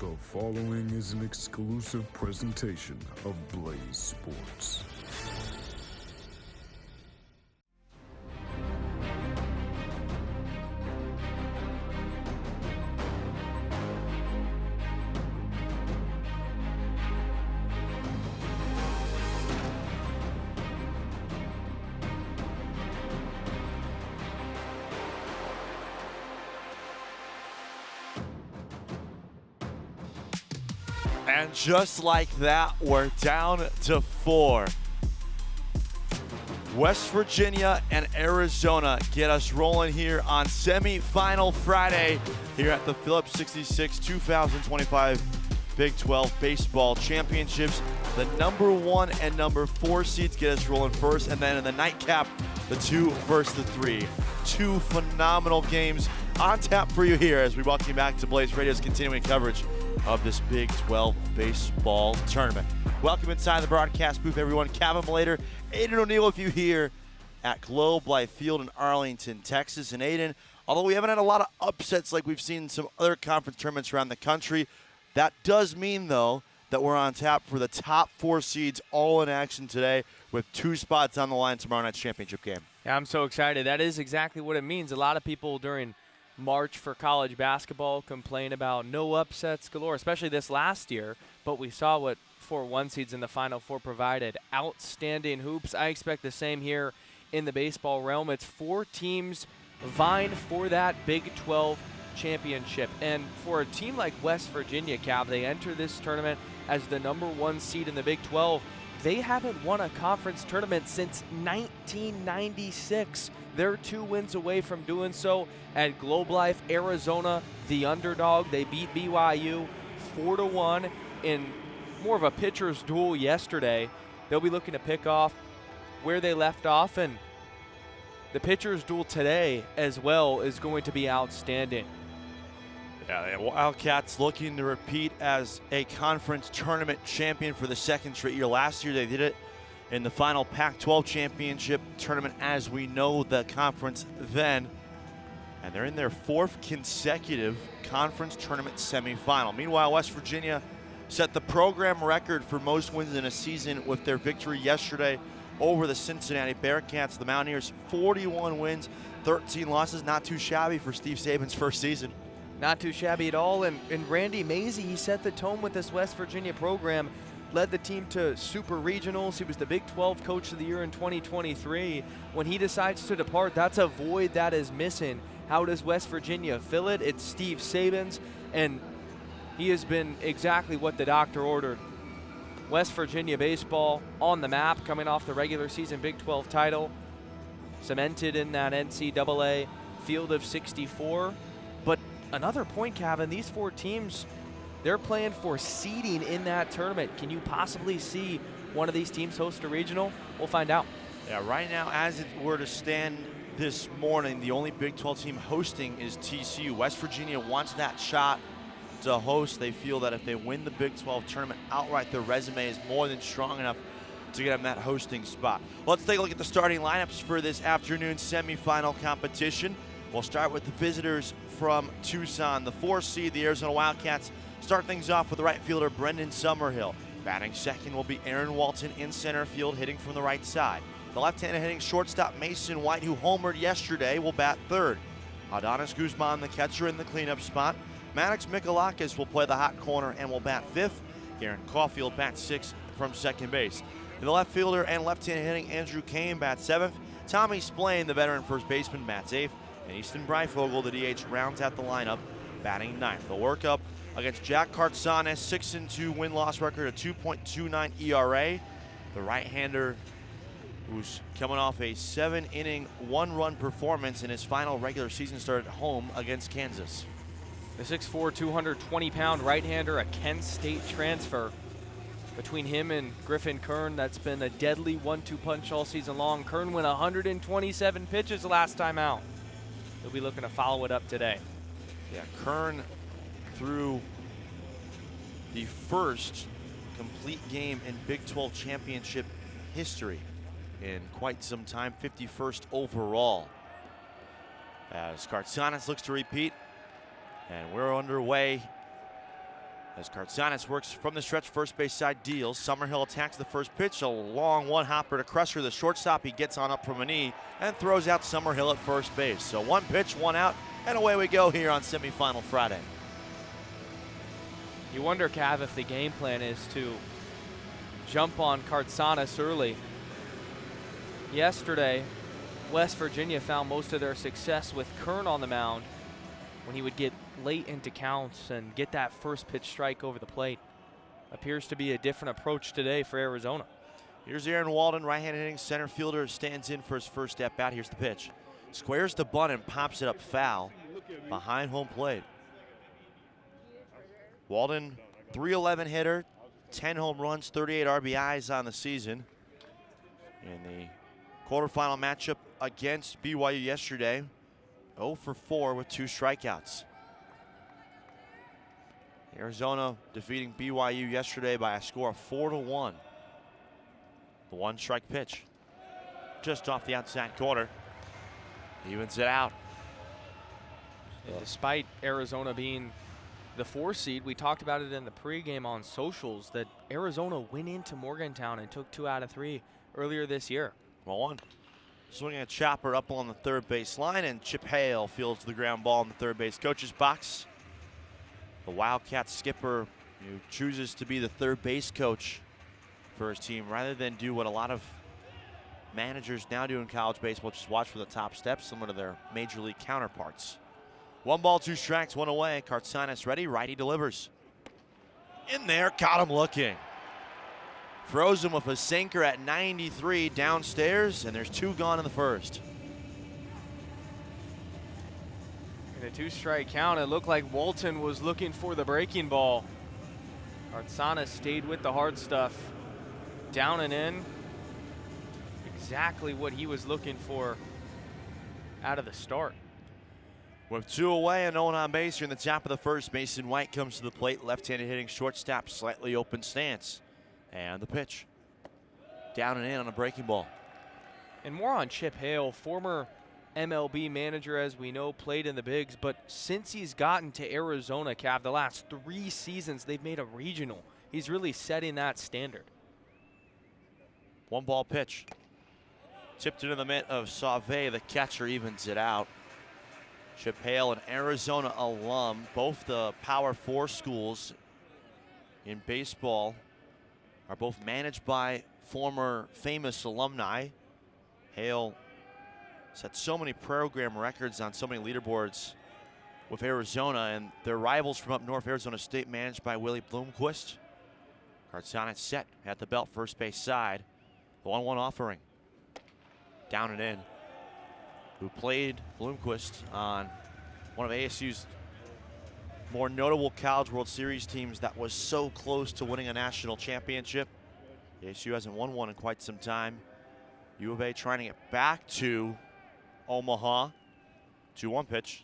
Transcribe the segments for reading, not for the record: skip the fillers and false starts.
The following is an exclusive presentation of Blaze Sports. And just like that, we're down to 4. West Virginia and Arizona get us rolling here on Semifinal Friday here at the Phillips 66 2025 Big 12 Baseball Championships. The number 1 and number 4 seeds get us rolling first, and then in the nightcap, the 2 versus the 3. 2 phenomenal games on tap for you here as we welcome you back to Blaze Radio's continuing coverage of this Big 12 baseball tournament. Welcome inside the broadcast booth, everyone. Kevin Malater, Aiden O'Neill with you here at Globe Life Field in Arlington, Texas. And Aiden, although we haven't had a lot of upsets like we've seen in some other conference tournaments around the country, that does mean, though, that we're on tap for the top 4 seeds all in action today with 2 spots on the line tomorrow night's championship game. Yeah, I'm so excited. That is exactly what it means. A lot of people during March for college basketball complain about no upsets galore, especially this last year, but we saw what 4 1 seeds in the Final Four provided. Outstanding hoops. I expect the same here in the baseball realm. It's 4 teams vying for that Big 12 championship. And for a team like West Virginia, Cav, they enter this tournament as the number 1 seed in the Big 12. They haven't won a conference tournament since 1996. They're 2 wins away from doing so at Globe Life. Arizona, the underdog. They beat BYU 4-1 in more of a pitcher's duel yesterday. They'll be looking to pick off where they left off, and the pitcher's duel today as well is going to be outstanding. Yeah, the Wildcats looking to repeat as a conference tournament champion for the 2nd straight year. Last year they did it in the final Pac-12 championship tournament as we know the conference then. And they're in their 4th consecutive conference tournament semifinal. Meanwhile, West Virginia set the program record for most wins in a season with their victory yesterday over the Cincinnati Bearcats. The Mountaineers, 41 wins, 13 losses. Not too shabby for Steve Saban's first season. Not too shabby at all. And Randy Mazey, he set the tone with this West Virginia program, led the team to super regionals. He was the Big 12 Coach of the Year in 2023. When he decides to depart, that's a void that is missing. How does West Virginia fill it? It's Steve Saban's, and he has been exactly what the doctor ordered. West Virginia baseball on the map, coming off the regular season Big 12 title, cemented in that NCAA field of 64. But another point, Kevin, these 4 teams, they're playing for seeding in that tournament. Can you possibly see one of these teams host a regional? We'll find out. Yeah, right now, as it were to stand this morning, the only Big 12 team hosting is TCU. West Virginia wants that shot to host. They feel that if they win the Big 12 tournament outright, their resume is more than strong enough to get them that hosting spot. Let's take a look at the starting lineups for this afternoon semifinal competition. We'll start with the visitors from Tucson. The 4 seed, the Arizona Wildcats, start things off with the right fielder Brendan Summerhill. Batting second will be Aaron Walton in center field, hitting from the right side. The left-handed hitting shortstop Mason White, who homered yesterday, will bat third. Adonis Guzman, the catcher, in the cleanup spot. Maddox Mikalakis will play the hot corner and will bat 5th. Garen Caulfield bats 6th from second base. The left fielder and left-handed hitting Andrew Kane bats 7th. Tommy Splain, the veteran first baseman, bats 8th. And Easton Breifogel, the DH, rounds out the lineup, batting 9th. They'll work up against Jack Cartsanes, 6-2 win-loss record, a 2.29 ERA. The right-hander, who's coming off a 7-inning, 1-run performance in his final regular season start at home against Kansas. The 6'4", 220-pound right-hander, a Kent State transfer. Between him and Griffin Kern, that's been a deadly 1-2 punch all season long. Kern went 127 pitches last time out. He'll be looking to follow it up today. Yeah, Kern threw the first complete game in Big 12 championship history in quite some time, 51st overall. As Cartsanes looks to repeat, and we're underway As Kartsanis works from the stretch, first base side deals. Summerhill attacks the first pitch. A long one-hopper to Crusher, the shortstop. He gets on up from a knee and throws out Summerhill at first base. So one pitch, one out, and away we go here on semifinal Friday. You wonder, Cav, if the game plan is to jump on Kartsanis early. Yesterday, West Virginia found most of their success with Kern on the mound when he would get late into counts and get that first pitch strike over the plate. Appears to be a different approach today for Arizona. Here's Aaron Walden, right-handed hitting center fielder, stands in for his first at bat. Here's the pitch. Squares the bunt and pops it up foul behind home plate. Walden, .311 hitter, 10 home runs, 38 RBIs on the season. In the quarterfinal matchup against BYU yesterday, 0 for 4 with 2 strikeouts. Arizona defeating BYU yesterday by a score of 4-1. The one-strike pitch, just off the outside corner, evens it out. And despite Arizona being the 4 seed, we talked about it in the pregame on socials that Arizona went into Morgantown and took 2 out of 3 earlier this year. Well, one swinging a chopper up on the third base line, and Chip Hale fields the ground ball in the third base coach's box. The Wildcat skipper who chooses to be the third base coach for his team rather than do what a lot of managers now do in college baseball, just watch for the top steps, similar to their major league counterparts. 1 ball, 2 strikes, 1 away. Kartsanis ready, righty delivers. In there, caught him looking. Froze him with a sinker at 93 downstairs, and there's 2 gone in the first. In a 2-strike count, it looked like Walton was looking for the breaking ball. Kartsanis stayed with the hard stuff. Down and in. Exactly what he was looking for out of the start. With 2 away and no one on base here in the top of the first, Mason White comes to the plate, left-handed hitting shortstop, slightly open stance. And the pitch. Down and in on a breaking ball. And more on Chip Hale, former MLB manager, as we know, played in the bigs, but since he's gotten to Arizona, Cav, the last 3 seasons they've made a regional. He's really setting that standard. 1 ball pitch. Tipped into the mitt of Sauve, the catcher evens it out. Chip Hale, an Arizona alum, both the Power 4 schools in baseball are both managed by former famous alumni. Hale set so many program records on so many leaderboards with Arizona, and their rivals from up north, Arizona State, managed by Willie Bloomquist. Kartsanis set at the belt, first base side. The 1-1 offering. Down and in. Who played Bloomquist on one of ASU's more notable College World Series teams that was so close to winning a national championship. ASU hasn't won one in quite some time. U of A trying to get back to Omaha. 2-1 pitch.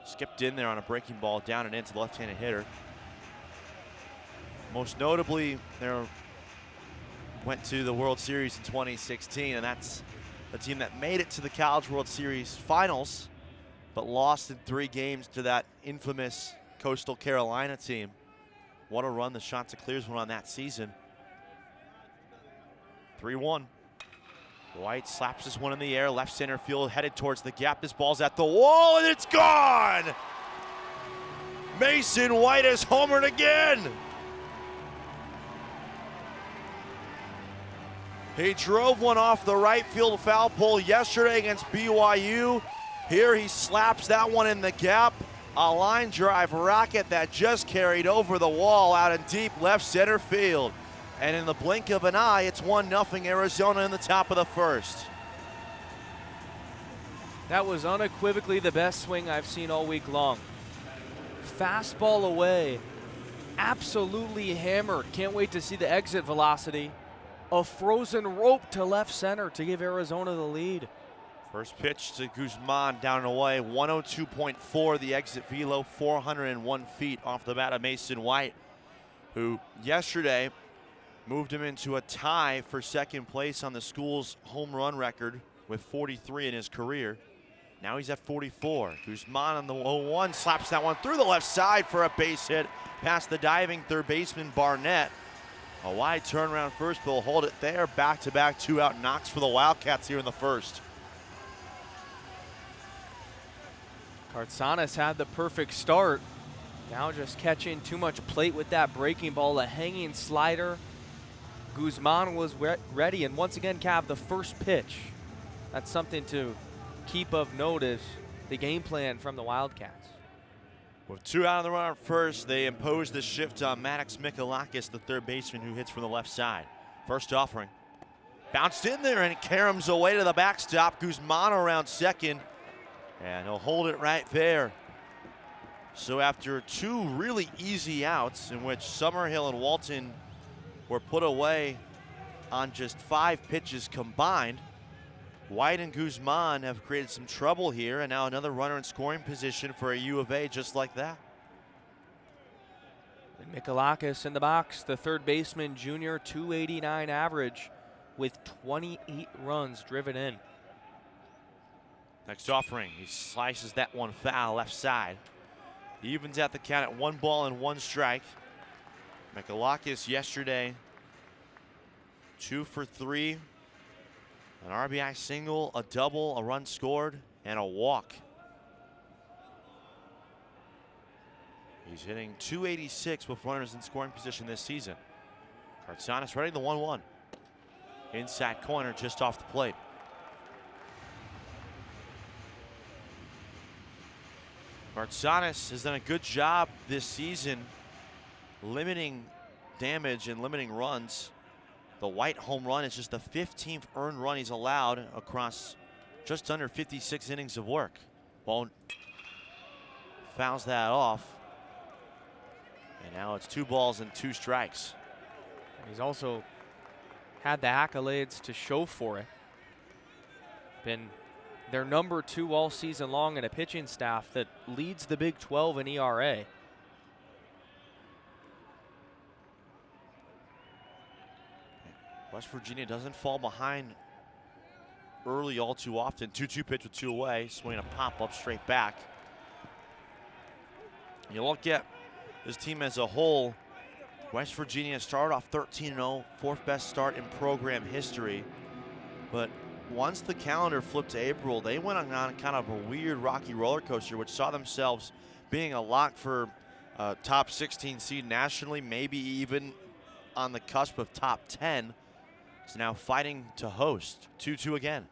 Skipped in there on a breaking ball, down and into the left-handed hitter. Most notably, they went to the World Series in 2016, and that's the team that made it to the College World Series finals, but lost in 3 games to that infamous Coastal Carolina team. What a run the Chanticleers went on that season. 3-1. White slaps this one in the air, left center field, headed towards the gap. This ball's at the wall, and it's gone! Mason White has homered again! He drove one off the right field foul pole yesterday against BYU. Here he slaps that one in the gap. A line drive rocket that just carried over the wall out in deep left center field. And in the blink of an eye, it's 1-0 Arizona in the top of the first. That was unequivocally the best swing I've seen all week long. Fastball away, absolutely hammered. Can't wait to see the exit velocity. A frozen rope to left center to give Arizona the lead. First pitch to Guzman, down and away. 102.4 the exit velo, 401 feet off the bat of Mason White, who yesterday moved him into a tie for second place on the school's home run record with 43 in his career. Now he's at 44. Guzman on the 0-1, slaps that one through the left side for a base hit past the diving third baseman Barnett. A wide turnaround first, but will hold it there. Back-to-back two-out knocks for the Wildcats here in the first. Kartsanis had the perfect start. Now just catching too much plate with that breaking ball, a hanging slider. Guzman was ready, and once again, Cav, the first pitch. That's something to keep of notice, the game plan from the Wildcats. With two out of the runner first, they impose the shift on Maddox Mikalakis, the third baseman who hits from the left side. First offering. Bounced in there and it caroms away to the backstop. Guzman around second, and he'll hold it right there. So after two really easy outs in which Summerhill and Walton were put away on just 5 pitches combined, White and Guzman have created some trouble here, and now another runner in scoring position for a U of A just like that. And Mikalakis in the box, the third baseman, junior, 289 average with 28 runs driven in. Next offering, he slices that one foul left side. He evens out the count at 1 ball and 1 strike. Mikalakis yesterday, 2 for 3. An RBI single, a double, a run scored, and a walk. He's hitting 286 with runners in scoring position this season. Kartsanis ready, the 1-1. Inside corner, just off the plate. Kartsanis has done a good job this season limiting damage and limiting runs. The White home run is just the 15th earned run he's allowed across just under 56 innings of work. Bone fouls that off. And now it's 2 balls and 2 strikes. He's also had the accolades to show for it. Been their number 2 all season long in a pitching staff that leads the Big 12 in ERA. West Virginia doesn't fall behind early all too often. 2-2 pitch with 2 away. Swing a pop up straight back. You look at this team as a whole. West Virginia started off 13-0, 4th best start in program history. But once the calendar flipped to April, they went on kind of a weird rocky roller coaster, which saw themselves being a lock for top 16 seed nationally, maybe even on the cusp of top 10. Is now fighting to host. 2-2 again.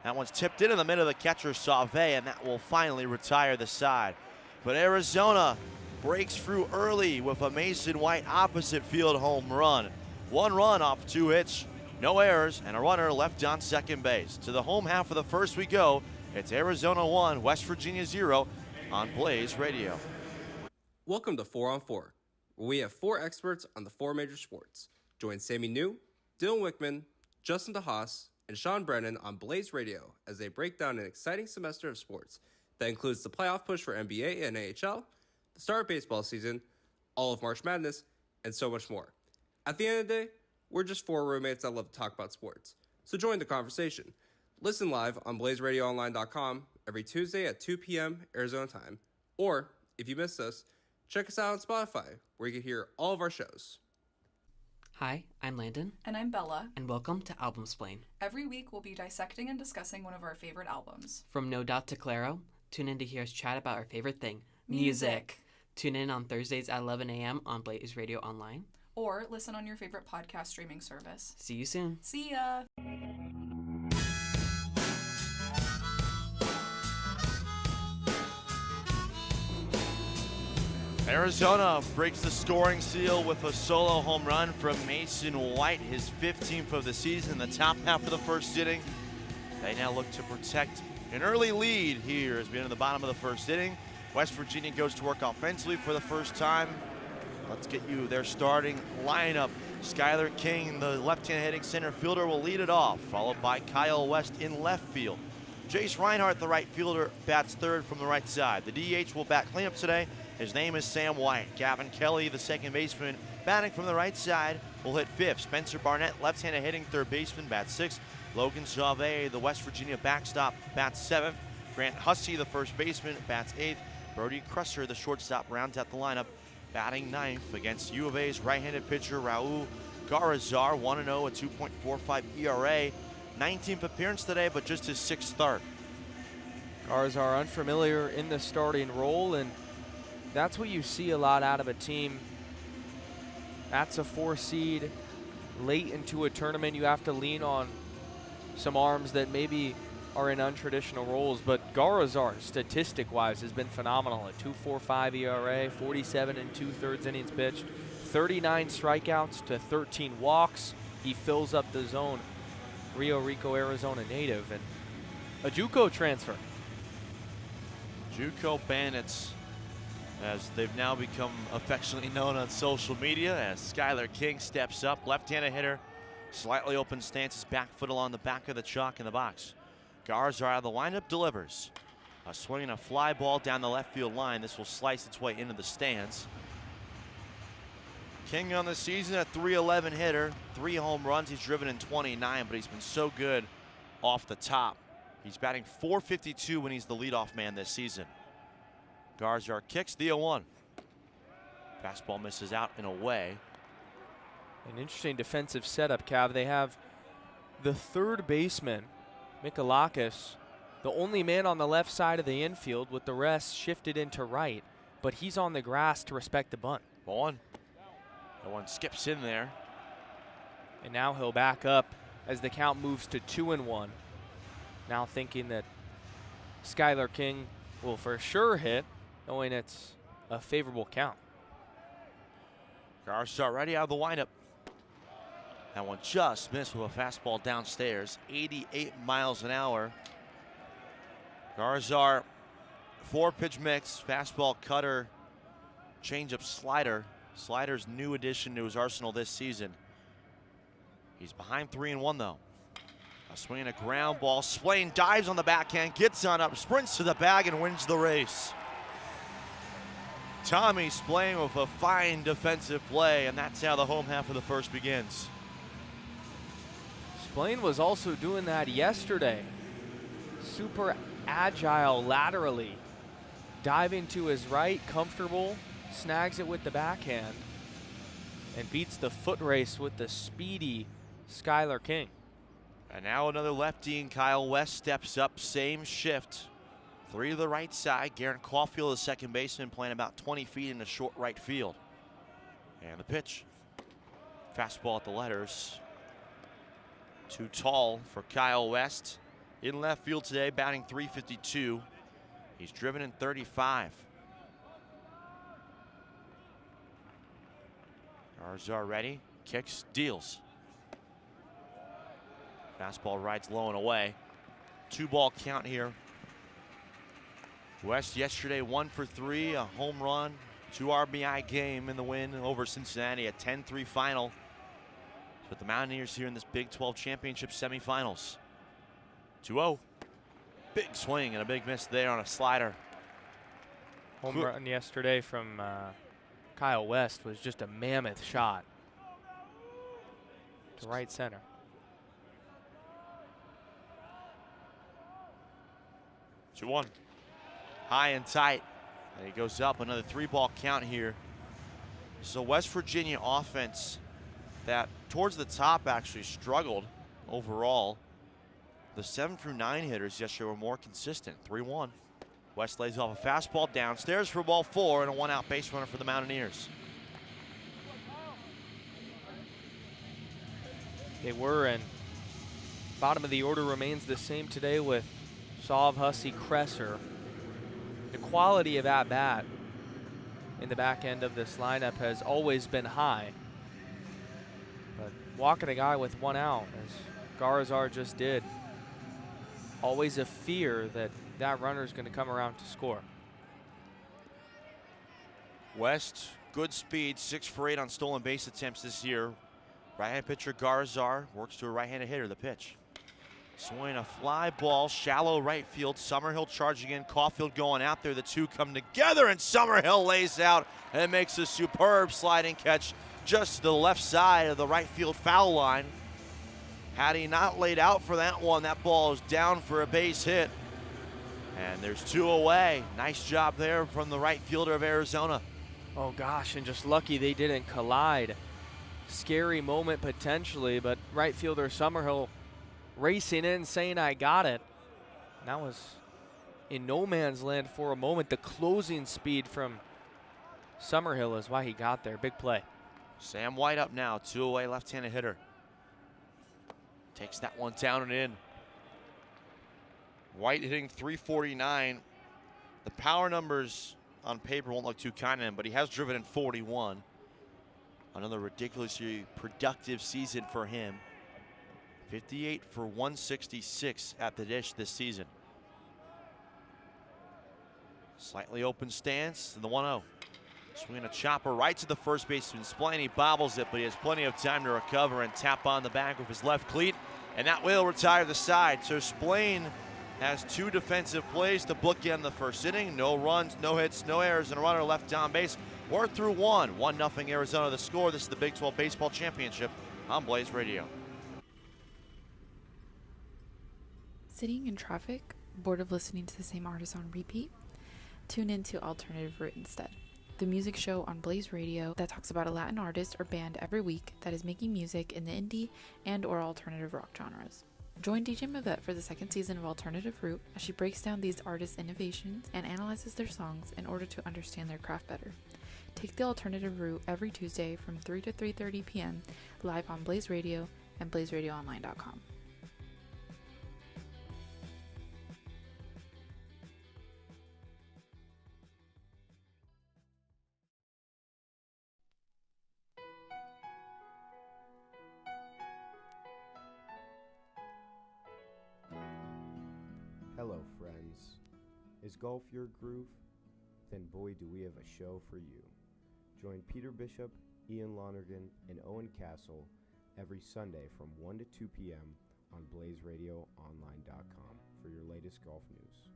That one's tipped into the middle of the catcher, Sauve, and that will finally retire the side. But Arizona breaks through early with a Mason White opposite field home run. 1 run off 2 hits, no errors, and a runner left on second base. To the home half of the first we go. It's Arizona 1, West Virginia 0 on Blaze Radio. Welcome to 4 on 4, where we have 4 experts on the 4 major sports. Join Sammy New, Dylan Wickman, Justin DeHaas, and Sean Brennan on Blaze Radio as they break down an exciting semester of sports that includes the playoff push for NBA and AHL, the start of baseball season, all of March Madness, and so much more. At the end of the day, we're just 4 roommates that love to talk about sports. So join the conversation. Listen live on BlazeRadioOnline.com every Tuesday at 2 p.m. Arizona time. Or, if you missed us, check us out on Spotify, where you can hear all of our shows. Hi, I'm Landon. And I'm Bella. And welcome to Albumsplain. Every week we'll be dissecting and discussing one of our favorite albums. From No Doubt to Claro, tune in to hear us chat about our favorite thing, music. Tune in on Thursdays at 11 a.m. on Blaze Radio Online. Or listen on your favorite podcast streaming service. See you soon. See ya! Arizona breaks the scoring seal with a solo home run from Mason White, his 15th of the season, the top half of the first inning. They now look to protect an early lead here as we enter the bottom of the first inning. West Virginia goes to work offensively for the first time. Let's get you their starting lineup. Skylar King, the left-hand hitting center fielder, will lead it off, followed by Kyle West in left field. Jace Reinhardt, the right fielder, bats third from the right side. The DH will bat cleanup today. His name is Sam White. Gavin Kelly, the second baseman, batting from the right side, will hit fifth. Spencer Barnett, left-handed hitting third baseman, bats sixth. Logan Sauve, the West Virginia backstop, bats seventh. Grant Hussey, the first baseman, bats 8th. Brody Crusser, the shortstop, rounds out the lineup, batting 9th against U of A's right-handed pitcher Raul Garazar, 1-0, a 2.45 ERA. 19th appearance today, but just his 6th start. Garazar unfamiliar in the starting role, and that's what you see a lot out of a team. That's a 4 seed. Late into a tournament, you have to lean on some arms that maybe are in untraditional roles, but Garazar, statistic-wise, has been phenomenal. A 2.45 ERA, 47 and 2/3 innings pitched, 39 strikeouts to 13 walks. He fills up the zone. Rio Rico, Arizona native, and a JUCO transfer. JUCO Bandits, as they've now become affectionately known on social media, as Skylar King steps up, left-handed hitter, slightly open stances, back foot along the back of the chalk in the box. Garazar out of the lineup, delivers. A swing and a fly ball down the left field line. This will slice its way into the stands. King on the season, a .311 hitter, 3 home runs. He's driven in 29, but he's been so good off the top. He's batting .452 when he's the leadoff man this season. Garazar kicks the 0-1. Fastball misses out and away. An interesting defensive setup, Cav. They have the third baseman, Mikalakis, the only man on the left side of the infield, with the rest shifted into right, but he's on the grass to respect the bunt. Ball one. That one skips in there. And now he'll back up as the count moves to 2-1. Now thinking that Skylar King will for sure hit, knowing it's a favorable count. Garazar ready out of the windup. That one just missed with a fastball downstairs, 88 miles an hour. Garazar, 4-pitch mix, fastball, cutter, changeup, slider. Slider's new addition to his arsenal this season. He's behind 3-1 though. A swing and a ground ball. Splain dives on the backhand, gets on up, sprints to the bag and wins the race. Tommy Splain with a fine defensive play, and that's how the home half of the first begins. Splain was also doing that yesterday. Super agile laterally. Diving to his right, comfortable, snags it with the backhand, and beats the foot race with the speedy Skylar King. And now another lefty, and Kyle West steps up, same shift. 3 to the right side. Garen Caulfield, the second baseman, playing about 20 feet in the short right field. And the pitch. Fastball at the letters. Too tall for Kyle West. In left field today, batting .352. He's driven in 35. Garazar ready, kicks, deals. Fastball rides low and away. 2-ball count here. West yesterday 1 for 3, a home run, 2 RBI game in the win over Cincinnati, a 10-3 final. With the Mountaineers here in this Big 12 Championship semifinals. 2-0. Big swing and a big miss there on a slider. Home run yesterday from Kyle West was just a mammoth shot to right center. Two one. High and tight. And he goes up. Another 3-ball count here. So West Virginia offense that towards the top actually struggled overall. The 7 through 9 hitters yesterday were more consistent. 3-1. West lays off a fastball downstairs for ball 4 and a 1-out base runner for the Mountaineers. They were, and bottom of the order remains the same today with Sauv, Hussey, Cresser. The quality of at-bat in the back end of this lineup has always been high. But walking a guy with 1 out, as Garazar just did, always a fear that that runner is going to come around to score. West, good speed, 6 for 8 on stolen base attempts this year. Right-hand pitcher Garazar works to a right-handed hitter. The pitch. Swing a fly ball, shallow right field. Summerhill charging in, Caulfield going out there. The two come together, and Summerhill lays out and makes a superb sliding catch just to the left side of the right field foul line. Had he not laid out for that one, that ball is down for a base hit. And there's 2 away. Nice job there from the right fielder of Arizona. Oh gosh, and just lucky they didn't collide. Scary moment potentially, but right fielder Summerhill racing in saying, I got it. And that was in no man's land for a moment. The closing speed from Summerhill is why he got there. Big play. Sam White up now, 2 away, left-handed hitter. Takes that one down and in. White hitting .349. The power numbers on paper won't look too kind to him, but he has driven in 41. Another ridiculously productive season for him. 58 for 166 at the dish this season. Slightly open stance and the 1-0. Swinging a chopper right to the first baseman. Splain, he bobbles it, but he has plenty of time to recover and tap on the back with his left cleat, and that will retire the side. So Splain has 2 defensive plays to bookend the first inning. No runs, no hits, no errors, and a runner left on base. We're through 1. 1-0 Arizona the score. This is the Big 12 Baseball Championship on Blaze Radio. Sitting in traffic, bored of listening to the same artist on repeat? Tune in to Alternative Route instead, the music show on Blaze Radio that talks about a Latin artist or band every week that is making music in the indie and or alternative rock genres. Join DJ Mavette for the 2nd season of Alternative Route as she breaks down these artists' innovations and analyzes their songs in order to understand their craft better. Take the Alternative Route every Tuesday from 3 to 3:30 p.m. live on Blaze Radio and blazeradioonline.com. Hello, friends. Is golf your groove? Then boy, do we have a show for you. Join Peter Bishop, Ian Lonergan, and Owen Castle every Sunday from 1 to 2 p.m. on blazeradioonline.com for your latest golf news.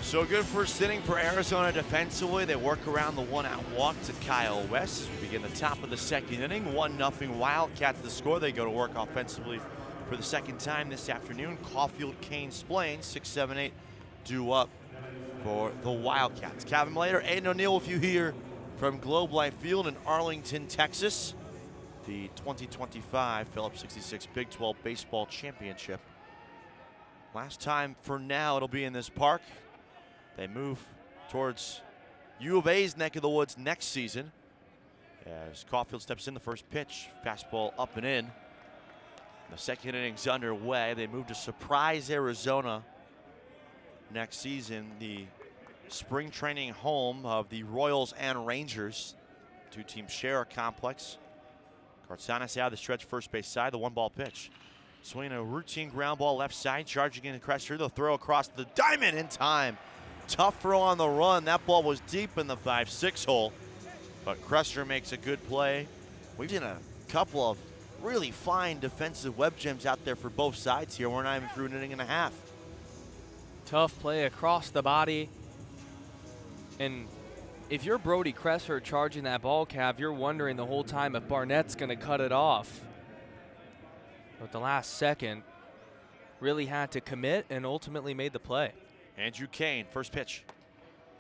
So good first inning for Arizona defensively. They work around the 1-out walk to Kyle West as we begin the top of the 2nd inning. 1-0 Wildcats the score. They go to work offensively for the 2nd time this afternoon. Caulfield, Kane, Splain, 6, 7, 8 due up for the Wildcats. Kevin Malater, Aiden O'Neill with you here from Globe Life Field in Arlington, Texas. The 2025 Phillips 66 Big 12 Baseball Championship. Last time for now it'll be in this park. They move towards U of A's neck of the woods next season as Caulfield steps in. The first pitch, fastball up and in. The 2nd inning's underway. They move to Surprise, Arizona next season, the spring training home of the Royals and Rangers. 2 teams share a complex. Cartsanis out of the stretch first base side, the 1-ball pitch. Swinging a routine ground ball left side, charging into Crester. They'll throw across the diamond in time. Tough throw on the run. That ball was deep in the 5-6 hole, but Crester makes a good play. We've seen a couple of really fine defensive web gems out there for both sides here. We're not even through an inning and a half. Tough play across the body. And if you're Brody Crester charging that ball, Cav, you're wondering the whole time if Barnett's going to cut it off. But the last second really had to commit and ultimately made the play. Andrew Kane, first pitch,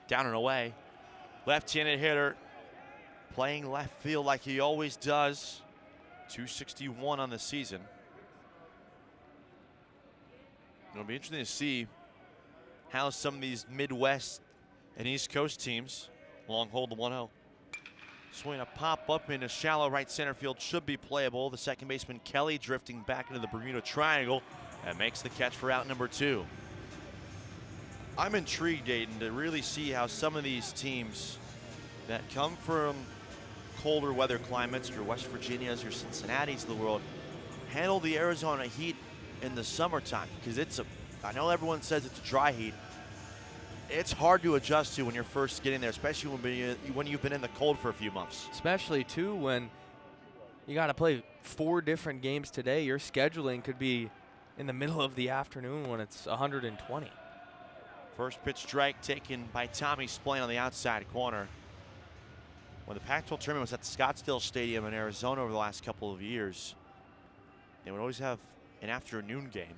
down and away. Left-handed hitter, playing left field like he always does. 261 on the season. It'll be interesting to see how some of these Midwest and East Coast teams long hold the 1-0. Swing a pop up into shallow right center field, should be playable. The 2nd baseman Kelly drifting back into the Bermuda Triangle and makes the catch for out number 2. I'm intrigued, Aiden, to really see how some of these teams that come from colder weather climates, your West Virginias, your Cincinnati's of the world, handle the Arizona heat in the summertime. Because I know everyone says it's a dry heat. It's hard to adjust to when you're first getting there, especially when you've been in the cold for a few months. Especially, too, when you got to play 4 different games today. Your scheduling could be in the middle of the afternoon when it's 120. First pitch strike taken by Tommy Splain on the outside corner. When the Pac-12 tournament was at the Scottsdale Stadium in Arizona over the last couple of years, they would always have an afternoon game.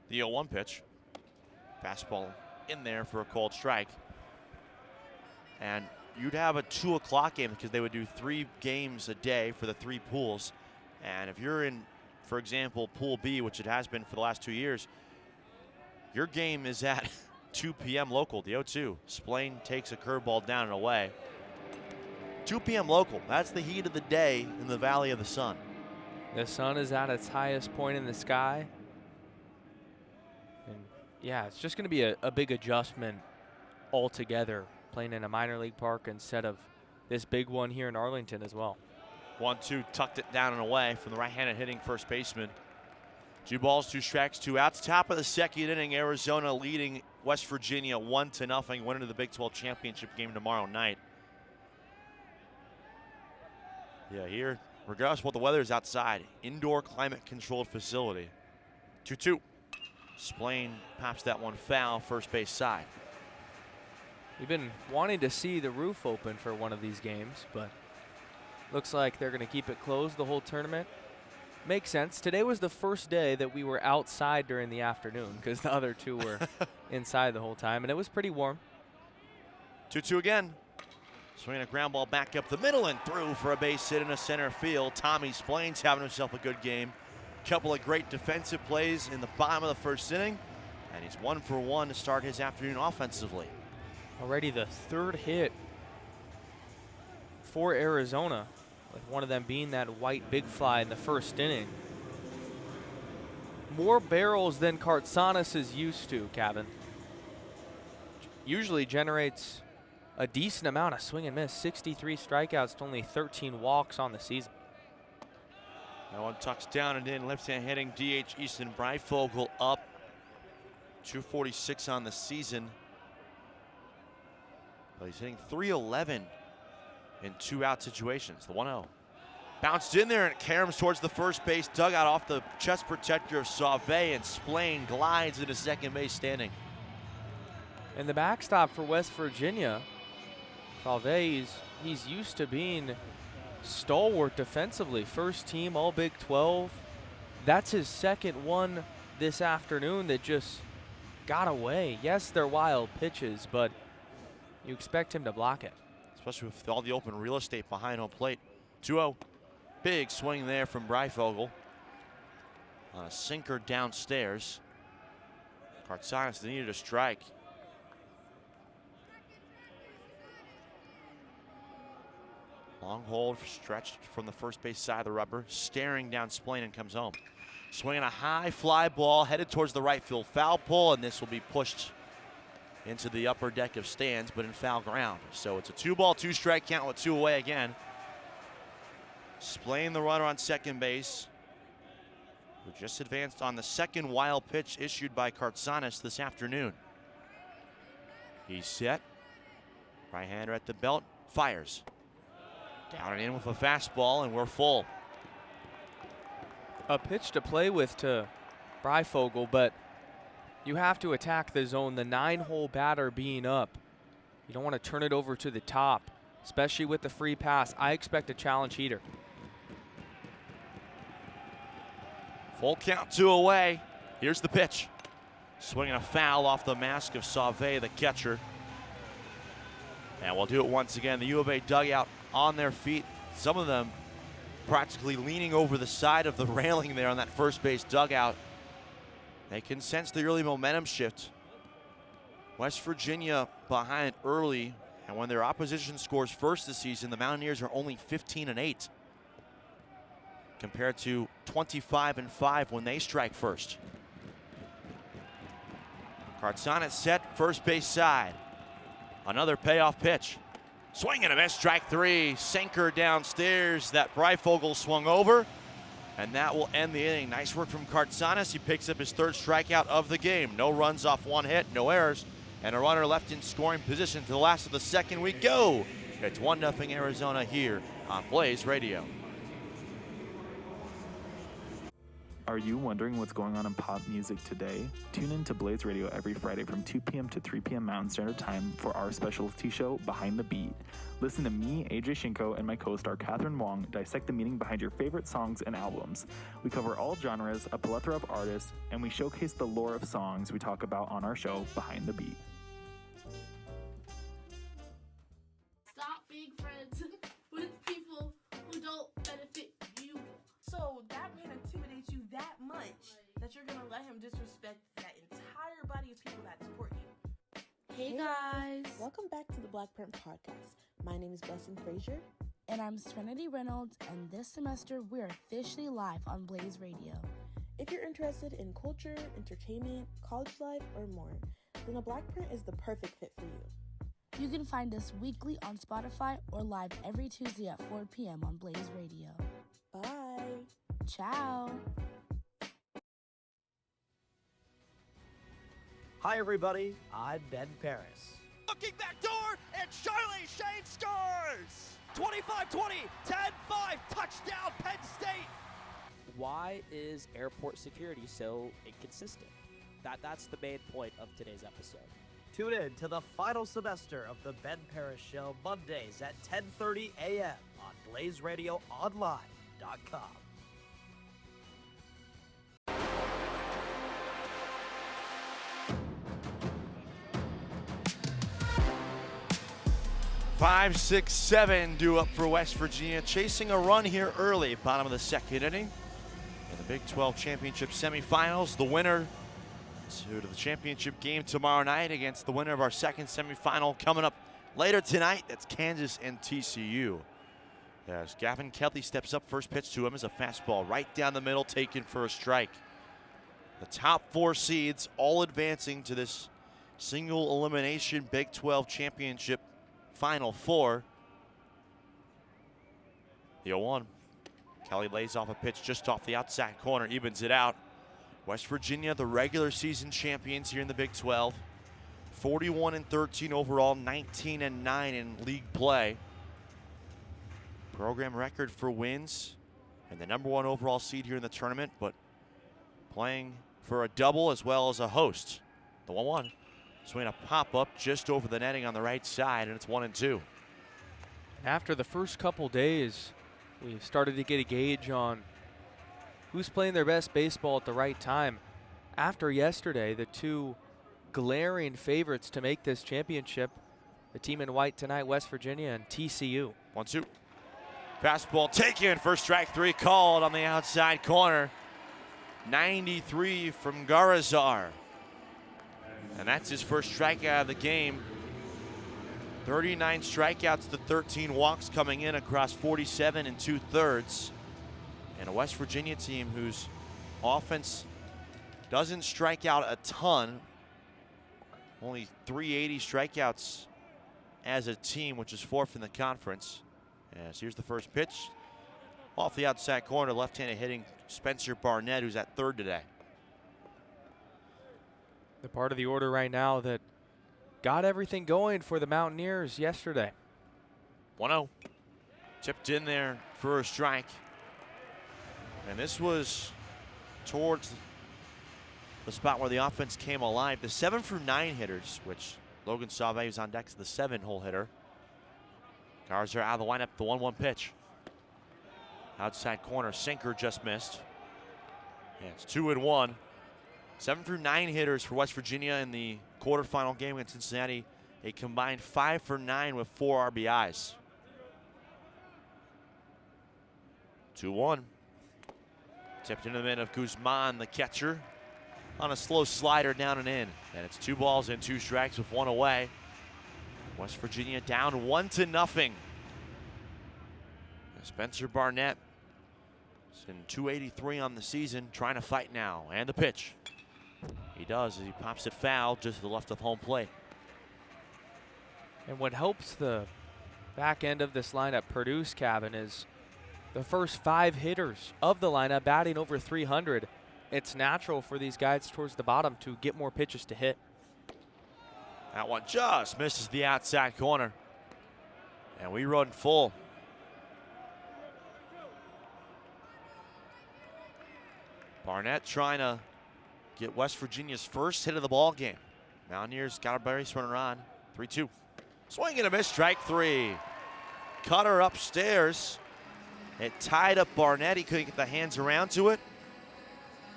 The 0-1 pitch. Fastball in there for a called strike. And you'd have a 2 o'clock game because they would do 3 games a day for the 3 pools. And if you're in, for example, Pool B, which it has been for the last 2 years, your game is at 2 p.m. local, the 0-2. Splain takes a curveball down and away. 2 p.m. local, that's the heat of the day in the Valley of the Sun. The sun is at its highest point in the sky. And yeah, it's just going to be a big adjustment altogether, playing in a minor league park instead of this big one here in Arlington as well. 1-2, tucked it down and away from the right-handed hitting first baseman. 2 balls, 2 strikes, 2 outs. Top of the second inning, Arizona leading West Virginia 1-0, winning the Big 12 championship game tomorrow night. Yeah, here, regardless of what the weather is outside, indoor climate-controlled facility. 2-2. Splain pops that one foul, first base side. We've been wanting to see the roof open for one of these games, but looks like they're going to keep it closed the whole tournament. Makes sense. Today was the first day that we were outside during the afternoon because the other 2 were inside the whole time, and it was pretty warm. 2-2 again. Swinging a ground ball back up the middle and through for a base hit in a center field. Tommy Splain's having himself a good game. Couple of great defensive plays in the bottom of the first inning, and he's 1 for 1 to start his afternoon offensively. Already the 3rd hit for Arizona, with one of them being that white big fly in the first inning. More barrels than Kartsanis is used to, Kevin. Usually generates a decent amount of swing and miss. 63 strikeouts to only 13 walks on the season. That one tucks down and in. Left-hand hitting DH Easton Breifogel up. 246 on the season. But he's hitting .311 in 2-out situations. The 1-0. Bounced in there and caroms towards the first base dugout off the chest protector of Sauve, and Splain glides into second base standing. And the backstop for West Virginia, Sauve, he's used to being stalwart defensively. First team All Big 12. That's his second one this afternoon that just got away. Yes, they're wild pitches, but you expect him to block it. Especially with all the open real estate behind home plate. 2-0. Big swing there from Breifogel on a sinker downstairs. Kartsanis needed a strike. Long hold stretched from the first base side of the rubber, staring down Splain and comes home. Swinging a high fly ball headed towards the right field foul pole, and this will be pushed into the upper deck of stands, but in foul ground. So it's a 2-ball, 2-strike count with 2 away again. Splain the runner on second base, who just advanced on the second wild pitch issued by Kartsanis this afternoon. He's set. Right-hander at the belt, fires. Down and in with a fastball, and we're full. A pitch to play with to Breifogel, but you have to attack the zone. The 9-hole batter being up, you don't want to turn it over to the top, especially with the free pass. I expect a challenge heater. Full count, 2 away. Here's the pitch. Swinging a foul off the mask of Sauve, the catcher. And we'll do it once again. The U of A dugout on their feet. Some of them practically leaning over the side of the railing there on that first base dugout. They can sense the early momentum shift. West Virginia behind early, and when their opposition scores first this season, the Mountaineers are only 15-8 compared to 25-5 when they strike first. Kartsanis set, first base side. Another payoff pitch. Swing and a miss, strike 3. Sinker downstairs that Breifogel swung over, and that will end the inning. Nice work from Kartsanis. He picks up his 3rd strikeout of the game. No runs off 1 hit, no errors, and a runner left in scoring position to the last of the second. We go. It's 1-0 Arizona here on Blaze Radio. Are you wondering what's going on in pop music today? Tune in to Blaze Radio every Friday from 2 p.m. to 3 p.m. Mountain Standard Time for our specialty show, Behind the Beat. Listen to me, AJ Shinko, and my co-star Catherine Wong dissect the meaning behind your favorite songs and albums. We cover all genres, a plethora of artists, and we showcase the lore of songs we talk about on our show, Behind the Beat. Stop being friends with people who don't benefit you. So that man intimidates you that much that you're gonna let him disrespect that entire body of people that support you. Hey guys! Welcome back to the Black Print Podcast. My name is Blessing Frazier. And I'm Serenity Reynolds, and this semester we're officially live on Blaze Radio. If you're interested in culture, entertainment, college life, or more, then the Black Print is the perfect fit for you. You can find us weekly on Spotify or live every Tuesday at 4 p.m. on Blaze Radio. Bye! Ciao! Hi everybody, I'm Ben Paris. Looking back door, and Charlie Shane scores! 25-20, 10-5, touchdown Penn State! Why is airport security so inconsistent? That's the main point of today's episode. Tune in to the final semester of the Ben Paris Show Mondays at 10:30 a.m. on BlazeRadioOnline.com. Five, 6, 7 due up for West Virginia, chasing a run here early, bottom of the second inning. In the Big 12 Championship semifinals, the winner to the championship game tomorrow night against the winner of our second semifinal coming up later tonight. That's Kansas and TCU. As Gavin Kelly steps up, first pitch to him is a fastball right down the middle, taken for a strike. The top 4 seeds all advancing to this single elimination Big 12 Championship Final Four. The 0-1. Kelly lays off a pitch just off the outside corner, evens it out. West Virginia, the regular season champions here in the Big 12. 41-13 overall, 19-9 in league play. Program record for wins and the #1 overall seed here in the tournament, but playing for a double as well as a host. The 1-1. Swing a pop-up just over the netting on the right side, and it's 1-2. After the first couple days, we've started to get a gauge on who's playing their best baseball at the right time. After yesterday, the two glaring favorites to make this championship, the team in white tonight, West Virginia and TCU. 1-2. Fastball taken for strike 3 called on the outside corner. 93 from Garazar. And that's his first strikeout of the game. 39 strikeouts to 13 walks coming in across 47 2/3. And a West Virginia team whose offense doesn't strike out a ton. Only 380 strikeouts as a team, which is 4th in the conference. As here's the first pitch. Off the outside corner, left-handed hitting Spencer Barnett, who's at 3rd today. The part of the order right now that got everything going for the Mountaineers yesterday. 1-0. Tipped in there for a strike. And this was towards the spot where the offense came alive. The 7-9 hitters, which Logan Sauve is on deck as the 7-hole hitter. Garza out of the lineup, the 1-1 pitch. Outside corner, sinker just missed. Yeah, it's 2-1. 7-9 hitters for West Virginia in the quarterfinal game against Cincinnati. A combined 5 for 9 with 4 RBIs. 2-1. Tipped into the middle of Guzman, the catcher, on a slow slider down and in. And it's 2 balls and 2 strikes with 1 away. West Virginia down 1-0. Spencer Barnett is in 283 on the season, trying to fight now. And the pitch. He does as he pops it foul just to the left of home plate. And what helps the back end of this lineup produce, Kevin, is the first 5 hitters of the lineup batting over 300. It's natural for these guys towards the bottom to get more pitches to hit. That one just misses the outside corner. And we run full. Barnett trying to get West Virginia's first hit of the ball game. Mountaineers got a base runner on. 3-2. Swing and a miss, strike three. Cutter upstairs. It tied up Barnett. He couldn't get the hands around to it.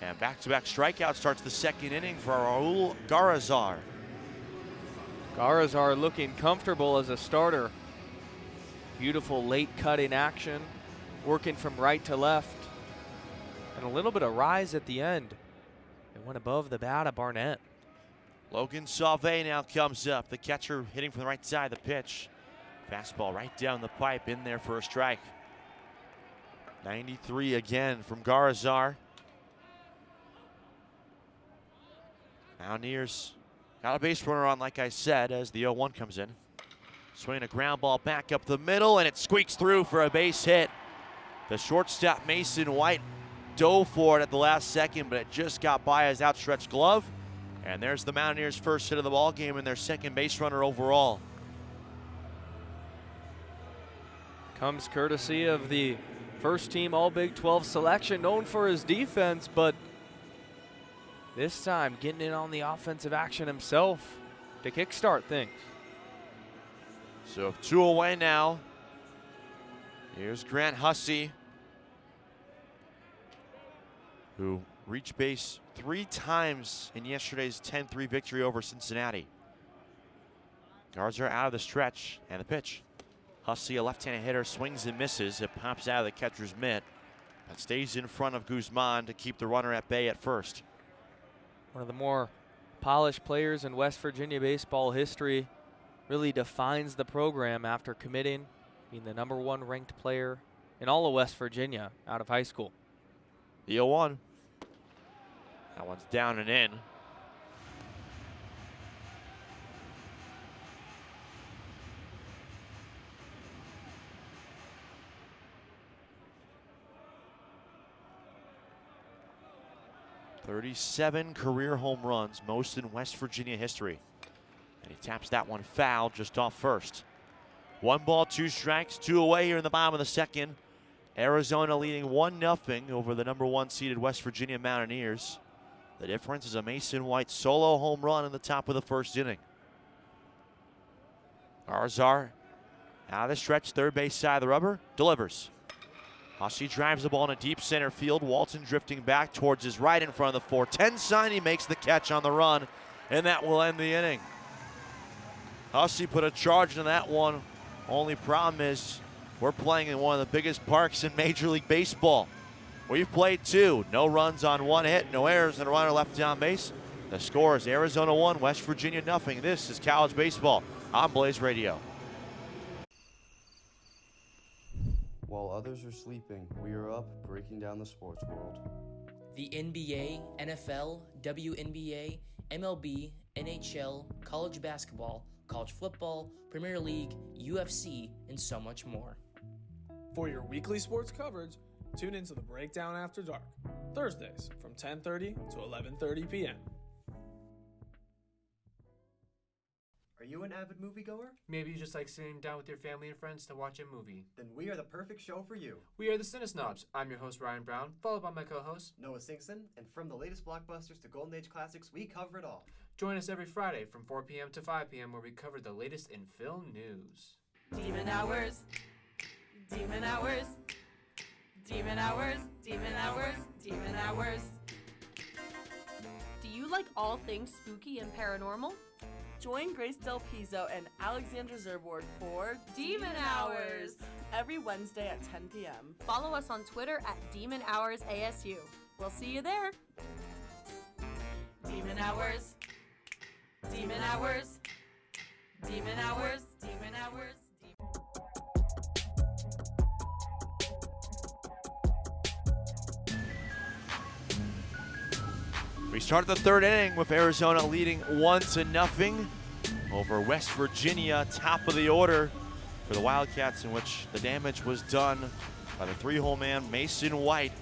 And back-to-back strikeout starts the second inning for Raul Garazar. Garazar looking comfortable as a starter. Beautiful late cut in action, working from right to left. And a little bit of rise at the end. It went above the bat of Barnett. Logan Sauvé now comes up. The catcher hitting from the right side of the pitch. Fastball right down the pipe, in there for a strike. 93 again from Garazar. Mountaineers got a base runner on, like I said, as the 0-1 comes in. Swinging a ground ball back up the middle, and it squeaks through for a base hit. The shortstop, Mason White, dove for it at the last second, but it just got by his outstretched glove. And there's the Mountaineers' first hit of the ball game and their second base runner overall. Comes courtesy of the first team All Big 12 selection, known for his defense, but this time getting in on the offensive action himself to kickstart things. So 2 away now. Here's Grant Hussey, who reached base 3 times in yesterday's 10-3 victory over Cincinnati. Guards are out of the stretch, and the pitch. Hussey, a left-handed hitter, swings and misses. It pops out of the catcher's mitt, but stays in front of Guzman to keep the runner at bay at first. One of the more polished players in West Virginia baseball history, really defines the program after committing, being the #1 ranked player in all of West Virginia out of high school. The 0-1. That one's down and in. '37 career home runs, most in West Virginia history. And he taps that one foul just off first. 1 ball, 2 strikes, 2 away here in the bottom of the second. Arizona leading 1-0 over the #1 seeded West Virginia Mountaineers. The difference is a Mason White solo home run in the top of the first inning. Garazar out of the stretch, third base side of the rubber, delivers. Hussey drives the ball in a deep center field. Walton drifting back towards his right in front of the 4-10 sign. He makes the catch on the run, and that will end the inning. Hussey put a charge into that one. Only problem is we're playing in one of the biggest parks in Major League Baseball. We've played 2. No runs on 1 hit, no errors, and a runner left on base. The score is Arizona 1, West Virginia 0. This is college baseball on Blaze Radio. While others are sleeping, we are up breaking down the sports world. The NBA, NFL, WNBA, MLB, NHL, college basketball, college football, Premier League, UFC, and so much more. For your weekly sports coverage, tune into the Breakdown After Dark, Thursdays from 10:30 to 11:30 p.m. Are you an avid moviegoer? Maybe you just like sitting down with your family and friends to watch a movie. Then we are the perfect show for you. We are the Cinesnobs. I'm your host, Ryan Brown, followed by my co-host, Noah Singson, and from the latest blockbusters to Golden Age classics, we cover it all. Join us every Friday from 4 p.m. to 5 p.m. where we cover the latest in film news. Demon Hours. Demon Hours. Demon Hours. Demon Hours. Demon Hours. Do you like all things spooky and paranormal? Join Grace Del Pizzo and Alexandra Zerboard for Demon Hours every Wednesday at 10 p.m. Follow us on Twitter at Demon Hours ASU. We'll see you there. Demon Hours. Demon Hours. Demon Hours. Demon Hours. We start the third inning with Arizona leading 1-0 over West Virginia, top of the order for the Wildcats, in which the damage was done by the 3-hole man Mason White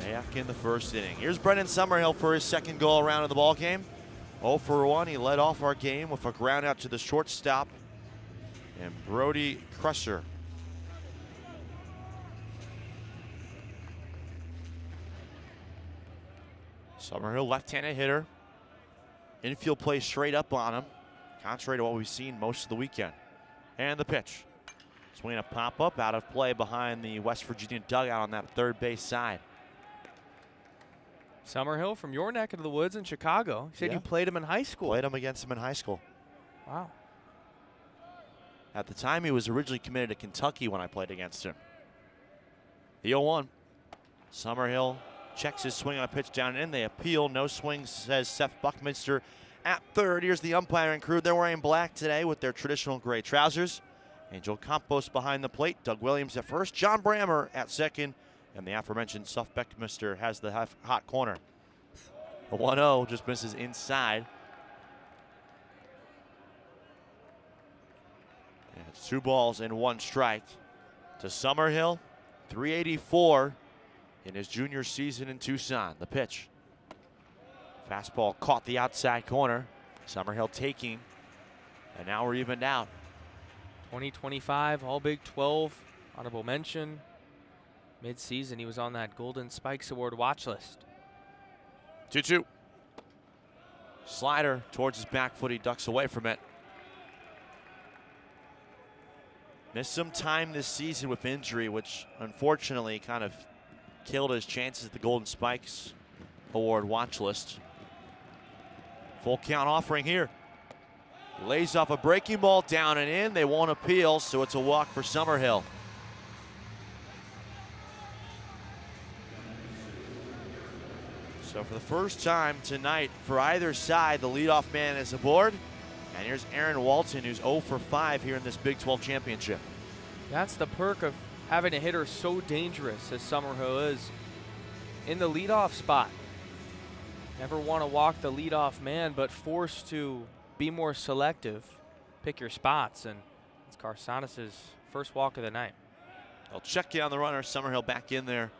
back in the first inning. Here's Brendan Summerhill for his second goal around of the ball game. 0 for 1. He led off our game with a ground out to the shortstop, and Brody Crusher. Summerhill, left-handed hitter. Infield play straight up on him, contrary to what we've seen most of the weekend. And the pitch. Swinging a pop-up out of play behind the West Virginia dugout on that third base side. Summerhill from your neck of the woods in Chicago. You said you played him in high school. Played him against him in high school. Wow. At the time, he was originally committed to Kentucky when I played against him. The 0-1. Summerhill checks his swing on a pitch down and in. They appeal. No swing, says Seth Buckminster at third. Here's the umpiring crew. They're wearing black today with their traditional gray trousers. Angel Campos behind the plate. Doug Williams at first. John Brammer at second. And the aforementioned Seth Buckminster has the hot corner. The 1-0 just misses inside. And it's 2 balls and 1 strike to Summerhill. 384 in his junior season in Tucson. The pitch. Fastball caught the outside corner. Summerhill taking. And now we're evened out. 2025 All Big 12 honorable mention. Mid-season, he was on that Golden Spikes Award watch list. 2-2. Slider towards his back foot. He ducks away from it. Missed some time this season with injury, which unfortunately kind of killed his chances at the Golden Spikes Award watch list. Full count offering here. He lays off a breaking ball down and in. They won't appeal, so it's a walk for Summerhill. So for the first time tonight for either side, the leadoff man is aboard. And here's Aaron Walton, who's 0 for 5 here in this Big 12 championship. That's the perk of having a hitter so dangerous as Summerhill is in the leadoff spot. Never want to walk the leadoff man, but forced to be more selective, pick your spots, and it's Carsonis' first walk of the night. They'll check down the runner. Summerhill back in there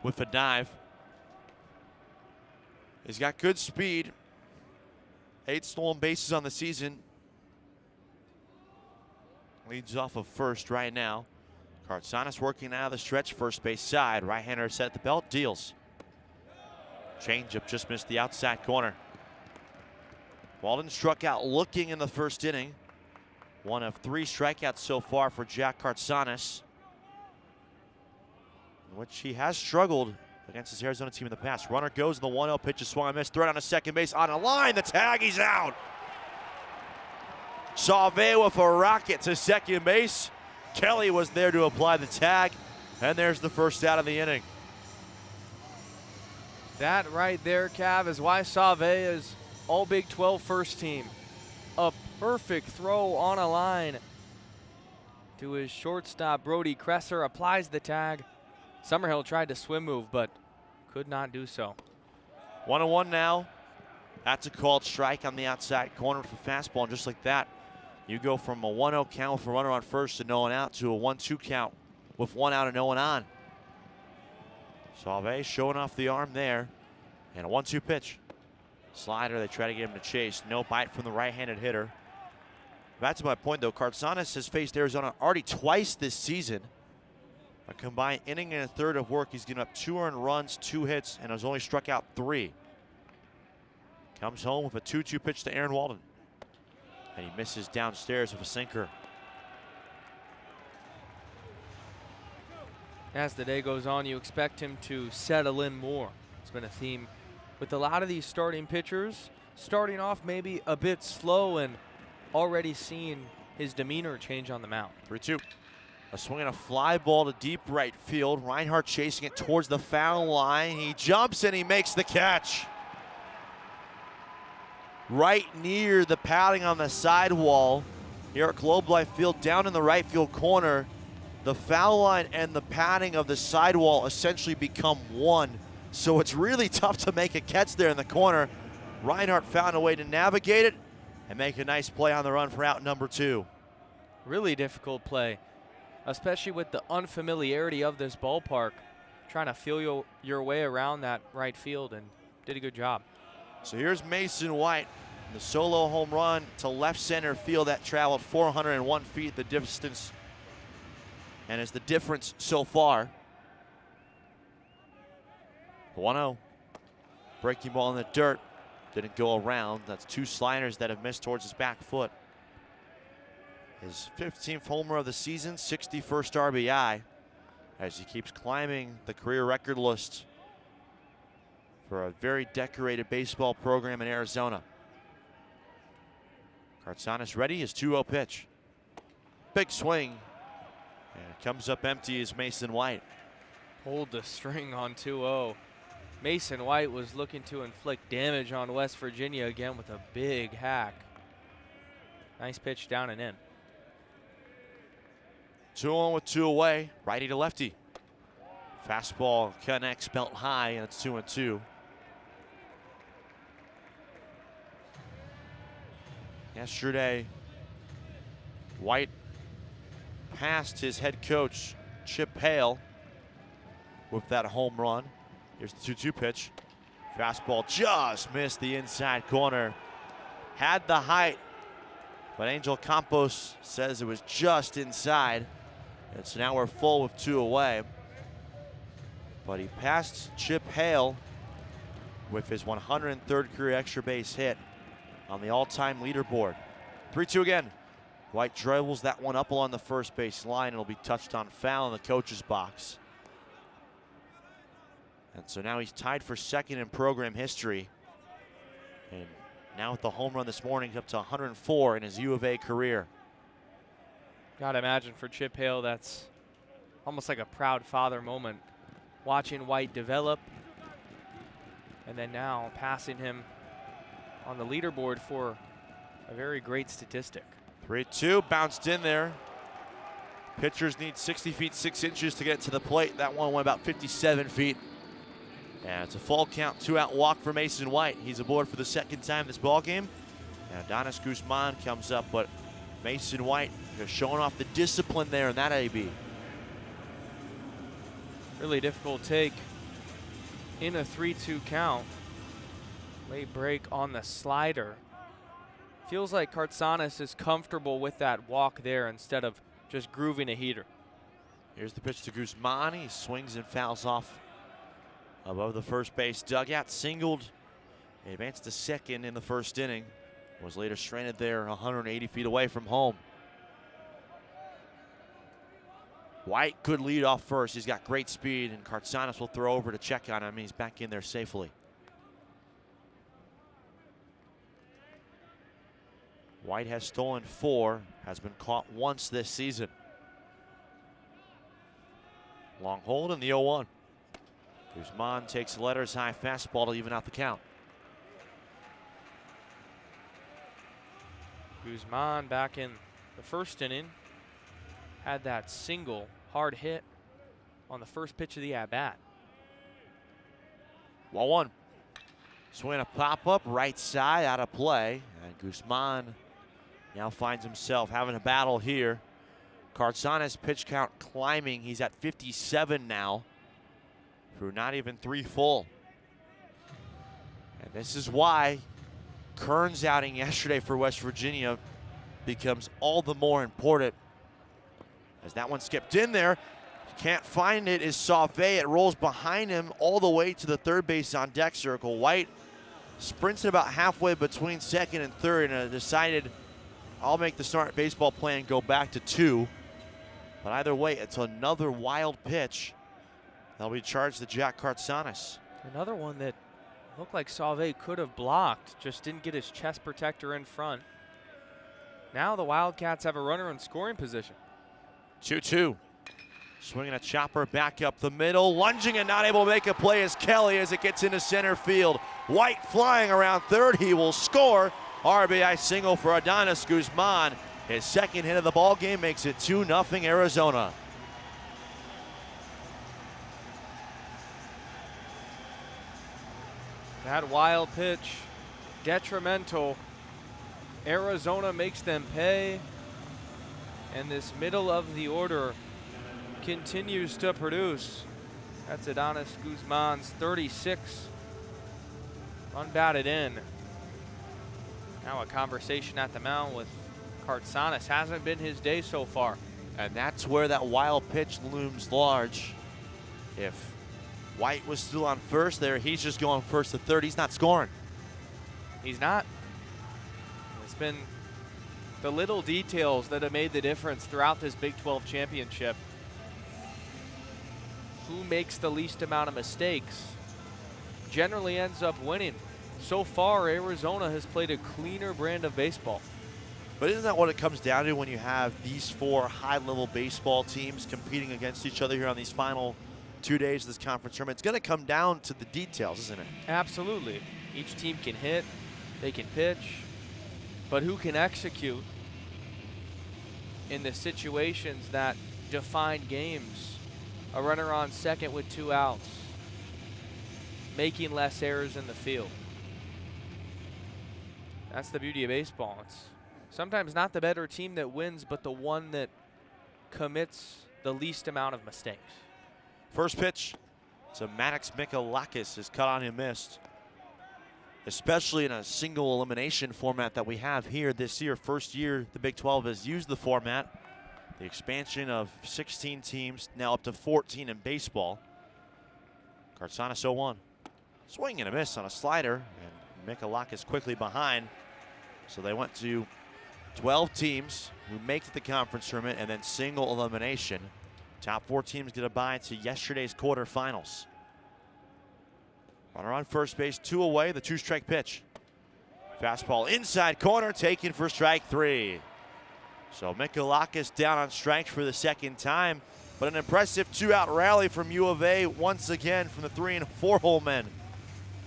with a dive. He's got good speed. 8 stolen bases on the season. Leads off of first right now. Carsonis working out of the stretch, first base side. Right-hander set at the belt, deals. Changeup just missed the outside corner. Walden struck out looking in the first inning. 1 of 3 strikeouts so far for Jack Carsonis, in which he has struggled against his Arizona team in the past. Runner goes in the 1-0 pitch, is swung and missed. Throw down to second base on a line. The tag, he's out. Sauve with a rocket to second base. Kelly was there to apply the tag, and there's the first out of the inning. That right there, Cav, is why Sauve is All Big 12 first team. A perfect throw on a line to his shortstop, Brody Kresser, applies the tag. Summerhill tried to swim move, but could not do so. 1-1 now. That's a called strike on the outside corner for fastball, and just like that, you go from a 1-0 count with a runner on first and no one out to a 1-2 count with 1 out and no one on. Sauve showing off the arm there, and a 1-2 pitch. Slider, they try to get him to chase. No bite from the right-handed hitter. Back to my point, though, Carsonis has faced Arizona already twice this season. A combined inning and a third of work. He's given up 2 earned runs, 2 hits, and has only struck out 3. Comes home with a 2-2 pitch to Aaron Walden. And he misses downstairs with a sinker. As the day goes on, you expect him to settle in more. It's been a theme with a lot of these starting pitchers, starting off maybe a bit slow and already seeing his demeanor change on the mound. 3-2. A swing and a fly ball to deep right field. Reinhardt chasing it towards the foul line. He jumps and he makes the catch. Right near the padding on the sidewall here at Globe Life Field, down in the right field corner. The foul line and the padding of the sidewall essentially become one. So it's really tough to make a catch there in the corner. Reinhardt found a way to navigate it and make a nice play on the run for out number 2. Really difficult play, especially with the unfamiliarity of this ballpark. Trying to feel your way around that right field, and did a good job. So here's Mason White, the solo home run to left center field that traveled 401 feet the distance, and is the difference so far. 1-0. Breaking ball in the dirt. Didn't go around. That's 2 sliders that have missed towards his back foot. His 15th homer of the season, 61st RBI, as he keeps climbing the career record list for a very decorated baseball program in Arizona. Kartsanis ready, his 2-0 pitch. Big swing. And it comes up empty as Mason White. Pulled the string on 2-0. Mason White was looking to inflict damage on West Virginia again with a big hack. Nice pitch down and in. 2-1 with 2 away, righty to lefty. Fastball connects belt high, and it's 2-2. Yesterday, White passed his head coach, Chip Hale, with that home run. Here's the 2-2 pitch. Fastball just missed the inside corner. Had the height, but Angel Campos says it was just inside. And so now we're full with 2 away. But he passed Chip Hale with his 103rd career extra base hit on the all-time leaderboard. 3-2 again. White dribbles that one up along the first base line. It'll be touched on foul in the coach's box. And so now he's tied for second in program history. And now with the home run this morning, he's up to 104 in his U of A career. Gotta imagine for Chip Hale, that's almost like a proud father moment. Watching White develop, and then now passing him on the leaderboard for a very great statistic. 3-2, bounced in there. Pitchers need 60 feet 6 inches to get to the plate. That one went about 57 feet. And it's a full count, 2-out walk for Mason White. He's aboard for the second time this ball game. And Adonis Guzman comes up, but Mason White just showing off the discipline there in that AB. Really difficult take in a 3-2 count. Late break on the slider. Feels like Kartsanis is comfortable with that walk there instead of just grooving a heater. Here's the pitch to Guzman. He swings and fouls off above the first base dugout. Singled, advanced to second in the first inning. Was later stranded there 180 feet away from home. White could lead off first. He's got great speed, and Kartsanis will throw over to check on him. He's back in there safely. White has stolen 4, has been caught once this season. Long hold in the 0-1. Guzman takes a letters high fastball to even out the count. Guzman back in the first inning had that single hard hit on the first pitch of the at-bat. 1-1. Swing a pop-up, right side, out of play. And Guzman now finds himself having a battle here. Kartsanis pitch count climbing. He's at 57 now through not even 3 full. And this is why Kern's outing yesterday for West Virginia becomes all the more important. As that one skipped in there, can't find it is Sauve. It rolls behind him all the way to the third base on deck circle. White sprints it about halfway between second and third and decided, I'll make the smart baseball play and go back to 2. But either way, it's another wild pitch. That'll be charged to Jack Kartsanis. Another one that looked like Sauve could have blocked, just didn't get his chest protector in front. Now the Wildcats have a runner in scoring position. 2-2. Swinging a chopper back up the middle. Lunging and not able to make a play is Kelly as it gets into center field. White flying around third. He will score. RBI single for Adonis Guzman. His second hit of the ball game makes it 2-0 Arizona. That wild pitch, detrimental. Arizona makes them pay. And this middle of the order continues to produce. That's Adonis Guzman's 36. Unbatted in. Now a conversation at the mound with Kartsanis. Hasn't been his day so far. And that's where that wild pitch looms large. If White was still on first there. He's just going first to third. He's not scoring. He's not. It's been the little details that have made the difference throughout this Big 12 championship. Who makes the least amount of mistakes generally ends up winning. So far, Arizona has played a cleaner brand of baseball. But isn't that what it comes down to when you have these 4 high-level baseball teams competing against each other here on these final 2 days of this conference tournament? It's going to come down to the details, isn't it? Absolutely. Each team can hit, they can pitch, but who can execute in the situations that define games? A runner on second with 2 outs, making less errors in the field. That's the beauty of baseball. It's sometimes not the better team that wins, but the one that commits the least amount of mistakes. First pitch to Maddox Mikalakis is cut on and missed. Especially in a single elimination format that we have here this year. First year the Big 12 has used the format. The expansion of 16 teams, now up to 14 in baseball. Kartsanis 0-1. Swing and a miss on a slider, and Mikalakis quickly behind. So they went to 12 teams who make the conference tournament and then single elimination. Top 4 teams get a bye to yesterday's quarterfinals. Runner on first base, 2 away, the 2-strike pitch. Fastball inside corner, taken for strike 3. So Mikalakis down on strikes for the second time, but an impressive 2-out rally from U of A once again from the 3 and 4 hole men.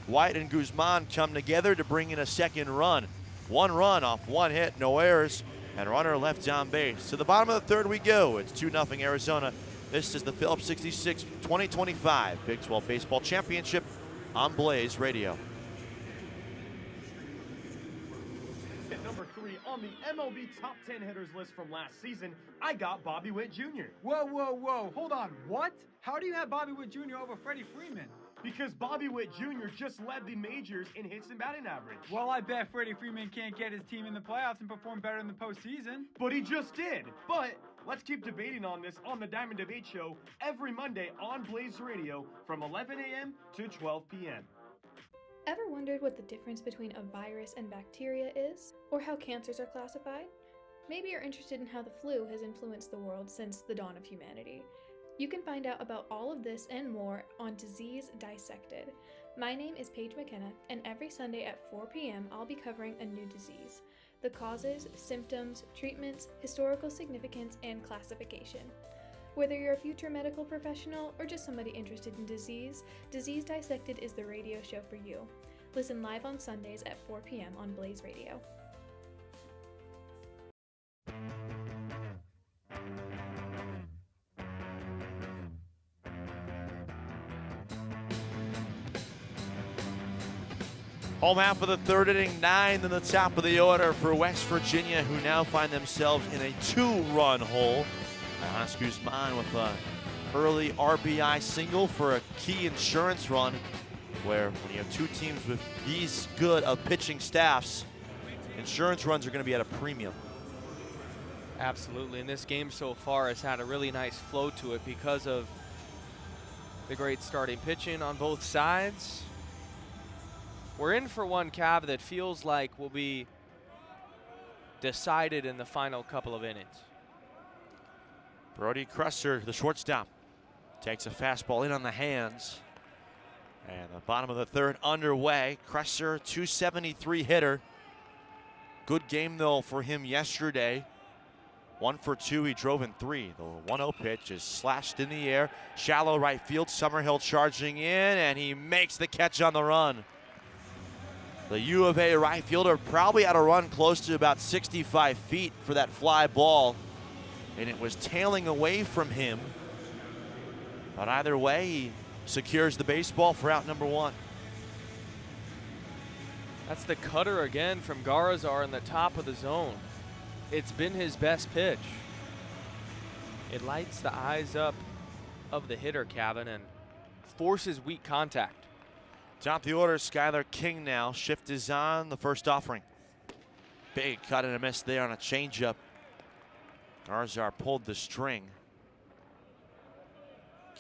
White and Guzman come together to bring in a second run. 1 run off 1 hit, no errors, and runner left on base. To the bottom of the 3rd we go. It's 2-0 Arizona. This is the Phillips 66 2025 Big 12 Baseball Championship on Blaze Radio. At number 3 on the MLB Top 10 hitters list from last season, I got Bobby Witt Jr. Whoa, whoa, whoa. Hold on. What? How do you have Bobby Witt Jr. over Freddie Freeman? Because Bobby Witt Jr. just led the majors in hits and batting average. Well, I bet Freddie Freeman can't get his team in the playoffs and perform better in the postseason. But he just did. But let's keep debating on this on the Diamond Debate Show every Monday on Blaze Radio from 11 a.m. to 12 p.m. Ever wondered what the difference between a virus and bacteria is? Or how cancers are classified? Maybe you're interested in how the flu has influenced the world since the dawn of humanity. You can find out about all of this and more on Disease Dissected. My name is Paige McKenna, and every Sunday at 4 p.m. I'll be covering a new disease. The causes, symptoms, treatments, historical significance, and classification. Whether you're a future medical professional or just somebody interested in disease, Disease Dissected is the radio show for you. Listen live on Sundays at 4 p.m. on Blaze Radio. Home half of the 3rd inning, 9 in the top of the order for West Virginia, who now find themselves in a 2-run hole. Johannes Guzman with an early RBI single for a key insurance run, where when you have 2 teams with these good of pitching staffs, insurance runs are going to be at a premium. Absolutely, and this game so far has had a really nice flow to it because of the great starting pitching on both sides. We're in for one, Cav, that feels like will be decided in the final couple of innings. Brody Kresser, the shortstop, takes a fastball in on the hands. And the bottom of the 3rd underway. Kresser, 273 hitter. Good game, though, for him yesterday. 1 for 2, he drove in 3. The 1-0 pitch is slashed in the air. Shallow right field, Summerhill charging in, and he makes the catch on the run. The U of A right fielder probably had a run close to about 65 feet for that fly ball, and it was tailing away from him. But either way, he secures the baseball for out number 1. That's the cutter again from Garazar in the top of the zone. It's been his best pitch. It lights the eyes up of the hitter, Kevin, and forces weak contact. Top of the order, Skylar King now. Shift is on, the first offering. Big cut and a miss there on a changeup. Garzar pulled the string.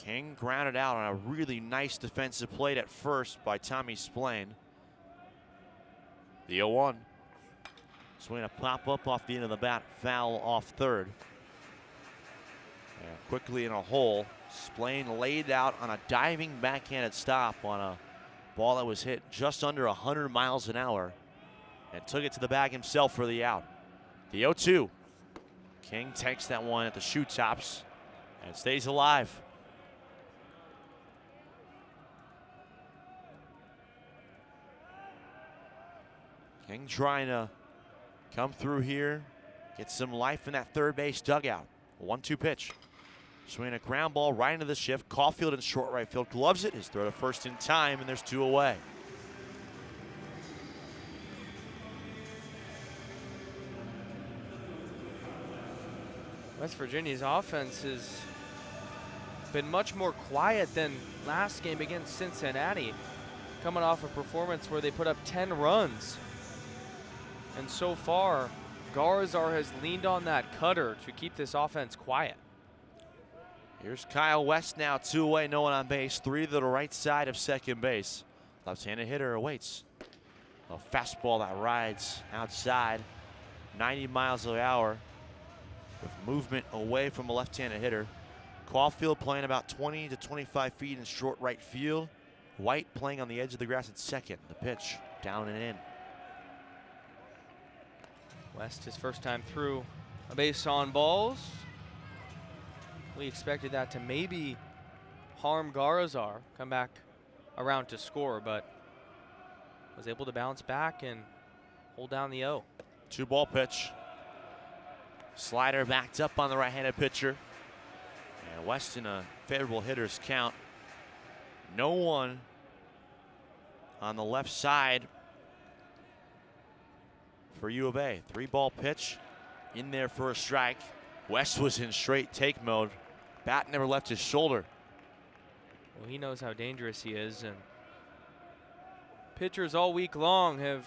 King grounded out on a really nice defensive play at first by Tommy Splain. The 0-1. Swing a pop up off the end of the bat, foul off third. And quickly in a hole, Splain laid out on a diving backhanded stop on a ball that was hit just under 100 miles an hour and took it to the bag himself for the out. The 0-2. King takes that one at the shoe tops and stays alive. King trying to come through here, get some life in that third base dugout. 1-2 pitch. Swinging a ground ball right into the shift. Caulfield in short right field gloves it. His throw to first in time, and there's 2 away. West Virginia's offense has been much more quiet than last game against Cincinnati, coming off a performance where they put up 10 runs. And so far, Garzar has leaned on that cutter to keep this offense quiet. Here's Kyle West now, 2 away, no one on base. 3 to the right side of second base. Left-handed hitter awaits. A fastball that rides outside, 90 miles an hour, with movement away from a left-handed hitter. Caulfield playing about 20 to 25 feet in short right field. White playing on the edge of the grass at second. The pitch down and in. West, his first time through a base on balls. We expected that to maybe harm Garzar, come back around to score, but was able to bounce back and hold down the 0. 2-ball pitch. Slider backed up on the right-handed pitcher. And West in a favorable hitter's count. No one on the left side for U of A. 3-ball pitch in there for a strike. West was in straight take mode. Bat never left his shoulder. Well, he knows how dangerous he is, and pitchers all week long have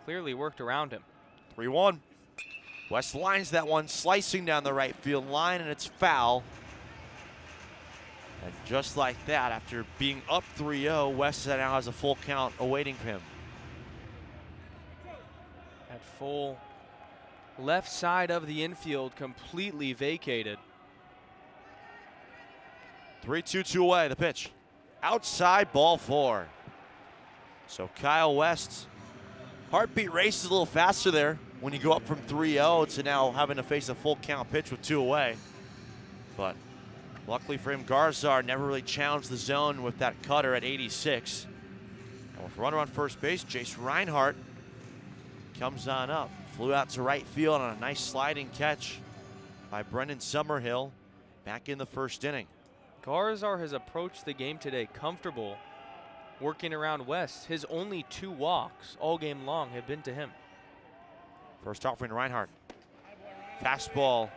clearly worked around him. 3-1. West lines that one, slicing down the right field line, and it's foul. And just like that, after being up 3-0, West now has a full count awaiting him. At full left side of the infield completely vacated. 3-2, 2 away, the pitch. Outside, ball 4. So Kyle West's heartbeat races a little faster there when you go up from 3-0 to now having to face a full count pitch with 2 away. But luckily for him, Garzar never really challenged the zone with that cutter at 86. And with runner on first base, Jace Reinhardt comes on up. Flew out to right field on a nice sliding catch by Brendan Summerhill back in the first inning. Garzar has approached the game today comfortable, working around West. His only 2 walks all game long have been to him. First offering to Reinhardt. Fastball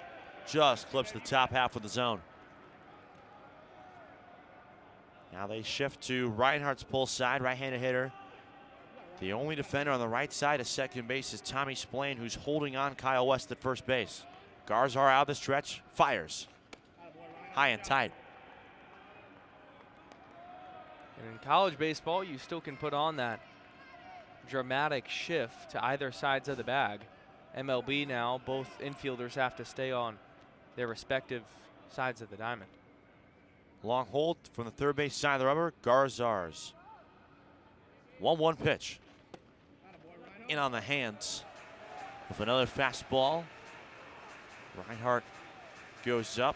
just clips the top half of the zone. Now they shift to Reinhardt's pull side, right-handed hitter. The only defender on the right side of second base is Tommy Splain, who's holding on Kyle West at first base. Garzar out of the stretch, fires. High and tight. And in college baseball, you still can put on that dramatic shift to either sides of the bag. MLB now, both infielders have to stay on their respective sides of the diamond. Long hold from the third base side of the rubber, Garzar's. 1-1 pitch. In on the hands with another fastball. Reinhardt goes up.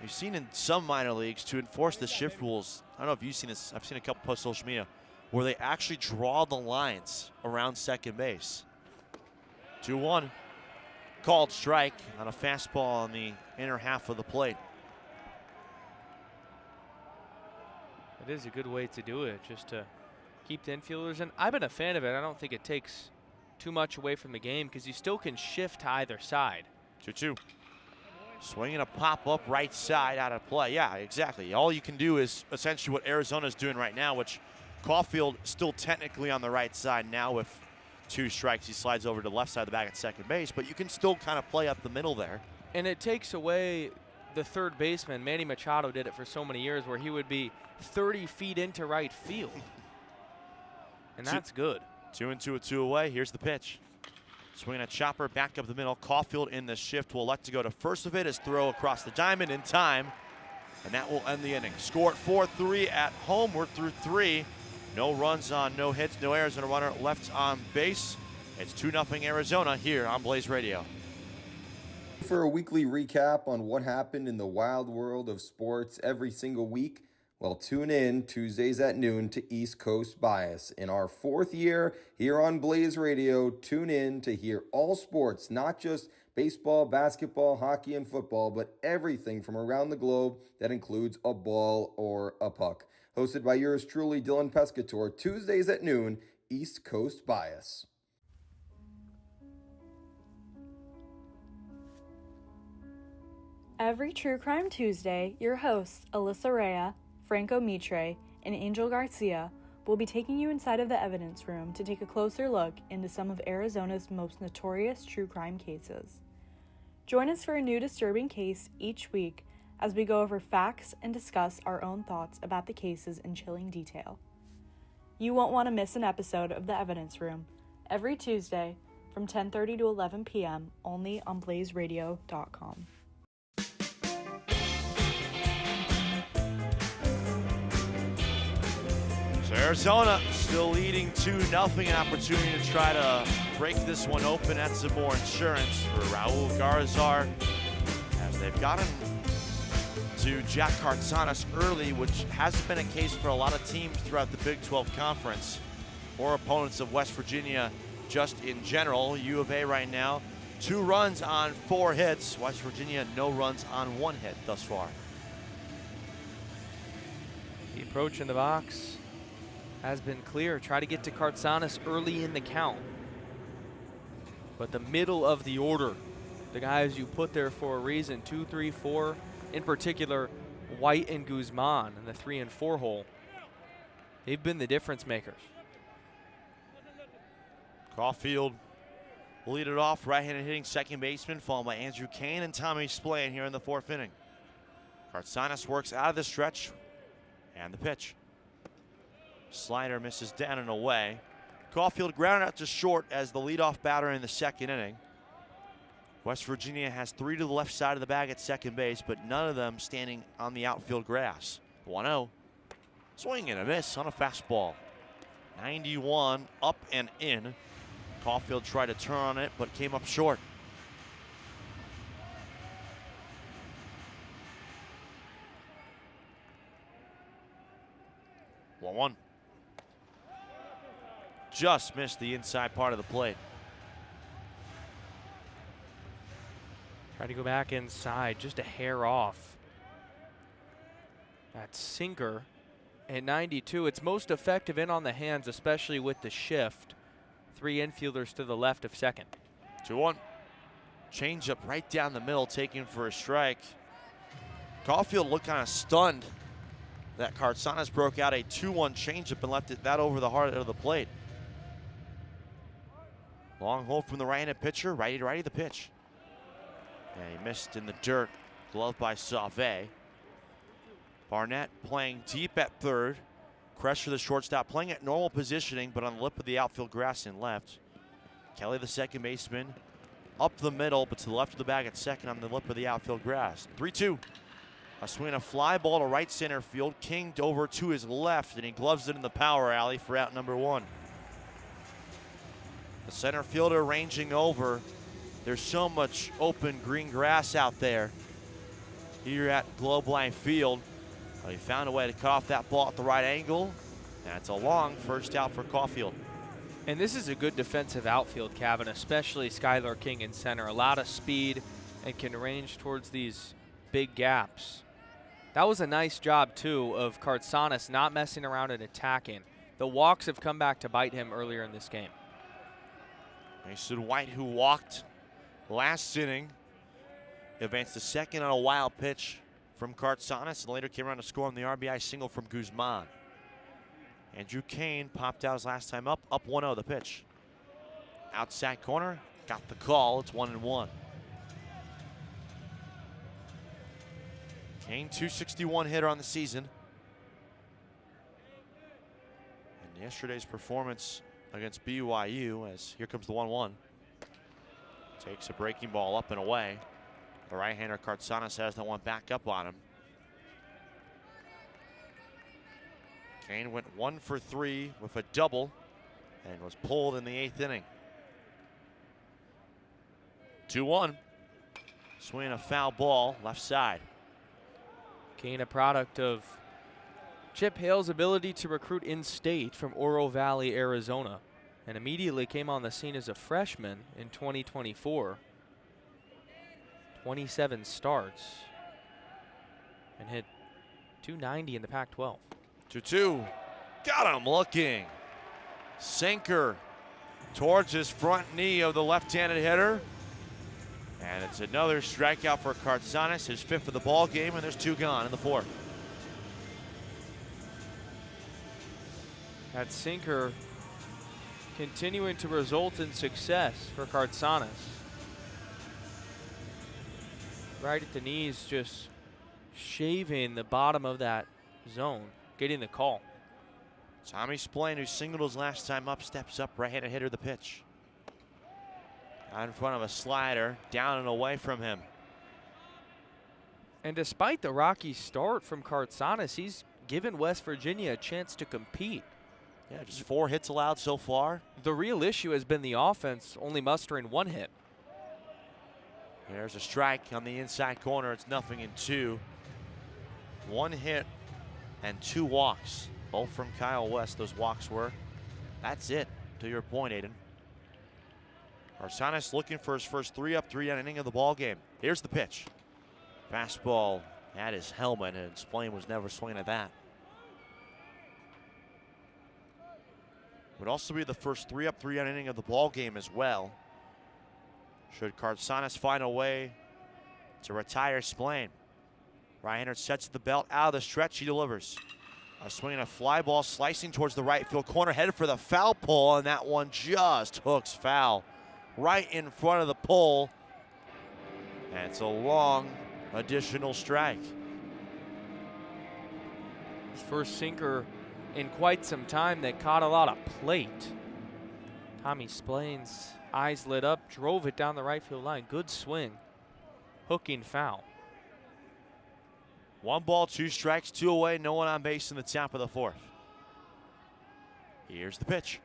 We've seen in some minor leagues to enforce the shift rules. I don't know if you've seen this. I've seen a couple post social media where they actually draw the lines around second base. 2-1. Called strike on a fastball on the inner half of the plate. It is a good way to do it, just to keep the infielders in. I've been a fan of it. I don't think it takes too much away from the game because you still can shift to either side. 2-2. Swinging a pop-up right side out of play. Yeah, exactly. All you can do is essentially what Arizona's doing right now, which Caulfield still technically on the right side now with 2 strikes. He slides over to the left side of the bag at second base, but you can still kind of play up the middle there. And it takes away the third baseman, Manny Machado, did it for so many years, where he would be 30 feet into right field. And that's good. 2-2, a 2 away. Here's the pitch. Swinging a chopper back up the middle. Caulfield in the shift will elect to go to first of it. His throw across the diamond in time. And that will end the inning. Score at 4-3 at home. We're through 3. No runs on no hits, no errors, and a runner left on base. It's 2-0 Arizona here on Blaze Radio. For a weekly recap on what happened in the wild world of sports every single week, well, tune in Tuesdays at noon to East Coast Bias. In our 4th year here on Blaze Radio, tune in to hear all sports, not just baseball, basketball, hockey, and football, but everything from around the globe that includes a ball or a puck. Hosted by yours truly, Dylan Pescator, Tuesdays at noon, East Coast Bias. Every True Crime Tuesday, your hosts, Alyssa Rea, Franco Mitre, and Angel Garcia will be taking you inside of the evidence room to take a closer look into some of Arizona's most notorious true crime cases. Join us for a new disturbing case each week as we go over facts and discuss our own thoughts about the cases in chilling detail. You won't want to miss an episode of the evidence room every Tuesday from 10:30 to 11 p.m. only on blazeradio.com. So Arizona still leading 2-0. An opportunity to try to break this one open. That's some more insurance for Raul Garzar, as they've gotten to Jack Cartsanis early, which hasn't been a case for a lot of teams throughout the Big 12 Conference or opponents of West Virginia just in general. U of A right now, 2 runs on 4 hits. West Virginia, no runs on 1 hit thus far. The approach in the box has been clear. Try to get to Cartsanis early in the count. But the middle of the order, the guys you put there for a reason, 2, 3, 4, in particular, White and Guzman in the 3 and 4 hole, they've been the difference makers. Caulfield will lead it off, right-handed hitting second baseman, followed by Andrew Kane and Tommy Splain here in the 4th inning. Cartsanis works out of the stretch, and the pitch. Slider misses down and away. Caulfield grounded out to short as the leadoff batter in the 2nd inning. West Virginia has 3 to the left side of the bag at second base, but none of them standing on the outfield grass. 1-0. Swing and a miss on a fastball. 91 up and in. Caulfield tried to turn on it, but came up short. One. Just missed the inside part of the plate. Try to go back inside, just a hair off. That sinker at 92. It's most effective in on the hands, especially with the shift. 3 infielders to the left of second. 2-1. Change up right down the middle, taken for a strike. Caulfield looked kind of stunned that Cartsanis broke out a 2-1 changeup and left it that over the heart of the plate. Long hold from the right-handed pitcher, righty-to-righty the pitch. And he missed in the dirt, gloved by Sauvé. Barnett playing deep at third. Crusher, the shortstop, playing at normal positioning, but on the lip of the outfield grass in left. Kelly, the second baseman, up the middle, but to the left of the bag at second on the lip of the outfield grass. 3-2. A swing, a fly ball to right center field. King over to his left, and he gloves it in the power alley for out number 1. The center fielder ranging over. There's so much open green grass out there here at Globe Life Field. He found a way to cut off that ball at the right angle. And it's a long first out for Caulfield. And this is a good defensive outfield, Kevin, especially Skylar King in center. A lot of speed and can range towards these big gaps. That was a nice job, too, of Cartsanis not messing around and attacking. The walks have come back to bite him earlier in this game. Mason White, who walked last inning, advanced to second on a wild pitch from Cartsanis and later came around to score on the RBI single from Guzman. Andrew Kane popped out his last time up 1-0 the pitch. Outside corner, got the call, it's 1-1. Kane, 261 hitter on the season. And yesterday's performance against BYU, as here comes the 1-1. Takes a breaking ball up and away. The right-hander Kartsanis has that one back up on him. Kane went 1 for 3 with a double and was pulled in the 8th inning. 2-1. Swinging a foul ball left side. Kane, a product of Chip Hale's ability to recruit in-state from Oro Valley, Arizona, and immediately came on the scene as a freshman in 2024. 27 starts and hit .290 in the Pac-12. 2-2. Got him looking. Sinker towards his front knee of the left-handed hitter. And it's another strikeout for Kartsanis, his 5th of the ball game, and there's 2 gone in the 4th. That sinker continuing to result in success for Kartsanis. Right at the knees, just shaving the bottom of that zone, getting the call. Tommy Splain, who singled his last time up, steps up, right-handed hitter the pitch. Out in front of a slider, down and away from him. And despite the rocky start from Kartsanis, he's given West Virginia a chance to compete. Yeah, just 4 hits allowed so far. The real issue has been the offense only mustering 1 hit. There's a strike on the inside corner. It's 0-2. 1 hit and 2 walks, both from Kyle West. Those walks were. That's it, to your point, Aiden. Kartsanis looking for his first 3-up, 3-down inning of the ball game. Here's the pitch. Fastball at his helmet, and Splain was never swinging at that. Would also be the first 3-up, 3-down inning of the ball game as well. Should Kartsanis find a way to retire Splain. Right-hander sets the belt out of the stretch. He delivers. A swing and a fly ball slicing towards the right field corner, headed for the foul pole, and that one just hooks foul right in front of the pole. And it's a long additional strike. His first sinker in quite some time that caught a lot of plate. Tommy Splain's eyes lit up, drove it down the right field line. Good swing. Hooking foul. 1 ball, 2 strikes, 2 away, no one on base in the top of the 4th. Here's the pitch.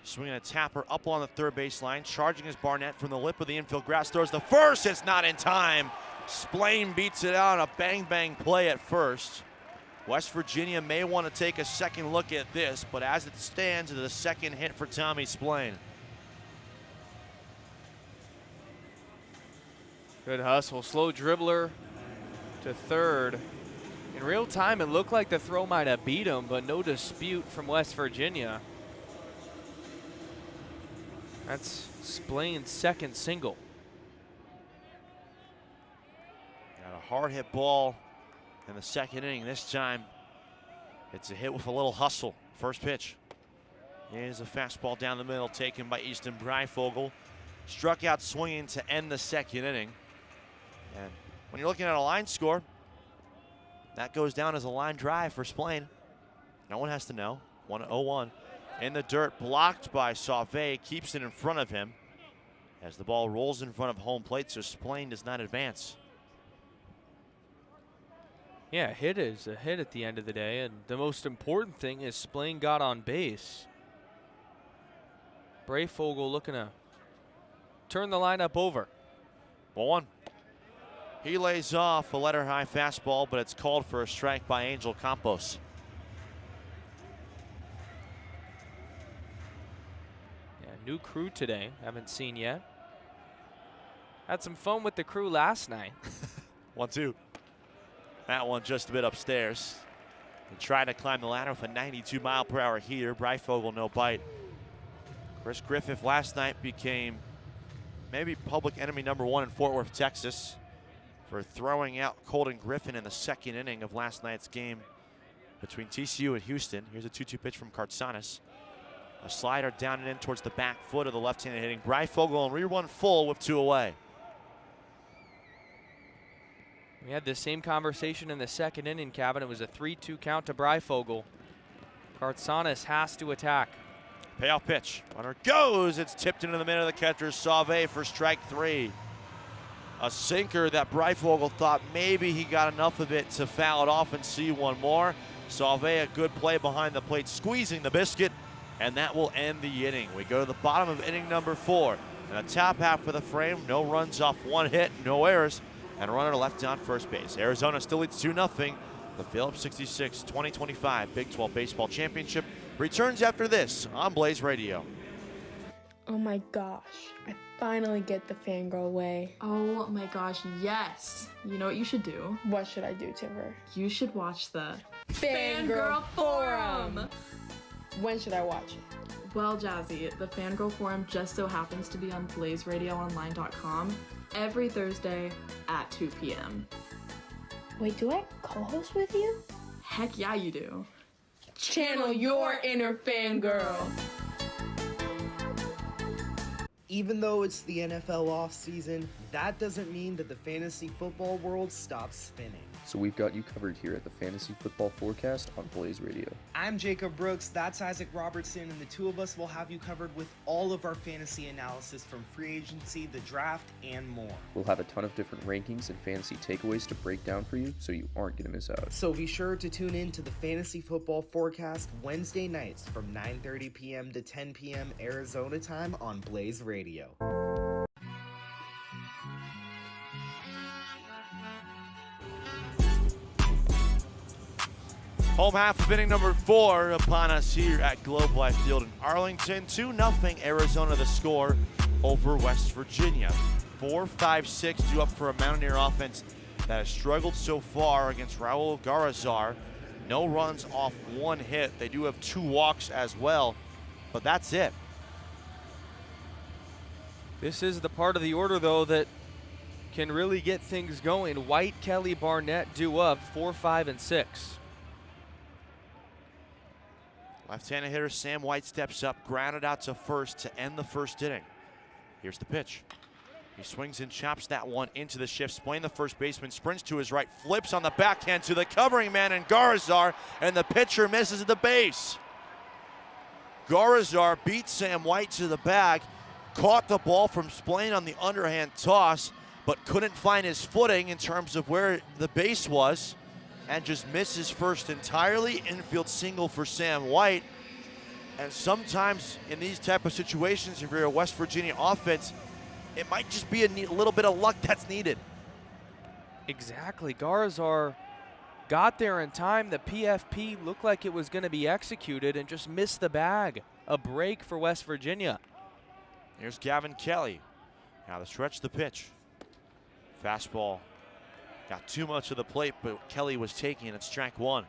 Swinging a tapper up on the 3rd base line, charging his Barnett from the lip of the infield grass, throws the first, it's not in time. Splain beats it out, a bang-bang play at first. West Virginia may want to take a second look at this, but as it stands, it's a 2nd hit for Tommy Splain. Good hustle, slow dribbler to 3rd. In real time, it looked like the throw might have beat him, but no dispute from West Virginia. That's Splain's 2nd single. Got a hard hit ball in the 2nd inning. This time, it's a hit with a little hustle. First pitch. Here's a fastball down the middle taken by Easton Breifogel. Struck out swinging to end the 2nd inning. And when you're looking at a line score, that goes down as a line drive for Splain. No one has to know. 1-0-1. In the dirt, blocked by Sauvé, keeps it in front of him as the ball rolls in front of home plate, so Splain does not advance. Yeah, a hit is a hit at the end of the day, and the most important thing is Splain got on base. Breifogel looking to turn the lineup over. 1-1. He lays off a letter-high fastball, but it's called for a strike by Angel Campos. New crew today, haven't seen yet. Had some fun with the crew last night. 1-2. That one just a bit upstairs. And trying to climb the ladder with a 92-mile-per-hour heater. Breifogel, no bite. Chris Griffith last night became maybe public enemy #1 in Fort Worth, Texas, for throwing out Colton Griffin in the 2nd inning of last night's game between TCU and Houston. Here's a 2-2 pitch from Kartsanis. A slider down and in towards the back foot of the left-handed hitting Breifogel, and re-run full with 2 away. We had the same conversation in the second inning, Kevin. It was a 3-2 count to Breifogel. Kartsanis has to attack. Payoff pitch. Runner goes. It's tipped into the middle of the catcher, Sauvé, for strike 3. A sinker that Breifogel thought maybe he got enough of it to foul it off and see one more. Sauvé, a good play behind the plate, squeezing the biscuit, and that will end the inning. We go to the bottom of inning number 4. In the top half of the frame, no runs off one hit, no errors, and a runner left on first base. Arizona still leads 2-0. The Phillips 66 2025 Big 12 Baseball Championship returns after this on Blaze Radio. Oh my gosh, I finally get the fangirl way. Oh my gosh, yes. You know what you should do? What should I do, Timber? You should watch the Fangirl Forum! When should I watch it? Well, Jazzy, the Fangirl Forum just so happens to be on BlazeRadioOnline.com every Thursday at 2 p.m. Wait, do I co-host with you? Heck yeah, you do. Channel your inner fangirl. Even though it's the NFL offseason, that doesn't mean that the fantasy football world stops spinning. So we've got you covered here at the Fantasy Football Forecast on Blaze Radio. I'm Jacob Brooks, that's Isaac Robertson, and the two of us will have you covered with all of our fantasy analysis from free agency, the draft, and more. We'll have a ton of different rankings and fantasy takeaways to break down for you, so you aren't going to miss out. So be sure to tune in to the Fantasy Football Forecast Wednesday nights from 9:30 p.m. to 10 p.m. Arizona time on Blaze Radio. Home half of inning number 4 upon us here at Globe Life Field in Arlington. 2-0 Arizona the score over West Virginia. 4-5-6 due up for a Mountaineer offense that has struggled so far against Raul Garazar. No runs off one hit. They do have 2 walks as well, but that's it. This is the part of the order, though, that can really get things going. White, Kelly, Barnett due up 4, 5, and 6. Left-handed hitter Sam White steps up, grounded out to first to end the first inning. Here's the pitch. He swings and chops that one into the shift. Splain, the first baseman, sprints to his right, flips on the backhand to the covering man and Garazar, and the pitcher misses at the base. Garazar beat Sam White to the bag, caught the ball from Splain on the underhand toss, but couldn't find his footing in terms of where the base was, and just misses first entirely. Infield single for Sam White. And sometimes in these type of situations, if you're a West Virginia offense, it might just be a little bit of luck that's needed. Exactly. Garazar got there in time. The PFP looked like it was going to be executed and just missed the bag. A break for West Virginia. Here's Gavin Kelly. Now the stretch, the pitch. Fastball. Got too much of the plate, but Kelly was taking it. Strike 1.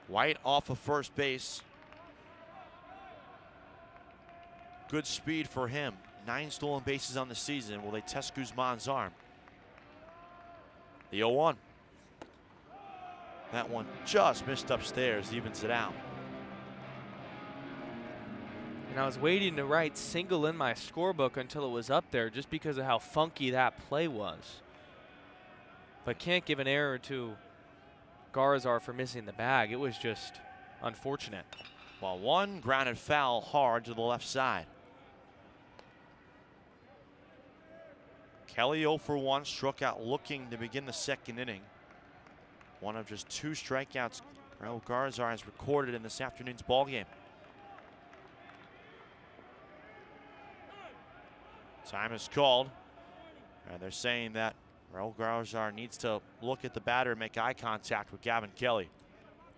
White off of first base. Good speed for him. 9 stolen bases on the season. Will they test Guzman's arm? The 0-1. That one just missed upstairs, evens it out. And I was waiting to write single in my scorebook until it was up there just because of how funky that play was. But can't give an error to Garazar for missing the bag. It was just unfortunate. Well, one grounded foul hard to the left side. Kelly 0 for 1, struck out looking to begin the second inning. One of just 2 strikeouts Raul Garazar has recorded in this afternoon's ballgame. Time is called. And they're saying that Raul Garazar needs to look at the batter and make eye contact with Gavin Kelly.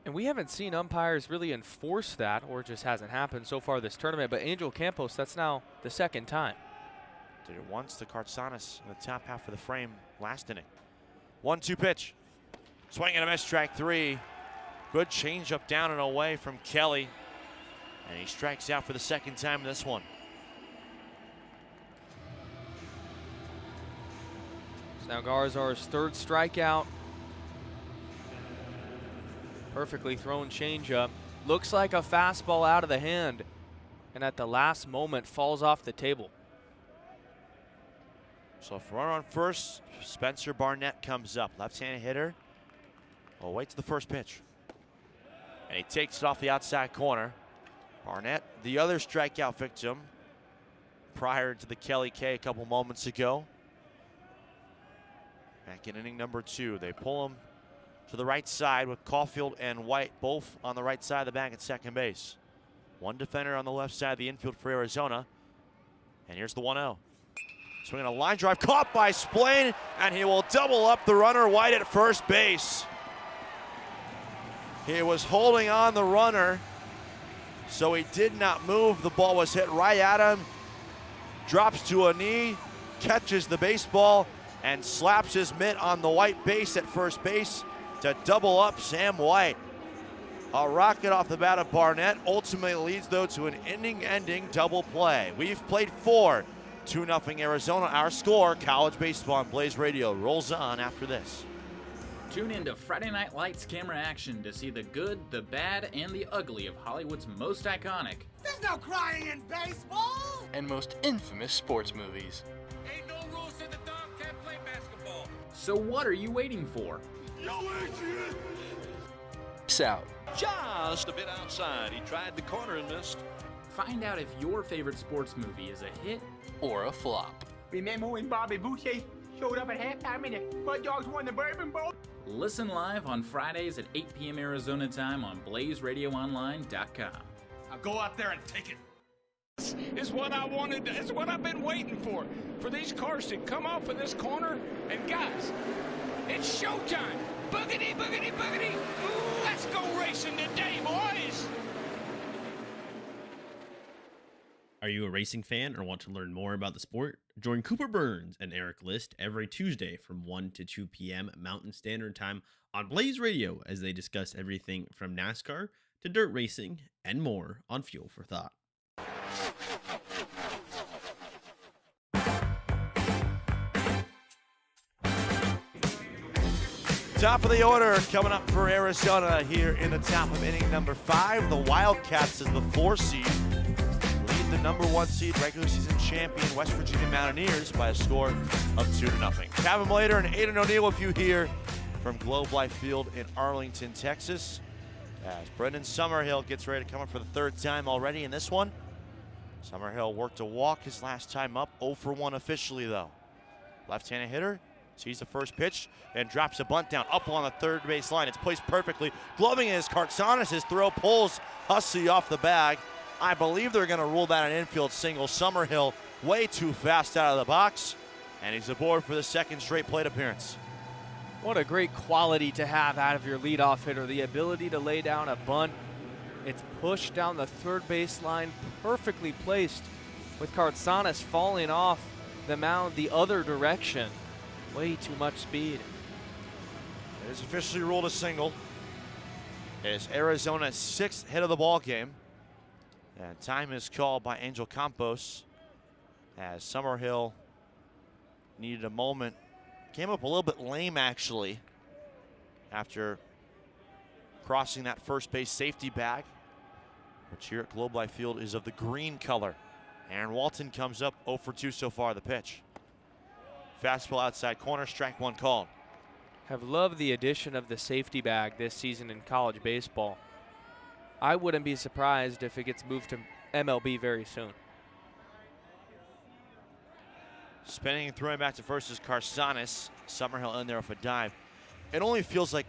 And we haven't seen umpires really enforce that, or it just hasn't happened so far this tournament. But Angel Campos, that's now the second time. Did it once to Kartsanis in the top half of the frame last inning. 1-2 pitch. Swing and a miss, strike 3. Good changeup down and away from Kelly. And he strikes out for the second time in this one. Now Garazar's third strikeout. Perfectly thrown changeup. Looks like a fastball out of the hand. And at the last moment falls off the table. So for runner on first, Spencer Barnett comes up. Left-handed hitter. Oh, waits the first pitch. And he takes it off the outside corner. Barnett, the other strikeout victim prior to the Kelly K a couple moments ago. Back in inning number 2. They pull him to the right side with Caulfield and White both on the right side of the bag at second base. One defender on the left side of the infield for Arizona. And here's the 1-0. Swinging a line drive, caught by Splain, and he will double up the runner White at first base. He was holding on the runner, so he did not move. The ball was hit right at him. Drops to a knee, catches the baseball, and slaps his mitt on the White base at first base to double up Sam White. A rocket off the bat of Barnett ultimately leads, though, to an inning-ending double play. We've played 4. 2-0 Arizona. Our score, college baseball on Blaze Radio, rolls on after this. Tune in to Friday Night Lights Camera Action to see the good, the bad, and the ugly of Hollywood's most iconic There's no crying in baseball! and most infamous sports movies. Ain't no rules in the dog can't play basketball. So what are you waiting for? Yo, Adrian! Peace out. Just a bit outside. He tried the corner and missed. Find out if your favorite sports movie is a hit or a flop. Remember when Bobby Boucher showed up at halftime and the Mud Dogs won the Bourbon Bowl? Listen live on Fridays at 8 p.m. Arizona time on BlazeRadioOnline.com. Now go out there and take it. This is what I wanted. It's what I've been waiting for these cars to come off of this corner. And guys, it's showtime. Boogity, boogity, boogity. Ooh, let's go racing today, boys. Are you a racing fan or want to learn more about the sport? Join Cooper Burns and Eric List every Tuesday from 1 to 2 p.m. Mountain Standard Time on Blaze Radio as they discuss everything from NASCAR to dirt racing and more on Fuel for Thought. Top of the order coming up for Arizona here in the top of inning number 5. The Wildcats as the 4 seed lead the number 1 seed regular season champion West Virginia Mountaineers by a score of 2-0. Kevin Blader and Aiden O'Neill with you here from Globe Life Field in Arlington, Texas, as Brendan Summerhill gets ready to come up for the 3rd time already in this one. Summerhill worked a walk his last time up, 0 for 1 officially though. Left-handed hitter. Sees the first pitch and drops a bunt down up on the third base line. It's placed perfectly. Gloving is Kartsanis. His throw pulls Hussey off the bag. I believe they're going to rule that an infield single. Summerhill way too fast out of the box, and he's aboard for the 2nd straight plate appearance. What a great quality to have out of your leadoff hitter, the ability to lay down a bunt. It's pushed down the third base line, perfectly placed, with Kartsanis falling off the mound the other direction. Way too much speed. It is officially ruled a single. It is Arizona's 6th hit of the ball game. And time is called by Angel Campos as Summerhill needed a moment. Came up a little bit lame actually after crossing that first base safety bag, which here at Globe Life Field is of the green color. Aaron Walton comes up 0 for 2 so far the pitch. Fastball outside corner, strike 1 called. Have loved the addition of the safety bag this season in college baseball. I wouldn't be surprised if it gets moved to MLB very soon. Spinning and throwing back to first is Kartsanis. Summerhill in there with a dive. It only feels like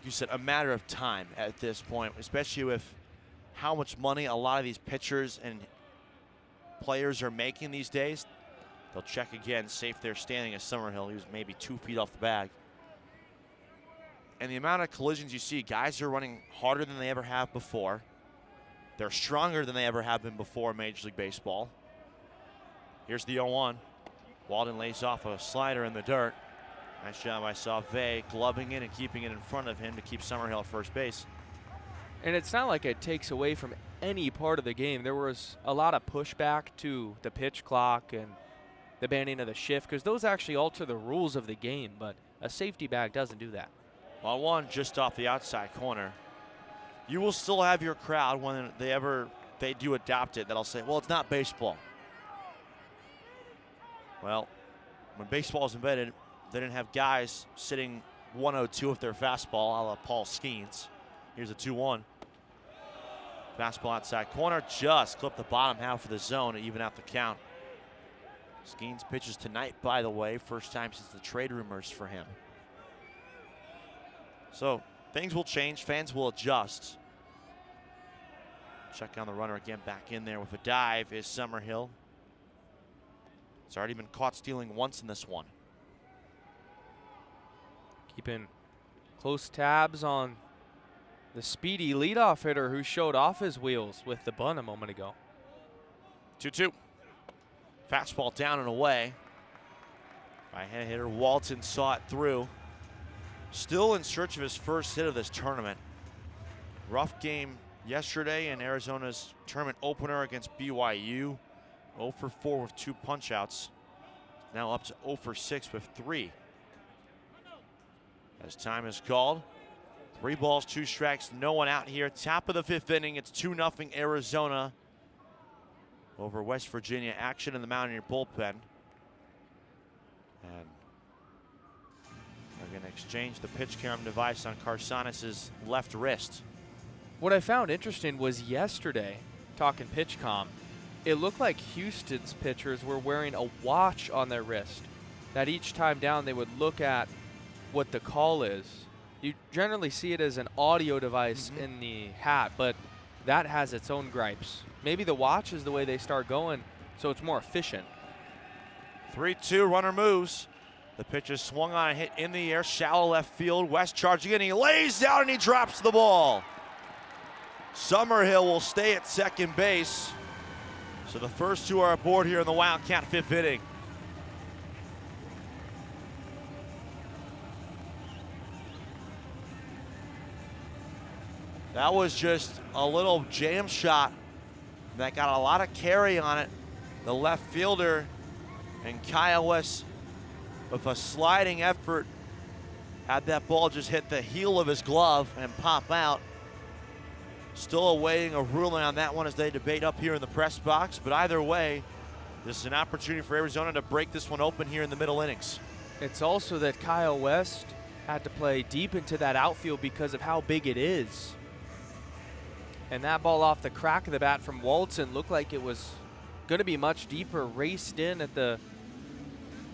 you said, a matter of time at this point, especially with how much money a lot of these pitchers and players are making these days. They'll check again, safe there standing as Summerhill. He was maybe 2 feet off the bag. And the amount of collisions you see, guys are running harder than they ever have before. They're stronger than they ever have been before in Major League Baseball. Here's the 0-1. Walden lays off a slider in the dirt. Nice job by Sauvé, gloving it and keeping it in front of him to keep Summerhill at first base. And it's not like it takes away from any part of the game. There was a lot of pushback to the pitch clock and the banning of the shift, because those actually alter the rules of the game, but a safety bag doesn't do that. Well, 1 just off the outside corner. You will still have your crowd when they do adopt it that'll say, well, it's not baseball. Well, When baseball was invented, they didn't have guys sitting 102 with their fastball, a la Paul Skeens. Here's a 2-1. Fastball outside corner, just clipped the bottom half of the zone to even out the count. Skeens pitches tonight, by the way, first time since the trade rumors for him. So things will change, fans will adjust. Check on the runner again, back in there with a dive is Summerhill. It's already been caught stealing once in this one. Keeping close tabs on the speedy leadoff hitter who showed off his wheels with the bunt a moment ago. 2-2. Fastball down and away. Right-hand hitter Walton saw it through. Still in search of his first hit of this tournament. Rough game yesterday in Arizona's tournament opener against BYU. 0 for 4 with 2 punch-outs. Now up to 0 for 6 with 3. As time is called, 3 balls, 2 strikes, no one out here. Top of the 5th inning, it's 2-0 Arizona over West Virginia. Action in the Mountaineer bullpen. And they're going to exchange the pitch count device on Carsanis' left wrist. What I found interesting was yesterday, talking PitchCom, it looked like Houston's pitchers were wearing a watch on their wrist, that each time down they would look at what the call is. You generally see it as an audio device in the hat, but that has its own gripes. Maybe the watch is the way they start going, so it's more efficient. 3-2, runner moves. The pitch is swung on and hit in the air, shallow left field. West charging in, he lays out and he drops the ball. Summerhill will stay at second base. So the first 2 are aboard here in the Wildcat 5th inning. That was just a little jam shot that got a lot of carry on it. The left fielder and Kyle West, with a sliding effort, had that ball just hit the heel of his glove and pop out. Still awaiting a ruling on that one as they debate up here in the press box. But either way, this is an opportunity for Arizona to break this one open here in the middle innings. It's also that Kyle West had to play deep into that outfield because of how big it is. And that ball off the crack of the bat from Walton looked like it was going to be much deeper, raced in at the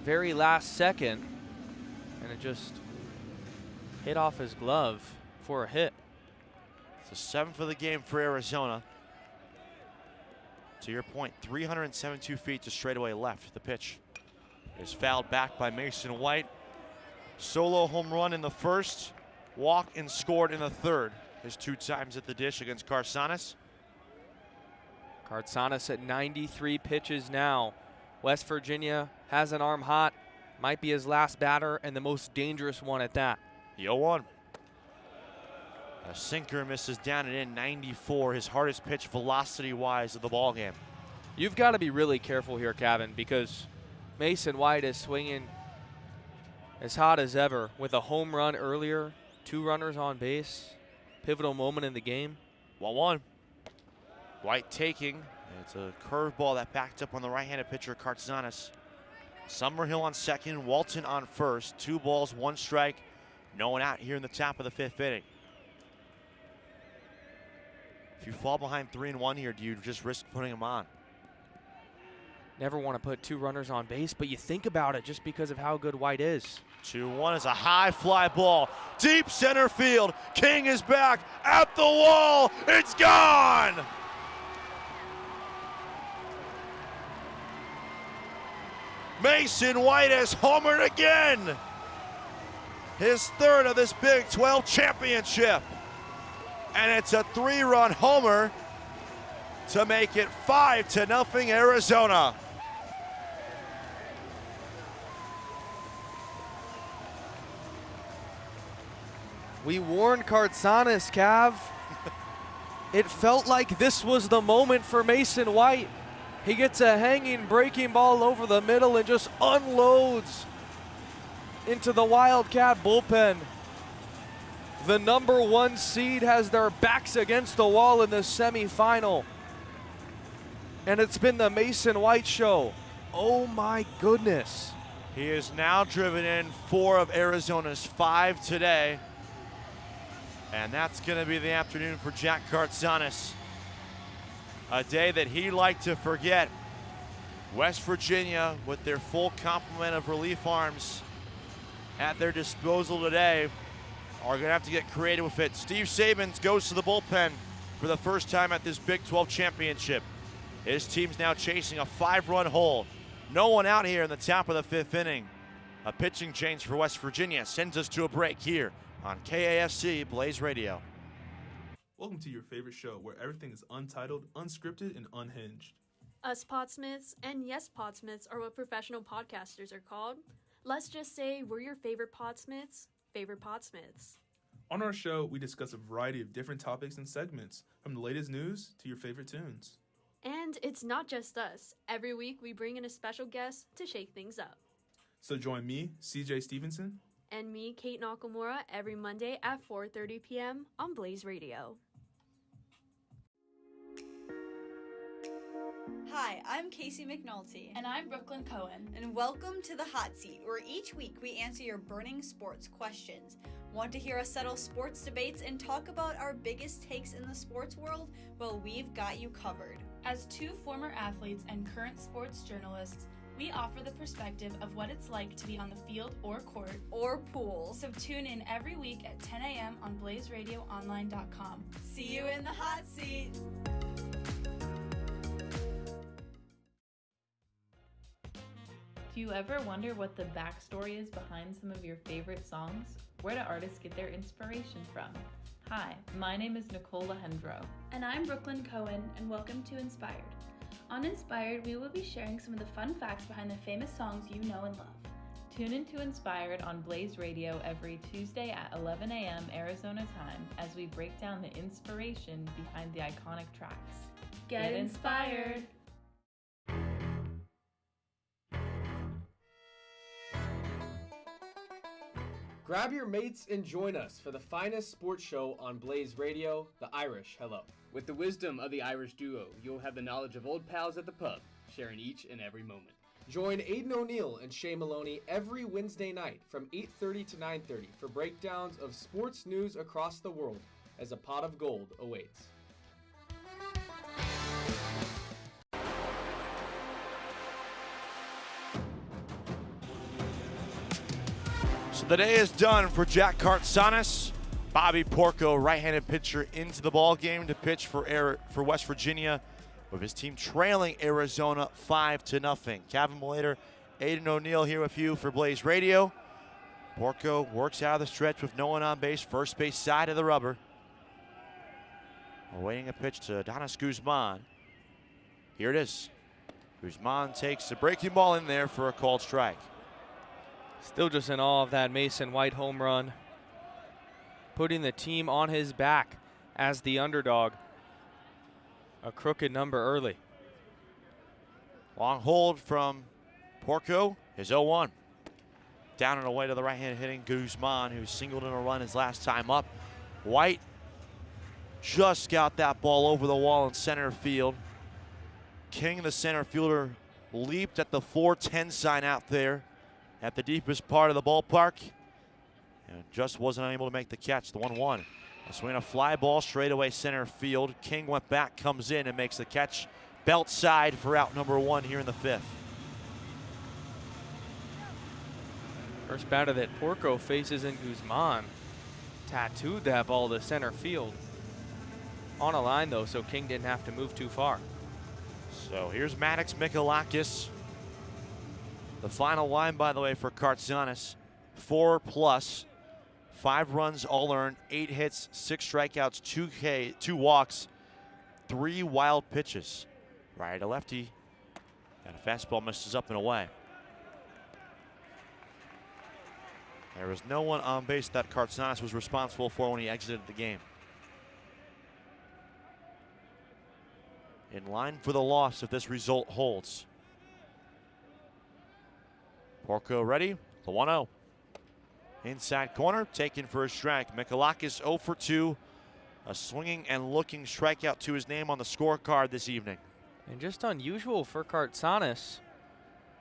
very last second, and it just hit off his glove for a hit. It's the 7th of the game for Arizona. To your point, 372 feet to straightaway left. The pitch is fouled back by Mason White. Solo home run in the first, walk and scored in the third. His 2 times at the dish against Carsanis. Carsanis at 93 pitches now. West Virginia has an arm hot. Might be his last batter and the most dangerous one at that. 0-1. A sinker misses down and in, 94, his hardest pitch velocity-wise of the ballgame. You've got to be really careful here, Kevin, because Mason White is swinging as hot as ever with a home run earlier, 2 runners on base. Pivotal moment in the game. 1-1. White taking. It's a curveball that backed up on the right-handed pitcher, Cartzanis. Summerhill on second, Walton on first. 2 balls, 1 strike. No one out here in the top of the 5th inning. If you fall behind 3-1 here, do you just risk putting them on? Never want to put 2 runners on base, but you think about it just because of how good White is. 2-1 is a high fly ball. Deep center field. King is back at the wall. It's gone. Mason White has homered again. His 3rd of this Big 12 championship. And it's a 3-run homer to make it 5-0 Arizona. We warned Cartzanis, Cav. It felt like this was the moment for Mason White. He gets a hanging breaking ball over the middle and just unloads into the Wildcat bullpen. The number 1 seed has their backs against the wall in the semifinal. And it's been the Mason White show. Oh my goodness. He has now driven in 4 of Arizona's 5 today. And that's going to be the afternoon for Jack Kartsanis. A day that he liked to forget. West Virginia, with their full complement of relief arms at their disposal today, are going to have to get creative with it. Steve Sabins goes to the bullpen for the first time at this Big 12 championship. His team's now chasing a 5-run hole. No one out here in the top of the 5th inning. A pitching change for West Virginia sends us to a break here on KAFC Blaze Radio. Welcome to your favorite show where everything is untitled, unscripted, and unhinged. Us Podsmiths and Yes Podsmiths are what professional podcasters are called. Let's just say we're your favorite Podsmiths. On our show, we discuss a variety of different topics and segments, from the latest news to your favorite tunes. And it's not just us. Every week we bring in a special guest to shake things up. So join me, CJ Stevenson, and me, Kate Nakamura, every Monday at 4:30 p.m. on Blaze Radio. Hi, I'm Casey McNulty. And I'm Brooklyn Cohen. And welcome to The Hot Seat, where each week we answer your burning sports questions. Want to hear us settle sports debates and talk about our biggest takes in the sports world? Well, we've got you covered. As 2 former athletes and current sports journalists, we offer the perspective of what it's like to be on the field or court or pool. So tune in every week at 10 a.m. on blazeradioonline.com. See you in the hot seat. Do you ever wonder what the backstory is behind some of your favorite songs? Where do artists get their inspiration from? Hi, my name is Nicole Lahendro. And I'm Brooklyn Cohen, and welcome to Inspired. On Inspired, we will be sharing some of the fun facts behind the famous songs you know and love. Tune into Inspired on Blaze Radio every Tuesday at 11 a.m. Arizona time as we break down the inspiration behind the iconic tracks. Get inspired! Grab your mates and join us for the finest sports show on Blaze Radio, The Irish Hello. With the wisdom of the Irish duo, you'll have the knowledge of old pals at the pub, sharing each and every moment. Join Aidan O'Neill and Shay Maloney every Wednesday night from 8:30 to 9:30 for breakdowns of sports news across the world as a pot of gold awaits. So the day is done for Jack Kartsanis. Bobby Porco, right-handed pitcher, into the ball game to pitch for West Virginia, with his team trailing Arizona 5-0. Kevin Malater, Aidan O'Neill here with you for Blaze Radio. Porco works out of the stretch with no one on base, first base side of the rubber. Awaiting a pitch to Adonis Guzman. Here it is. Guzman takes the breaking ball in there for a called strike. Still just in awe of that Mason White home run. Putting the team on his back as the underdog. A crooked number early. Long hold from Porco. His 0-1. Down and away to the right-hand hitting Guzman, who singled in a run his last time up. White just got that ball over the wall in center field. King, the center fielder, leaped at the 4-10 sign out there at the deepest part of the ballpark, and just wasn't able to make the catch. The 1-1. A swing, a fly ball straight away center field. King went back, comes in, and makes the catch. Belt side for out number 1 here in the 5th. First batter that Porco faces in Guzman. Tattooed that ball to center field. On a line though, so King didn't have to move too far. So here's Maddox Mikalakis. The final line, by the way, for Kartsanis, 4+, 5 runs all earned, 8 hits, 6 strikeouts, 2 walks, 3 wild pitches. Right to lefty, and a fastball misses up and away. There was no one on base that Kartsanis was responsible for when he exited the game. In line for the loss if this result holds. Porco ready, the 1-0. Inside corner, taken for a strike. Mikalakis 0 for 2. A swinging and looking strikeout to his name on the scorecard this evening. And just unusual for Kartsanis.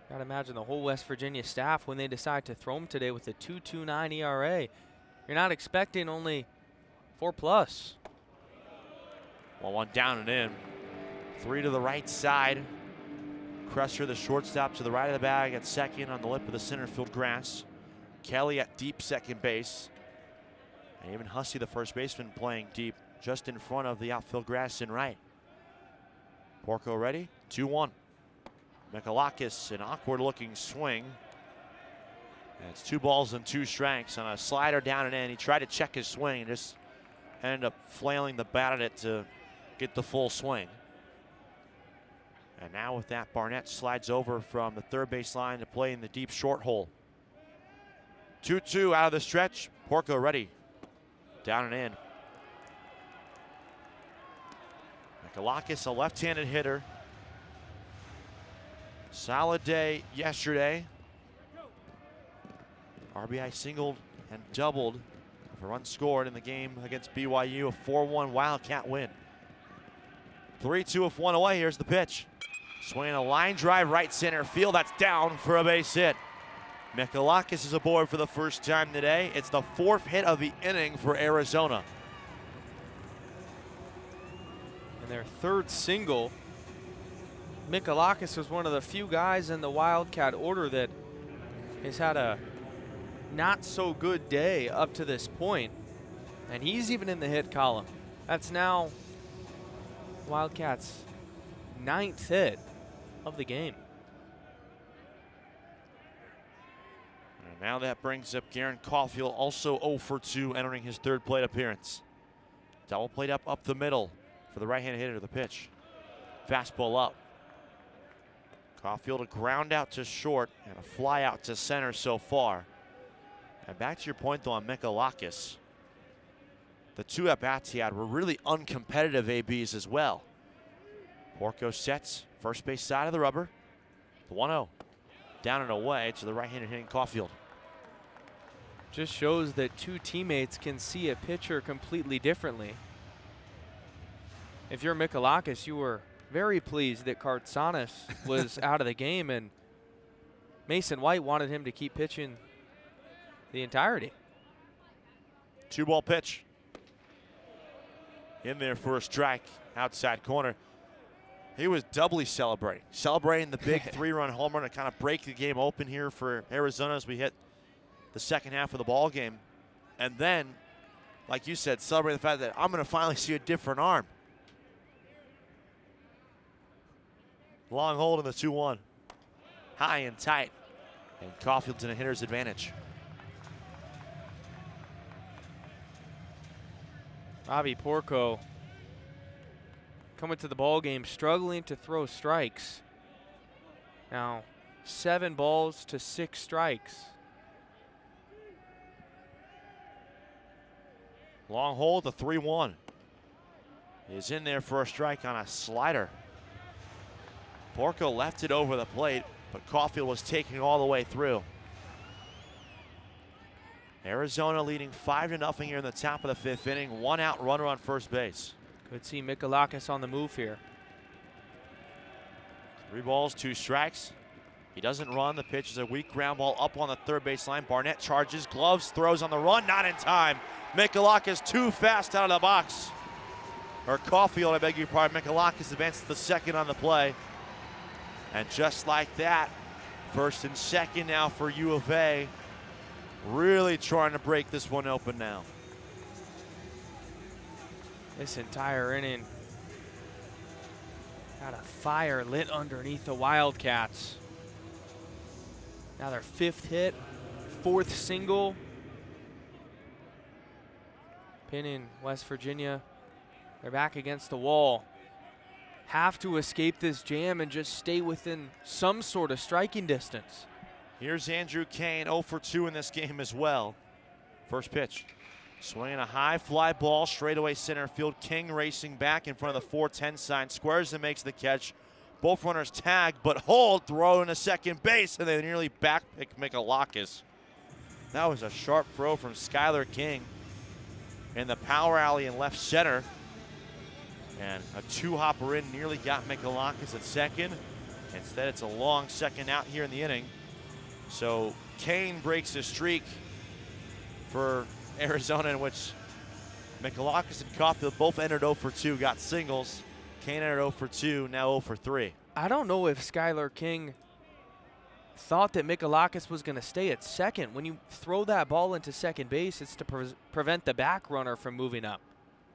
Gotta imagine the whole West Virginia staff when they decide to throw him today with a 2.29 ERA. You're not expecting only 4+. 1-1 down and in. 3 to the right side. Crusher, the shortstop, to the right of the bag at second on the lip of the center field grass. Kelly at deep second base. And even Hussey, the first baseman, playing deep just in front of the outfield grass in right. Porco ready? 2-1. Mikalakis, an awkward looking swing. And it's 2 balls and 2 strikes on a slider down and in. He tried to check his swing and just ended up flailing the bat at it to get the full swing. And now with that, Barnett slides over from the third base line to play in the deep short hole. 2-2 out of the stretch. Porco ready. Down and in. Mikalakis, a left-handed hitter. Solid day yesterday. RBI singled and doubled for runs scored in the game against BYU. A 4-1 Wildcat win. 3-2 with 1 away. Here's the pitch. Swinging a line drive right center field. That's down for a base hit. Mikalakis is aboard for the first time today. It's the 4th hit of the inning for Arizona. And their 3rd single. Mikalakis was one of the few guys in the Wildcat order that has had a not so good day up to this point. And he's even in the hit column. That's now Wildcats' 9th hit of the game. And now that brings up Garen Caulfield, also 0 for 2, entering his 3rd plate appearance. Double plate up the middle for the right-handed hitter. The pitch. Fastball up. Caulfield, a ground out to short and a fly out to center so far. And back to your point, though, on Mikalakis. The 2 at-bats he had were really uncompetitive ABs as well. Porco sets first base side of the rubber. The 1-0. Down and away to the right-handed hitting Caulfield. Just shows that 2 teammates can see a pitcher completely differently. If you're Mikalakis, you were very pleased that Kartsanis was out of the game, and Mason White wanted him to keep pitching the entirety. 2-ball pitch. In there for a strike, outside corner. He was doubly celebrating the big 3-run home run to kind of break the game open here for Arizona as we hit the second half of the ball game. And then, like you said, celebrating the fact that I'm going to finally see a different arm. Long hold in the 2-1. High and tight. And Caulfield's in a hitter's advantage. Bobby Porco coming to the ball game struggling to throw strikes. Now 7 balls to 6 strikes. Long hold, the 3-1. Is in there for a strike on a slider. Porco left it over the plate, but Caulfield was taking all the way through. Arizona leading 5-0 here in the top of the 5th inning. 1 out, runner on first base. Could see Mikalakis on the move here. 3 balls, 2 strikes. He doesn't run. The pitch is a weak ground ball up on the third base line. Barnett charges, gloves, throws on the run, not in time. Mikalakis too fast out of the box. Or Caulfield, I beg your pardon. Mikalakis advances the second on the play. And just like that, first and second now for U of A. Really trying to break this one open now. This entire inning got a fire lit underneath the Wildcats. Now their 5th hit, 4th single. Pinning West Virginia. They're back against the wall. Have to escape this jam and just stay within some sort of striking distance. Here's Andrew Kane, 0 for 2 in this game as well. First pitch. Swinging a high fly ball, straightaway center field. King racing back in front of the 4-10 sign. Squares and makes the catch. Both runners tag, but hold, throw into second base, and they nearly backpick Mikalakis. That was a sharp throw from Skylar King in the power alley in left center. And a 2-hopper in nearly got Mikalakis at second. Instead, it's a long second out here in the inning. So Kane breaks a streak for Arizona in which Michalakis and Caulfield both entered 0 for 2, got singles. Kane entered 0 for 2, now 0 for 3. I don't know if Skylar King thought that Michalakis was going to stay at second. When you throw that ball into second base, it's to prevent the back runner from moving up.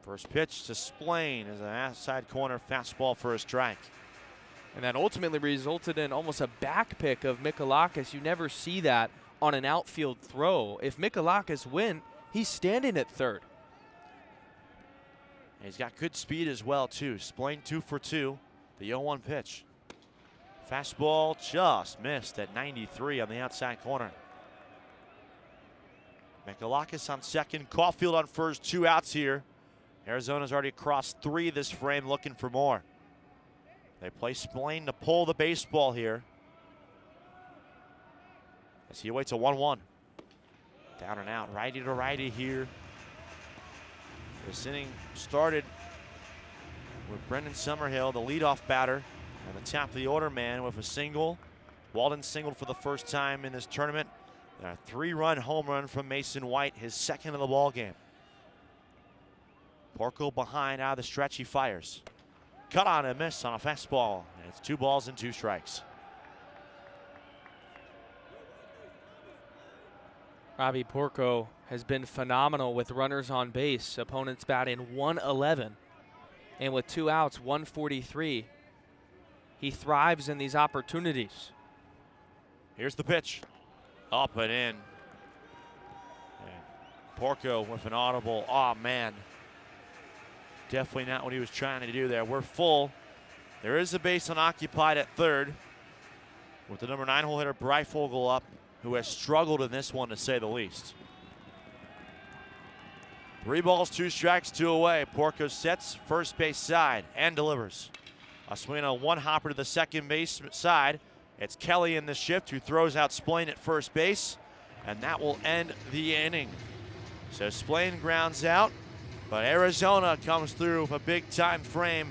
First pitch to Splain is an outside corner fastball for a strike. And that ultimately resulted in almost a back pick of Michalakis. You never see that on an outfield throw. If Michalakis went, he's standing at third. And he's got good speed as well, too. Splain 2 for 2. The 0-1 pitch. Fastball just missed at 93 on the outside corner. Michalakis on second. Caulfield on first. 2 outs here. Arizona's already crossed 3 this frame, looking for more. They play Splain to pull the baseball here, as he awaits a 1-1. Down and out, righty to righty here. This inning started with Brendan Summerhill, the leadoff batter, and the top of the order man with a single. Walden singled for the first time in this tournament. And a 3-run home run from Mason White, his second of the ball game. Porco behind out of the stretch, he fires. Cut on a miss on a fastball, and it's 2 balls and 2 strikes. Robbie Porco has been phenomenal with runners on base. Opponents batting 111, and with 2 outs, 143. He thrives in these opportunities. Here's the pitch. Up and in. And Porco with an audible, oh man. Definitely not what he was trying to do there. We're full. There is a base unoccupied at third, with the number 9 hole hitter Breifogel up, who has struggled in this one to say the least. 3 balls, 2 strikes, 2 away. Porco sets first base side and delivers. A swing on 1 hopper to the second base side. It's Kelly in the shift who throws out Splain at first base, and that will end the inning. So Splain grounds out, but Arizona comes through with a big time frame.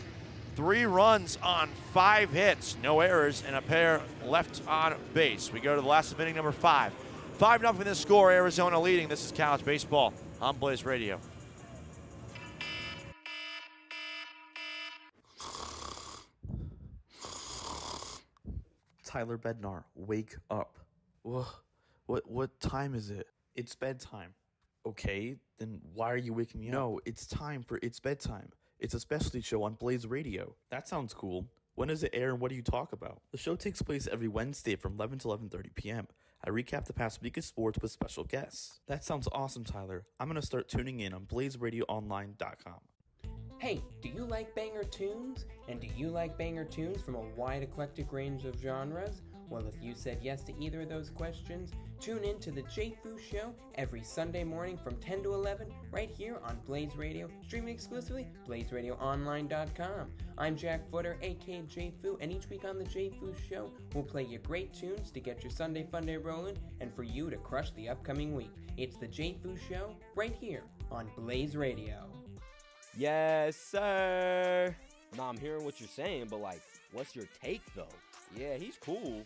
3 runs on 5 hits, no errors, and a pair left on base. We go to the last of inning number 5. 5-0 the score, Arizona leading. This is college baseball on Blaze Radio. Tyler Bednar, wake up. What time is it? It's bedtime. Okay, then why are you waking me up? No, it's time for It's Bedtime. It's a specialty show on Blaze Radio. That sounds cool. When does it air and what do you talk about? The show takes place every Wednesday from 11 to 11:30 p.m. I recap the past week of sports with special guests. That sounds awesome, Tyler. I'm going to start tuning in on BlazeRadioOnline.com. Hey, do you like banger tunes? And do you like banger tunes from a wide eclectic range of genres? Well, if you said yes to either of those questions, tune in to The J Fu Show every Sunday morning from 10 to 11 right here on Blaze Radio, streaming exclusively BlazeRadioOnline.com. I'm Jack Footer, aka J Fu, and each week on The J Fu Show, we'll play you great tunes to get your Sunday fun day rolling and for you to crush the upcoming week. It's The J Fu Show right here on Blaze Radio. Yes, sir. Nah, I'm hearing what you're saying, but like, what's your take though? Yeah, he's cool,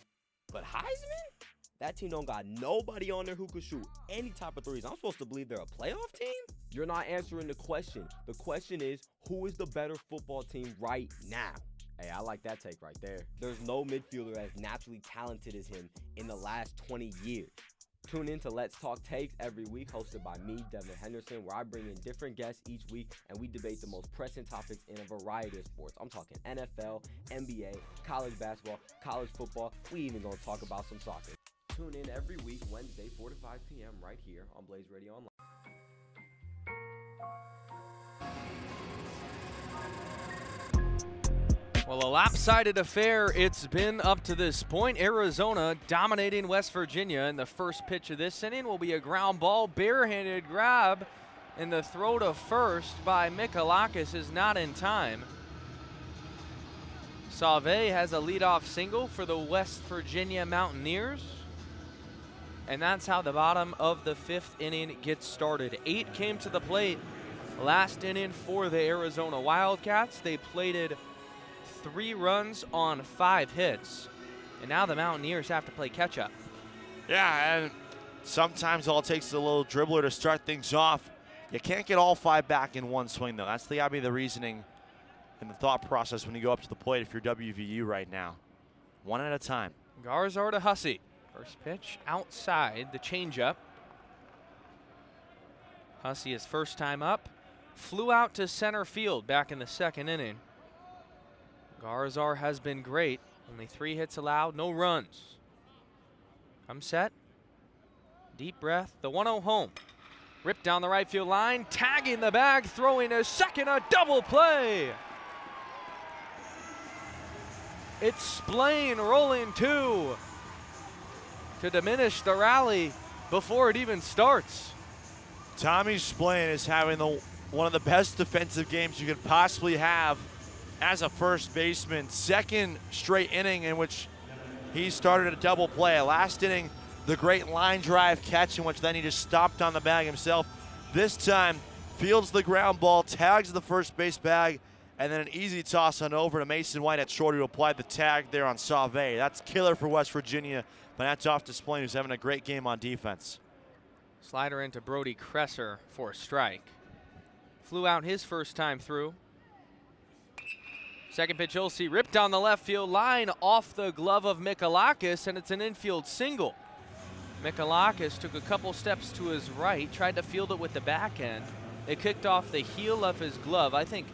but Heisman? That team don't got nobody on there who could shoot any type of threes. I'm supposed to believe they're a playoff team? You're not answering the question. The question is, who is the better football team right now? Hey, I like that take right there. There's no midfielder as naturally talented as him in the last 20 years. Tune in to Let's Talk Takes every week, hosted by me, Devin Henderson, where I bring in different guests each week and we debate the most pressing topics in a variety of sports. I'm talking NFL, NBA, college basketball, college football. We even gonna talk about some soccer. Tune in every week, Wednesday, 4 to 5 p.m. right here on Blaze Radio Online. Well, a lopsided affair it's been up to this point. Arizona dominating West Virginia, and the first pitch of this inning will be a ground ball, barehanded grab, and the throw to first by Michalakis is not in time. Sauve has a leadoff single for the West Virginia Mountaineers, and that's how the bottom of the 5th inning gets started. 8 came to the plate last inning for the Arizona Wildcats. They plated 3 runs on 5 hits. And now the Mountaineers have to play catch-up. Yeah, and sometimes all it takes is a little dribbler to start things off. You can't get all 5 back in one swing, though. That's gotta be the reasoning and the thought process when you go up to the plate if you're WVU right now. One at a time. Garzar to Hussey. First pitch outside, the changeup. Hussey, his first time up, flew out to center field back in the 2nd inning. Garzar has been great. Only 3 hits allowed, no runs. I'm set. Deep breath, the 1-0 home. Ripped down the right field line, tagging the bag, throwing a second, a double play. It's Splain rolling 2 to diminish the rally before it even starts. Tommy Splain is having one of the best defensive games you could possibly have as a first baseman. 2nd straight inning in which he started a double play. Last inning, the great line drive catch in which then he just stopped on the bag himself. This time, fields the ground ball, tags the first base bag, and then an easy toss on over to Mason White at short, who applied the tag there on Sauve. That's killer for West Virginia, but that's off to Splain, who's having a great game on defense. Slider into Brody Kresser for a strike. Flew out his first time through. Second pitch, Olsey ripped down the left field line off the glove of Mikalakis, and it's an infield single. Mikalakis took a couple steps to his right, tried to field it with the back end. It kicked off the heel of his glove. I think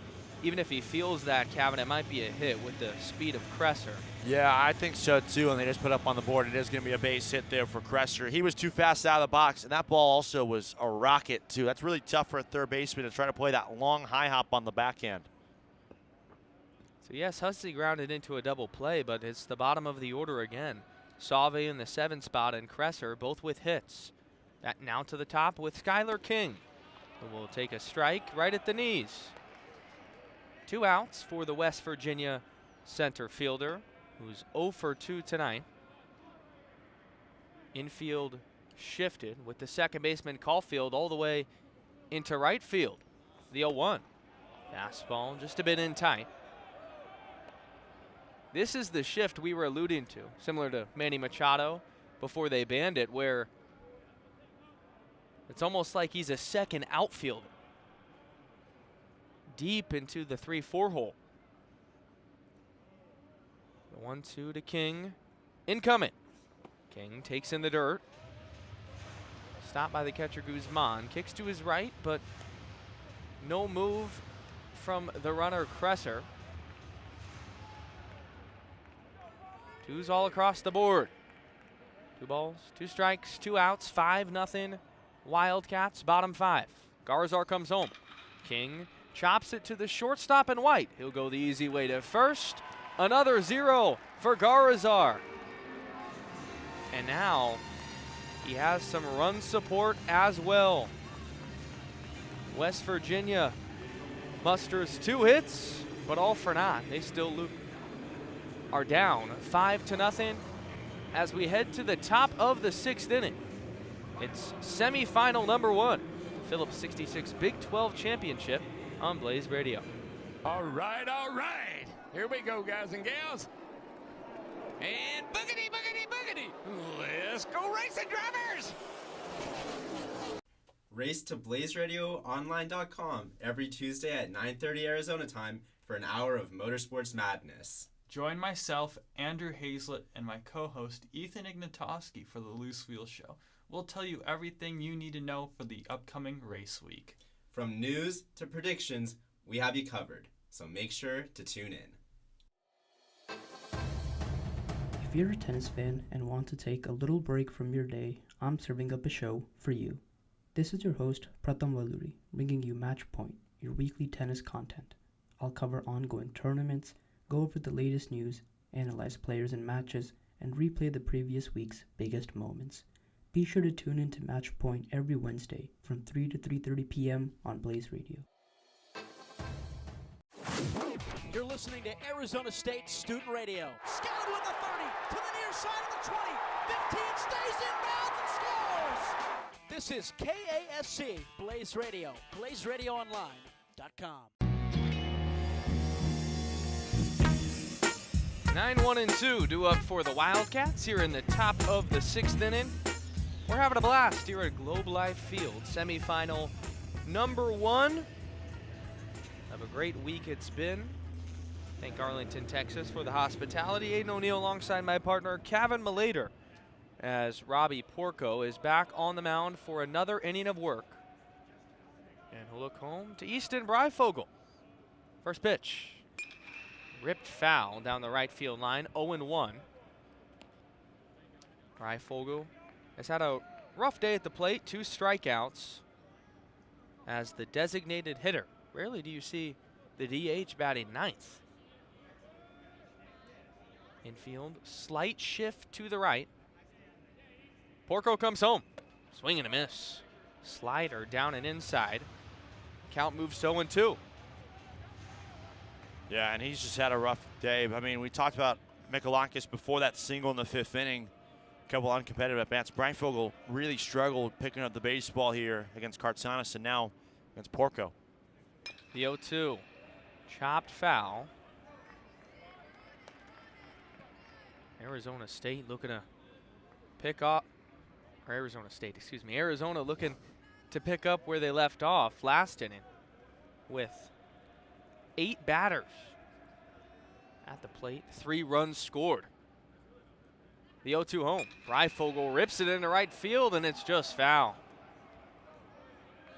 even if he feels that, Kevin, it might be a hit with the speed of Kresser. Yeah, I think so too, and they just put up on the board. It is going to be a base hit there for Kresser. He was too fast out of the box, and that ball also was a rocket too. That's really tough for a third baseman to try to play that long high hop on the backhand. So yes, Hussey grounded into a double play, but it's the bottom of the order again. Sauve in the 7th spot and Kresser both with hits. That now to the top with Skylar King, who will take a strike right at the knees. 2 outs for the West Virginia center fielder, who's 0 for 2 tonight. Infield shifted with the second baseman Caulfield all the way into right field. The 0-1. Fastball just a bit in tight. This is the shift we were alluding to, similar to Manny Machado before they banned it, where it's almost like he's a second outfielder. Deep into the 3-4 hole. The 1-2 to King. Incoming. King takes in the dirt. Stopped by the catcher Guzman. Kicks to his right, but no move from the runner Kresser. 2's all across the board. 2 balls, 2 strikes, 2 outs, 5-0. Wildcats, bottom 5. Garzar comes home. King chops it to the shortstop and White. He'll go the easy way to first. Another 0 for Garzar. And now he has some run support as well. West Virginia musters 2 hits, but all for naught. They still are down 5-0 as we head to the top of the 6th inning. It's semifinal number 1, Phillips 66 Big 12 Championship on Blaze Radio. All right, all right. Here we go, guys and gals. And boogity, boogity, boogity. Let's go racing, drivers. Race to BlazeRadioOnline.com every Tuesday at 9:30 Arizona time for an hour of motorsports madness. Join myself, Andrew Hazlett, and my co-host Ethan Ignatowski for the Loose Wheel Show. We'll tell you everything you need to know for the upcoming race week. From news to predictions, we have you covered, so make sure to tune in. If you're a tennis fan and want to take a little break from your day, I'm serving up a show for you. This is your host, Pratham Valuri, bringing you Match Point, your weekly tennis content. I'll cover ongoing tournaments, go over the latest news, analyze players and matches, and replay the previous week's biggest moments. Be sure to tune in to Match Point every Wednesday from 3 to 3:30 p.m. on Blaze Radio. You're listening to Arizona State Student Radio. Scout with the 30 to the near side of the 20. 15 stays inbounds and scores. This is KASC Blaze Radio. BlazeRadioOnline.com. 9-1-2 due up for the Wildcats here in the top of the 6th inning. We're having a blast here at Globe Life Field. Semifinal number 1. Have a great week it's been. Thank Arlington, Texas for the hospitality. Aiden O'Neill alongside my partner, Kevin Malater, as Robbie Porco is back on the mound for another inning of work. And he'll look home to Easton Breifogel. First pitch. Ripped foul down the right field line, 0-1. Breifogel has had a rough day at the plate, 2 strikeouts as the designated hitter. Rarely do you see the DH batting 9th. Infield, slight shift to the right. Porco comes home, swing and a miss. Slider down and inside. Count moves to 0-2. Yeah, and he's just had a rough day. I mean, we talked about Mikalakis before that single in the 5th inning. A couple uncompetitive at-bats. Breifogel really struggled picking up the baseball here against Kartsanis and now against Porco. The 0-2. Chopped foul. Arizona State looking to pick up, or Arizona State, excuse me. Arizona looking to pick up where they left off last inning with 8 batters at the plate, 3 runs scored. The 0-2 home. Breifogel rips it into right field, and it's just foul.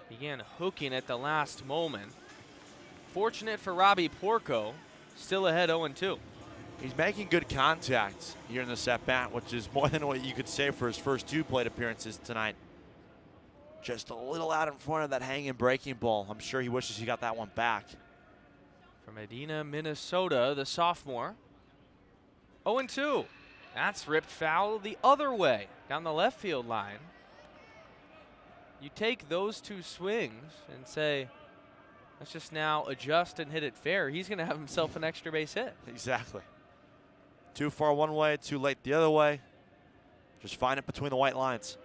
Began hooking at the last moment. Fortunate for Robbie Porco, still ahead 0-2. He's making good contact here in this at-bat, which is more than what you could say for his first 2 plate appearances tonight. Just a little out in front of that hanging breaking ball. I'm sure he wishes he got that one back. From Edina, Minnesota, the sophomore. 0-2. That's ripped foul the other way, down the left field line. You take those 2 swings and say, let's just now adjust and hit it fair. He's going to have himself an extra base hit. Exactly. Too far one way, too late the other way. Just find it between the white lines.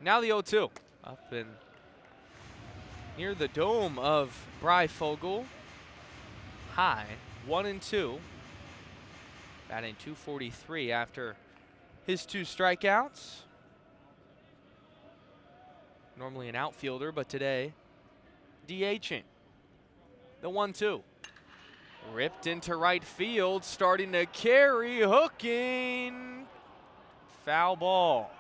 Now the 0-2. Up and near the dome of Breifogel. High, 1-2. Batting .243 after his 2 strikeouts. Normally an outfielder, but today DHing. The 1-2. Ripped into right field, starting to carry, hooking. Foul ball.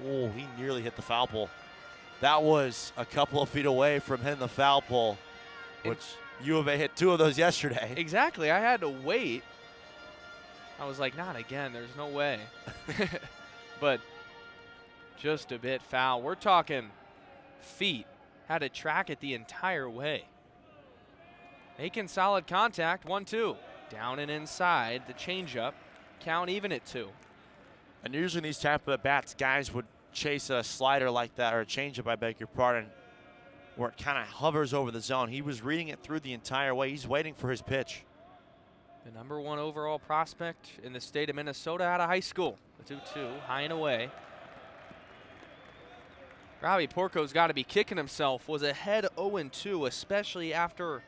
Oh, he nearly hit the foul pole. That was a couple of feet away from hitting the foul pole, which U of A hit 2 of those yesterday. Exactly. I had to wait. I was like, not again. There's no way. But just a bit foul. We're talking feet. Had to track it the entire way. Making solid contact. 1-2. Down and inside. The changeup. Count even at 2. And usually in these type of bats, guys would chase a slider like that, or a changeup, I beg your pardon, where it kind of hovers over the zone. He was reading it through the entire way. He's waiting for his pitch. The number 1 overall prospect in the state of Minnesota out of high school. The 2-2, high and away. Robbie Porco's got to be kicking himself. Was ahead 0-2, especially after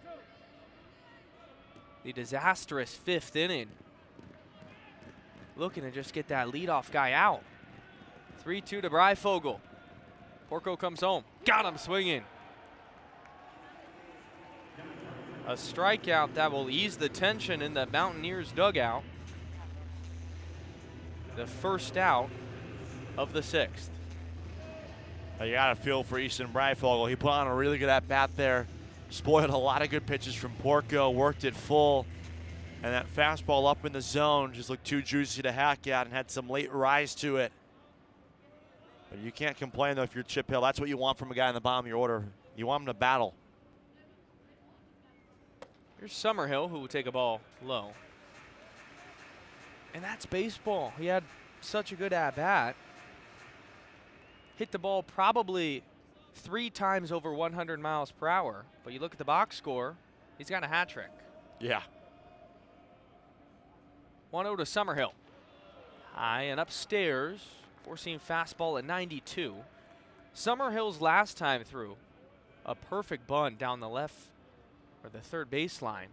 the disastrous 5th inning. Looking to just get that leadoff guy out. 3-2 to Breifogel. Porco comes home. Got him swinging. A strikeout that will ease the tension in the Mountaineers dugout. The first out of the 6th. You got to feel for Easton Breifogel. He put on a really good at-bat there. Spoiled a lot of good pitches from Porco. Worked it full. And that fastball up in the zone just looked too juicy to hack at and had some late rise to it. But you can't complain, though, if you're Chip Hill. That's what you want from a guy in the bottom of your order. You want him to battle. Here's Summerhill, who will take a ball low. And that's baseball. He had such a good at-bat. Hit the ball probably 3 times over 100 miles per hour. But you look at the box score, he's got a hat trick. Yeah. 1-0 to Summerhill. High and upstairs. Four-seam fastball at 92. Summerhill's last time through, a perfect bunt down the left or the third baseline.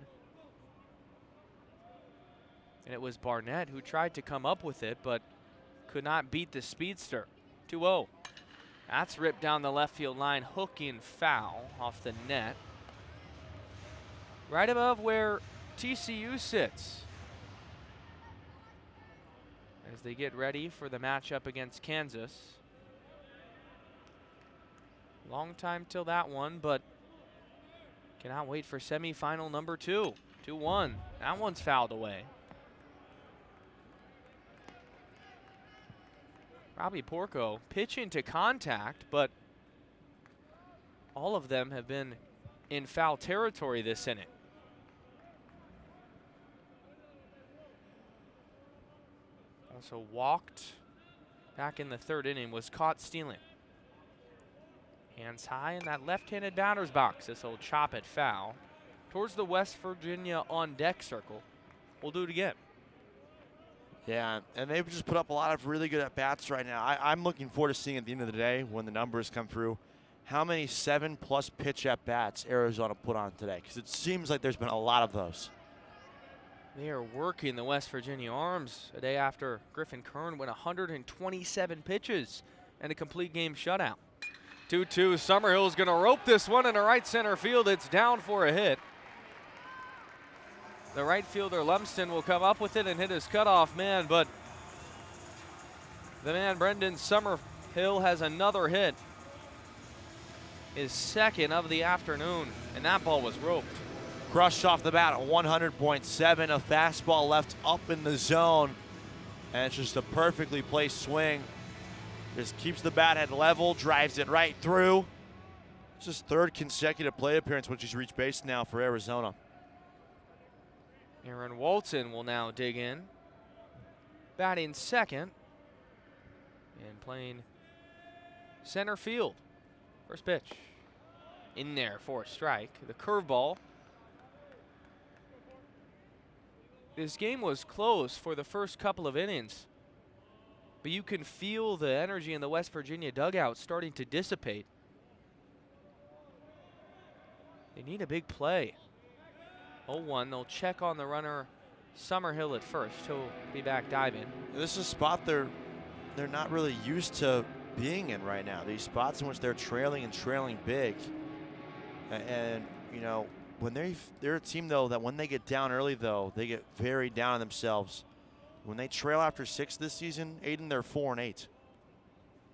And it was Barnett who tried to come up with it, but could not beat the speedster. 2-0. That's ripped down the left field line, hooking foul off the net. Right above where TCU sits, as they get ready for the matchup against Kansas. Long time till that one, but cannot wait for semifinal number 2. 2-1. That one's fouled away. Robbie Porco pitching to contact, but all of them have been in foul territory this inning. Also walked back in the 3rd inning, was caught stealing. Hands high in that left-handed batter's box. This will chop it foul towards the West Virginia on deck circle. We'll do it again. Yeah, and they've just put up a lot of really good at-bats right now. I'm looking forward to seeing at the end of the day, when the numbers come through, how many 7+ pitch at-bats Arizona put on today, because it seems like there's been a lot of those. They are working the West Virginia Arms a day after Griffin Kern went 127 pitches and a complete game shutout. 2-2, Summerhill's gonna rope this one into right center field. It's down for a hit. The right fielder Lumsden will come up with it and hit his cutoff man, but the man Brendan Summerhill has another hit. His 2nd of the afternoon, and that ball was roped. Crushed off the bat at 100.7, a fastball left up in the zone, and it's just a perfectly placed swing. Just keeps the bat head level, drives it right through. It's his 3rd consecutive plate appearance, which he's reached base now for Arizona. Aaron Walton will now dig in, batting 2nd and playing center field. First pitch in there for a strike. The curveball. This game was close for the first couple of innings, but you can feel the energy in the West Virginia dugout starting to dissipate. They need a big play. 0-1, they'll check on the runner Summerhill at first. He'll be back diving. This is a spot they're not really used to being in right now. These spots in which they're trailing and trailing big. And you know, when they're a team though that when they get down early though, they get very down on themselves. When they trail after 6 this season, Aiden, they're 4-8.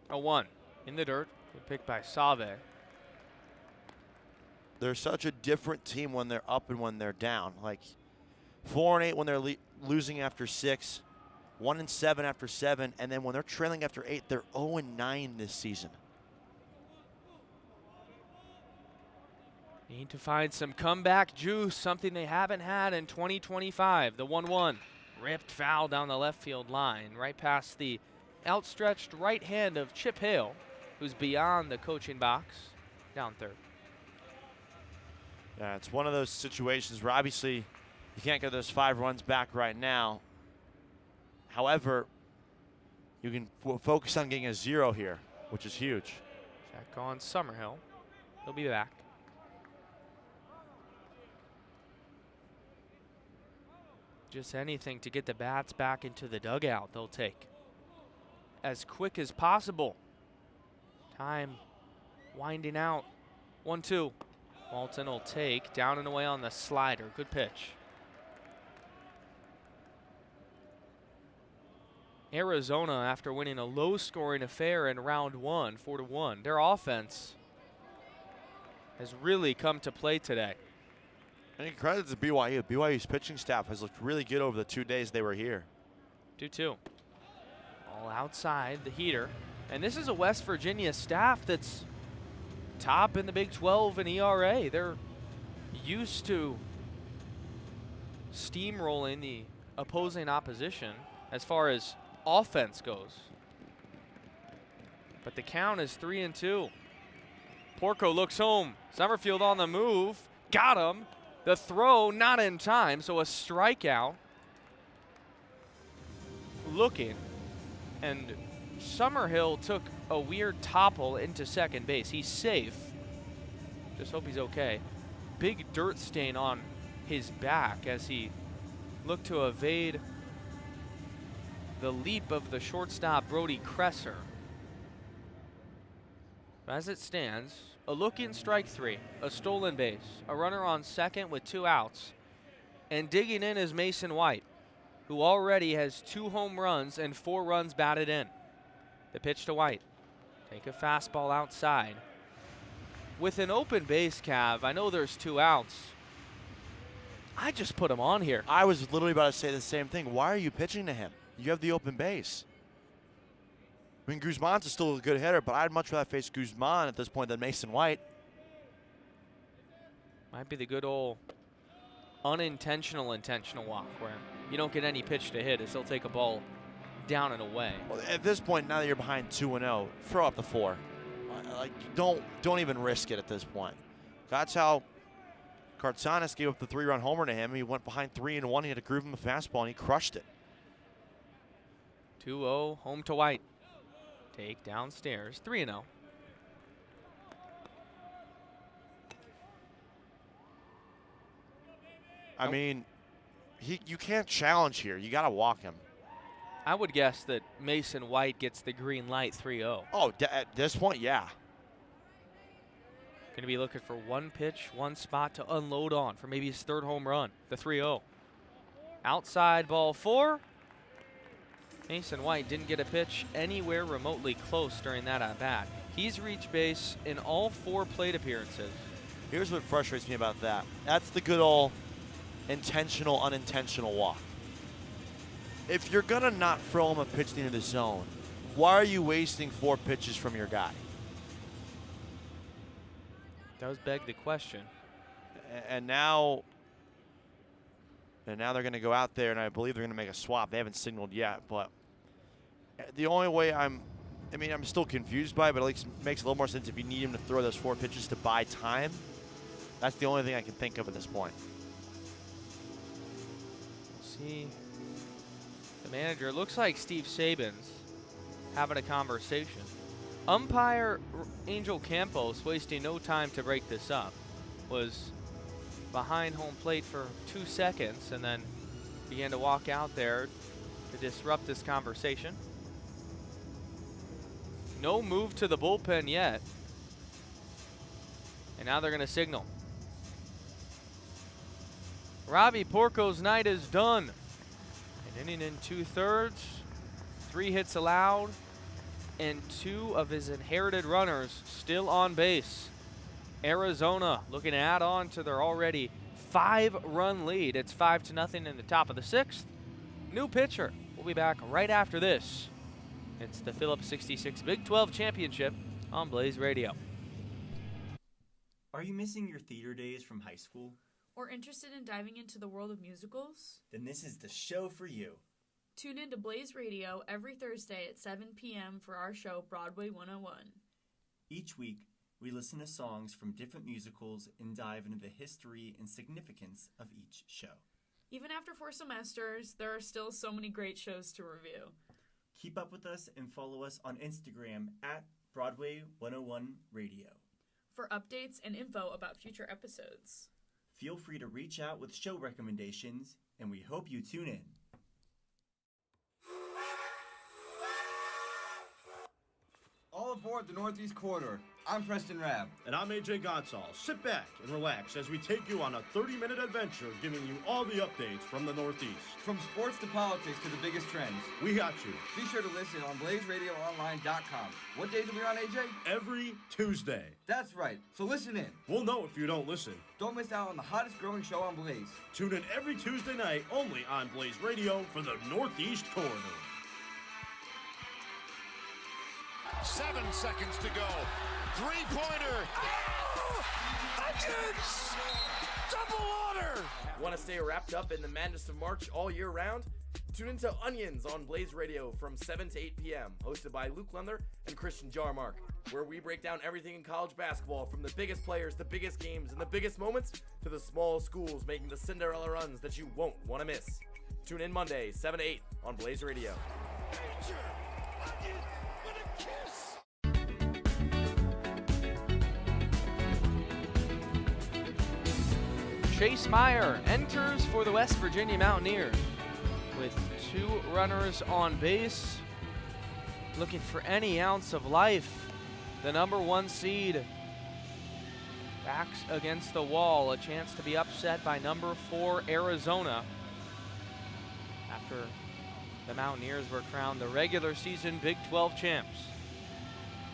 0-1 in the dirt. Good pick by Save. They're such a different team when they're up and when they're down. Like 4-8 when they're losing after 6, 1-7 after 7, and then when they're trailing after 8, they're 0-9 this season. Need to find some comeback juice, something they haven't had in 2025. The 1-1 ripped foul down the left field line, right past the outstretched right hand of Chip Hale, who's beyond the coaching box, down 3rd. Yeah, it's one of those situations where obviously you can't get those 5 runs back right now. However, you can focus on getting a 0 here, which is huge. Check on Summerhill. He'll be back. Just anything to get the bats back into the dugout they'll take. As quick as possible. Time winding out. 1-2. Walton will take, down and away on the slider. Good pitch. Arizona, after winning a low-scoring affair in round 1, 4-1, their offense has really come to play today. And credit to BYU. BYU's pitching staff has looked really good over the 2 days they were here. 2-2. All outside the heater. And this is a West Virginia staff that's top in the Big 12 in ERA. They're used to steamrolling the opposing opposition as far as offense goes. But the count is 3-2. Porco looks home. Summerfield on the move. Got him. The throw not in time, so a strikeout. Looking. And Summerhill took a weird topple into second base. He's safe. Just hope he's okay. Big dirt stain on his back as he looked to evade the leap of the shortstop Brody Kresser. As it stands, a look-in strike 3, a stolen base, a runner on second with 2 outs, and digging in is Mason White, who already has 2 home runs and 4 runs batted in. The pitch to White. Take a fastball outside. With an open base, Cav, I know there's 2 outs. I just put him on here. I was literally about to say the same thing. Why are you pitching to him? You have the open base. I mean, Guzman's is still a good hitter, but I'd much rather face Guzman at this point than Mason White. Might be the good old unintentional intentional walk where you don't get any pitch to hit as he'll take a ball down and away. Well, at this point, now that you're behind 2-0, throw up the 4. Like, don't even risk it at this point. That's how Cartsanis gave up the 3-run homer to him. He went behind 3-1. He had to groove him a fastball, and he crushed it. 2-0, home to White. Take downstairs, 3-0. I mean, you can't challenge here. You got to walk him. I would guess that Mason White gets the green light 3-0. Oh, at this point, yeah. Going to be looking for one pitch, one spot to unload on for maybe his 3rd home run, the 3-0. Outside ball 4. Mason White didn't get a pitch anywhere remotely close during that at-bat. He's reached base in all 4 plate appearances. Here's what frustrates me about that. That's the good old intentional, unintentional walk. If you're going to not throw him a pitch into the zone, why are you wasting 4 pitches from your guy? Does beg the question. And now they're going to go out there, and I believe they're going to make a swap. They haven't signaled yet, but the only way I'm still confused by it, but at least it makes a little more sense if you need him to throw those 4 pitches to buy time. That's the only thing I can think of at this point. We'll see. The manager, looks like Steve Saban's having a conversation. Umpire Angel Campos, wasting no time to break this up, was behind home plate for 2 seconds and then began to walk out there to disrupt this conversation. No move to the bullpen yet. And now they're going to signal. Robbie Porco's night is done. An inning and 2/3, 3 hits allowed, and 2 of his inherited runners still on base. Arizona looking to add on to their already 5-run lead. It's 5-0 in the top of the 6th. New pitcher. We'll be back right after this. It's the Phillips 66 Big 12 Championship on Blaze Radio. Are you missing your theater days from high school? Or interested in diving into the world of musicals? Then this is the show for you. Tune in to Blaze Radio every Thursday at 7 p.m. for our show Broadway 101. Each week, we listen to songs from different musicals and dive into the history and significance of each show. Even after 4 semesters, there are still so many great shows to review. Keep up with us and follow us on Instagram at Broadway 101 Radio. For updates and info about future episodes. Feel free to reach out with show recommendations, and we hope you tune in. All aboard the Northeast Corridor. I'm Preston Rabb. And I'm AJ Gonsalves. Sit back and relax as we take you on a 30-minute adventure giving you all the updates from the Northeast. From sports to politics to the biggest trends. We got you. Be sure to listen on BlazeRadioOnline.com. What days are we on, AJ? Every Tuesday. That's right. So listen in. We'll know if you don't listen. Don't miss out on the hottest growing show on Blaze. Tune in every Tuesday night only on Blaze Radio for the Northeast Corridor. 7 seconds to go. 3-pointer. Oh! Onions! Double order! Want to stay wrapped up in the madness of March all year round? Tune into Onions on Blaze Radio from 7 to 8 p.m., hosted by Luke Lendler and Christian Jarmark, where we break down everything in college basketball, from the biggest players, the biggest games, and the biggest moments, to the small schools making the Cinderella runs that you won't want to miss. Tune in Monday, 7 to 8 on Blaze Radio. Major Onion with a kiss! Chase Meyer enters for the West Virginia Mountaineers. with 2 runners on base. Looking for any ounce of life. The number 1 seed backs against the wall. A chance to be upset by number 4 Arizona after the Mountaineers were crowned the regular season Big 12 champs.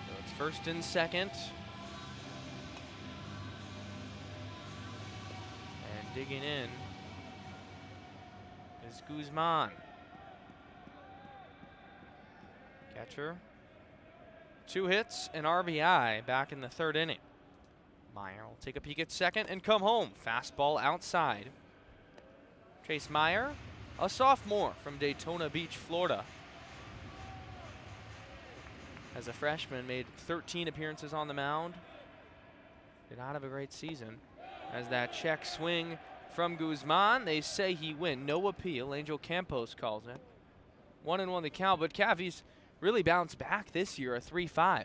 So it's first and second. And digging in is Guzman. Catcher. 2 hits, an RBI back in the 3rd inning. Meyer will take a peek at second and come home. Fastball outside. Chase Meyer, a sophomore from Daytona Beach, Florida. As a freshman, made 13 appearances on the mound. Did not have a great season. As that check swing from Guzman, they say he win. No appeal. Angel Campos calls it. 1-1 the count, but Cavi's really bounced back this year, a 3-5.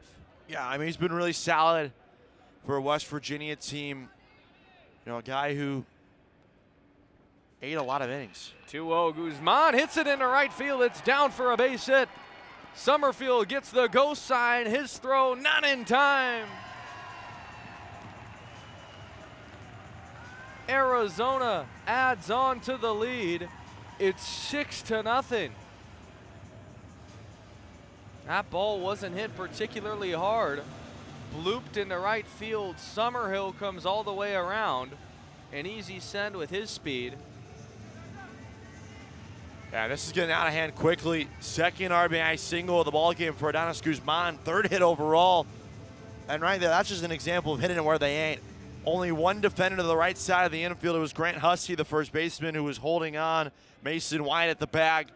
Yeah, I mean, he's been really solid for a West Virginia team. You know, a guy who ate a lot of innings. 2-0, Guzman hits it into right field. It's down for a base hit. Summerfield gets the go sign. His throw not in time. Arizona adds on to the lead. It's 6-0. That ball wasn't hit particularly hard. Blooped into right field. Summerhill comes all the way around. An easy send with his speed. Yeah, this is getting out of hand quickly. Second RBI single of the ball game for Adonis Guzman. 3rd hit overall. And right there, that's just an example of hitting it where they ain't. Only 1 defender to the right side of the infield. It was Grant Husky, the first baseman, who was holding on. Mason White at the bag.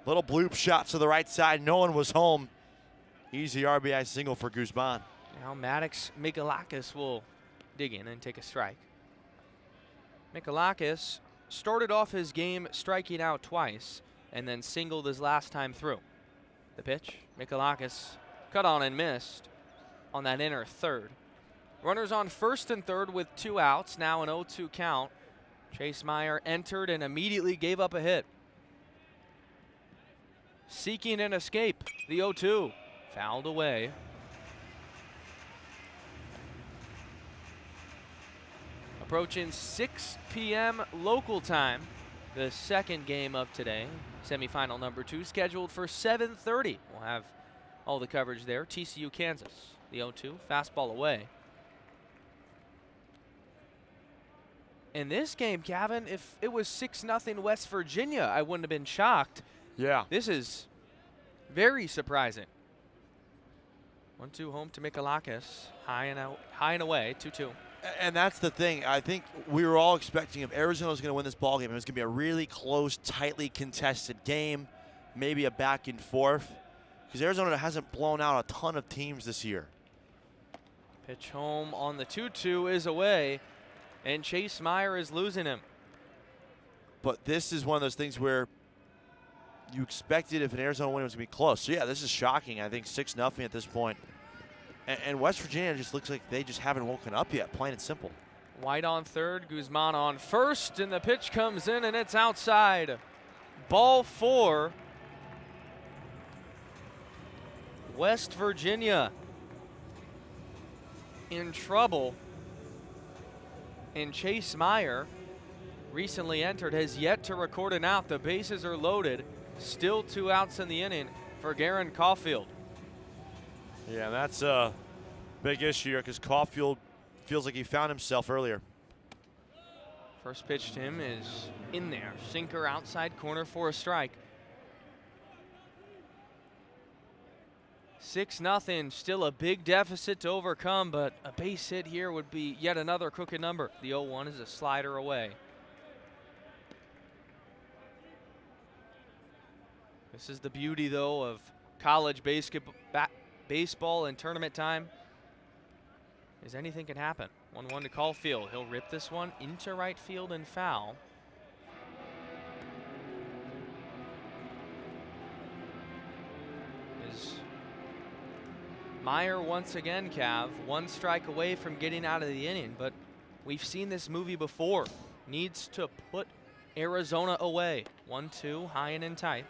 Little bloop shot to the right side. No one was home. Easy RBI single for Guzman. Now Maddox Mikalakis will dig in and take a strike. Mikalakis started off his game striking out twice and then singled his last time through. The pitch, Mikalakis cut on and missed on that inner 3rd. Runners on 1st and 3rd with 2 outs, now an 0-2 count. Chase Meyer entered and immediately gave up a hit. Seeking an escape, the 0-2, fouled away. Approaching 6 p.m. local time, the 2nd game of today, semifinal number 2, scheduled for 7:30. We'll have all the coverage there. TCU, Kansas, the 0-2, fastball away. In this game, Gavin, if it was 6-0 West Virginia, I wouldn't have been shocked. Yeah. This is very surprising. 1-2 home to Mikalakis, high and away, 2-2. And that's the thing. I think we were all expecting if Arizona was going to win this ballgame, it was going to be a really close, tightly contested game, maybe a back and forth, because Arizona hasn't blown out a ton of teams this year. Pitch home on the 2-2 is away, and Chase Meyer is losing him. But this is one of those things where you expected if an Arizona win, it was going to be close. So, yeah, this is shocking. I think 6-0 at this point. And West Virginia just looks like they just haven't woken up yet, plain and simple. White on 3rd, Guzman on 1st, and the pitch comes in, and it's outside. Ball 4. West Virginia in trouble. And Chase Meyer, recently entered, has yet to record an out. The bases are loaded. Still 2 outs in the inning for Garen Caulfield. Yeah, that's a big issue here because Caulfield feels like he found himself earlier. First pitch to him is in there. Sinker outside corner for a strike. 6-0, still a big deficit to overcome, but a base hit here would be yet another crooked number. The 0-1 is a slider away. This is the beauty, though, of college baseball and tournament time, is anything can happen. 1-1 to Caulfield. He'll rip this one into right field and foul. Is Meyer once again, Cav, 1 strike away from getting out of the inning, but we've seen this movie before. Needs to put Arizona away. 1-2, high and in tight.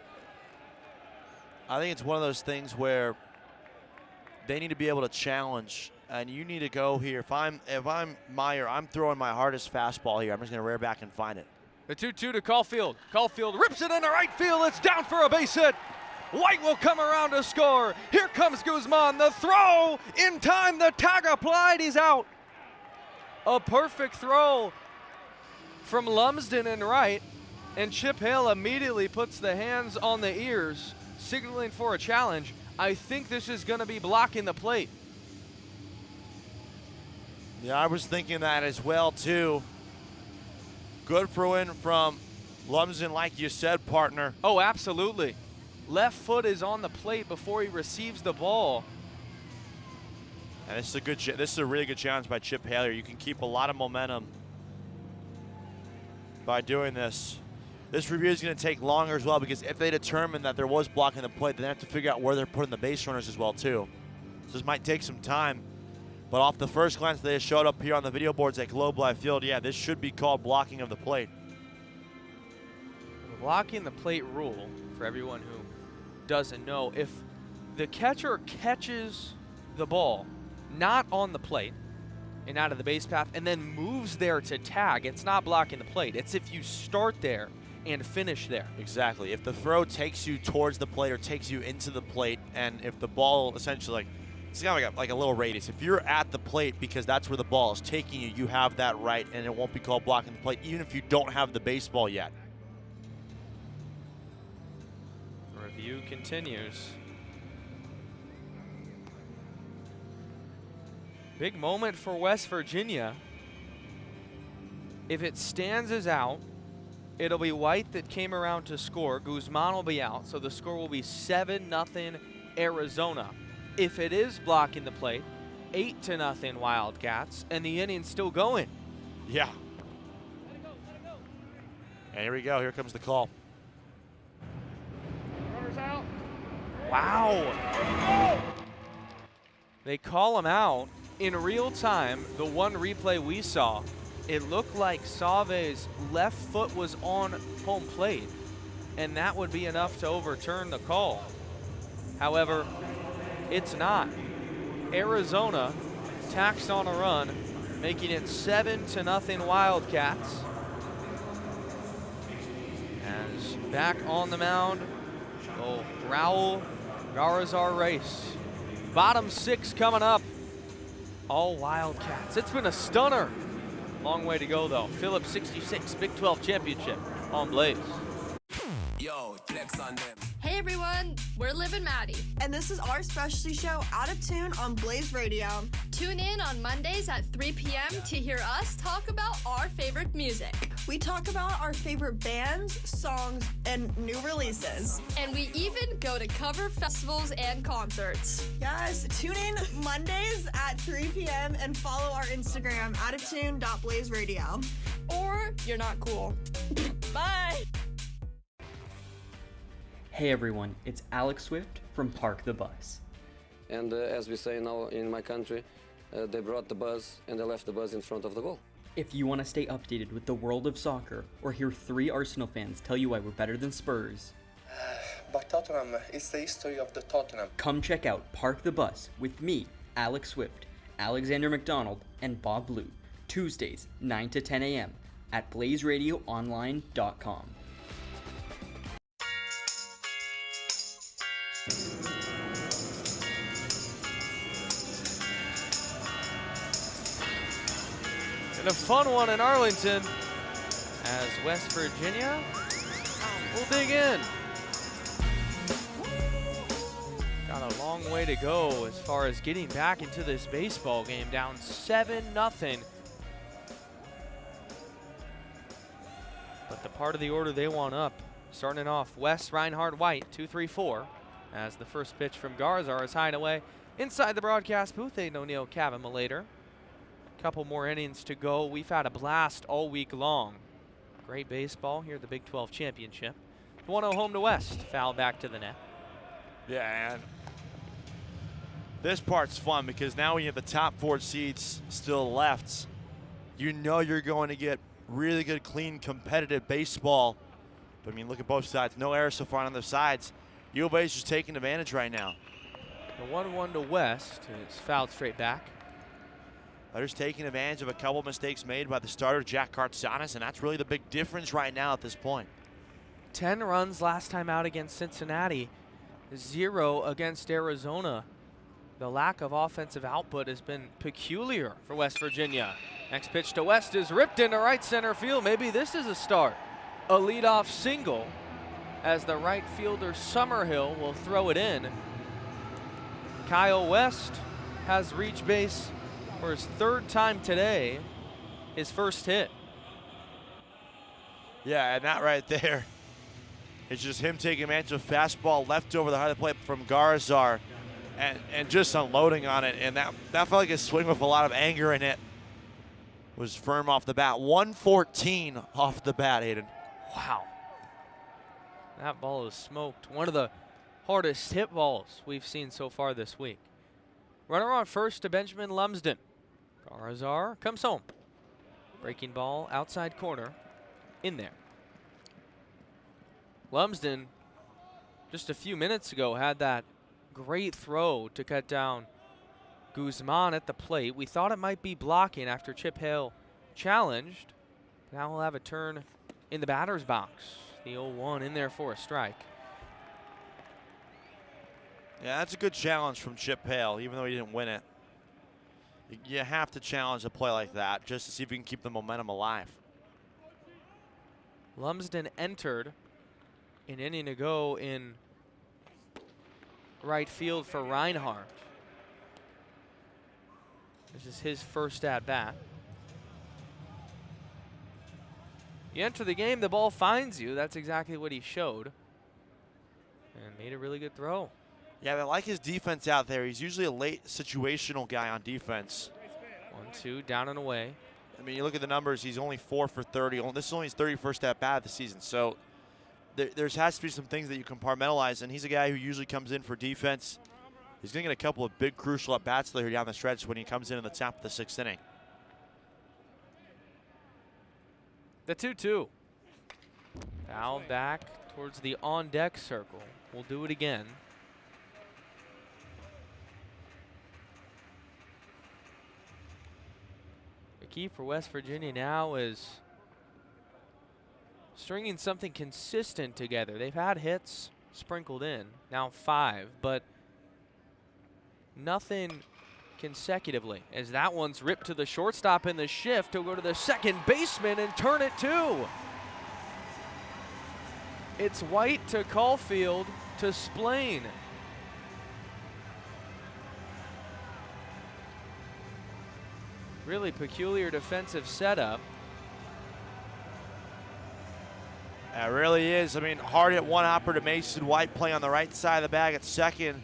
I think it's one of those things where they need to be able to challenge, and you need to go here. If I'm Meyer, I'm throwing my hardest fastball here. I'm just going to rear back and find it. The 2-2 to Caulfield. Caulfield rips it into right field. It's down for a base hit. White will come around to score. Here comes Guzman. The throw in time. The tag applied. He's out. A perfect throw from Lumsden in right, and Chip Hale immediately puts the hands on the ears, signaling for a challenge. I think this is going to be blocking the plate. Yeah, I was thinking that as well, too. Good throw in from Lumsden, like you said, partner. Oh, absolutely. Left foot is on the plate before he receives the ball. And this is a really good challenge by Chip Hale. You can keep a lot of momentum by doing this. This review is going to take longer as well, because if they determine that there was blocking the plate, then they have to figure out where they're putting the base runners as well, too. So this might take some time. But off the first glance they showed up here on the video boards at Globe Life Field, yeah, this should be called blocking of the plate. The blocking the plate rule, for everyone who doesn't know, if the catcher catches the ball not on the plate and out of the base path and then moves there to tag, it's not blocking the plate. It's if you start there and finish there. Exactly. If the throw takes you towards the plate or takes you into the plate, and if the ball essentially, it's kind of like a little radius. If you're at the plate because that's where the ball is taking you, you have that right, and it won't be called blocking the plate, even if you don't have the baseball yet. The review continues. Big moment for West Virginia. If it stands as out, it'll be White that came around to score. Guzman will be out, so the score will be 7-0 Arizona. If it is blocking the plate, 8-0 Wildcats, and the inning's still going. Yeah. And here we go. Here comes the call. Runners out. Wow. They call him out in real time. The one replay we saw, it looked like Save's left foot was on home plate, and that would be enough to overturn the call. However, it's not. Arizona tacks on a run, making it 7-0 Wildcats. As back on the mound, Raul Garazar Race. Bottom six coming up. All Wildcats. It's been a stunner. Long way to go, though. Phillips 66 Big 12 Championship on Blaze. Yo, flex on them. Hey everyone, we're Liv and Maddie. And this is our specialty show, Out of Tune, on Blaze Radio. Tune in on Mondays at 3 p.m. to hear us talk about our favorite music. We talk about our favorite bands, songs, and new releases. And we even go to cover festivals and concerts. Yes, tune in Mondays at 3 p.m. and follow our Instagram, outoftune.blazeradio. Or you're not cool. Bye! Hey everyone, it's Alex Swift from Park the Bus. And as we say now in my country, they brought the bus and they left the bus in front of the goal. If you want to stay updated with the world of soccer or hear 3 Arsenal fans tell you why we're better than Spurs, but Tottenham is the history of the Tottenham. Come check out Park the Bus with me, Alex Swift, Alexander McDonald, and Bob Blue, Tuesdays 9 to 10 a.m. at blazeradioonline.com. And a fun one in Arlington as West Virginia will dig in. Got a long way to go as far as getting back into this baseball game, down 7-0. But the part of the order they want up, starting off West, Reinhardt, White, 2-3-4, as the first pitch from Garzar is hideaway. Inside the broadcast booth, Aiden O'Neill, Kevin Malater. Couple more innings to go. We've had a blast all week long. Great baseball here at the Big 12 Championship. 1-0 home to West. Foul back to the net. Yeah, and this part's fun because now we have the top 4 seeds still left. You know you're going to get really good, clean, competitive baseball. But I mean, look at both sides. No errors so far on their sides. U of A is just taking advantage right now. The 1-1 to West is fouled straight back. They're just taking advantage of a couple mistakes made by the starter, Jack Kartsanis, and that's really the big difference right now at this point. 10 runs last time out against Cincinnati, 0 against Arizona. The lack of offensive output has been peculiar for West Virginia. Next pitch to West is ripped into right center field. Maybe this is a start. A leadoff single as the right fielder Summerhill will throw it in. Kyle West has reached base for his 3rd time today, his first hit. Yeah, and that right there, it's just him taking advantage of fastball left over the heart of the plate from Garzar and just unloading on it. And that felt like a swing with a lot of anger in it. Was firm off the bat. 114 off the bat, Aiden. Wow. That ball is smoked. One of the hardest hit balls we've seen so far this week. Runner on first to Benjamin Lumsden. Garzar comes home. Breaking ball outside corner. In there. Lumsden, just a few minutes ago, had that great throw to cut down Guzman at the plate. We thought it might be blocking after Chip Hale challenged. Now we'll have a turn in the batter's box. The 0-1 in there for a strike. Yeah, that's a good challenge from Chip Hale, even though he didn't win it. You have to challenge a play like that just to see if you can keep the momentum alive. Lumsden entered an inning ago in right field for Reinhardt. This is his first at bat. You enter the game, the ball finds you. That's exactly what he showed. And made a really good throw. Yeah, they like his defense out there. He's usually a late situational guy on defense. 1-2, down and away. I mean, you look at the numbers, he's only 4 for 30. This is only his 31st at bat of the season. So there has to be some things that you compartmentalize, and he's a guy who usually comes in for defense. He's going to get a couple of big crucial at-bats there down the stretch when he comes in the top of the 6th inning. The 2-2. Foul back towards the on-deck circle. We'll do it again. The key for West Virginia now is stringing something consistent together. They've had hits sprinkled in, now 5, but nothing consecutively, as that one's ripped to the shortstop in the shift. He'll go to the second baseman and turn it too. It's White to Caulfield to Splain. Really peculiar defensive setup. It really is. I mean, hard hit one hopper to Mason White, playing on the right side of the bag at second.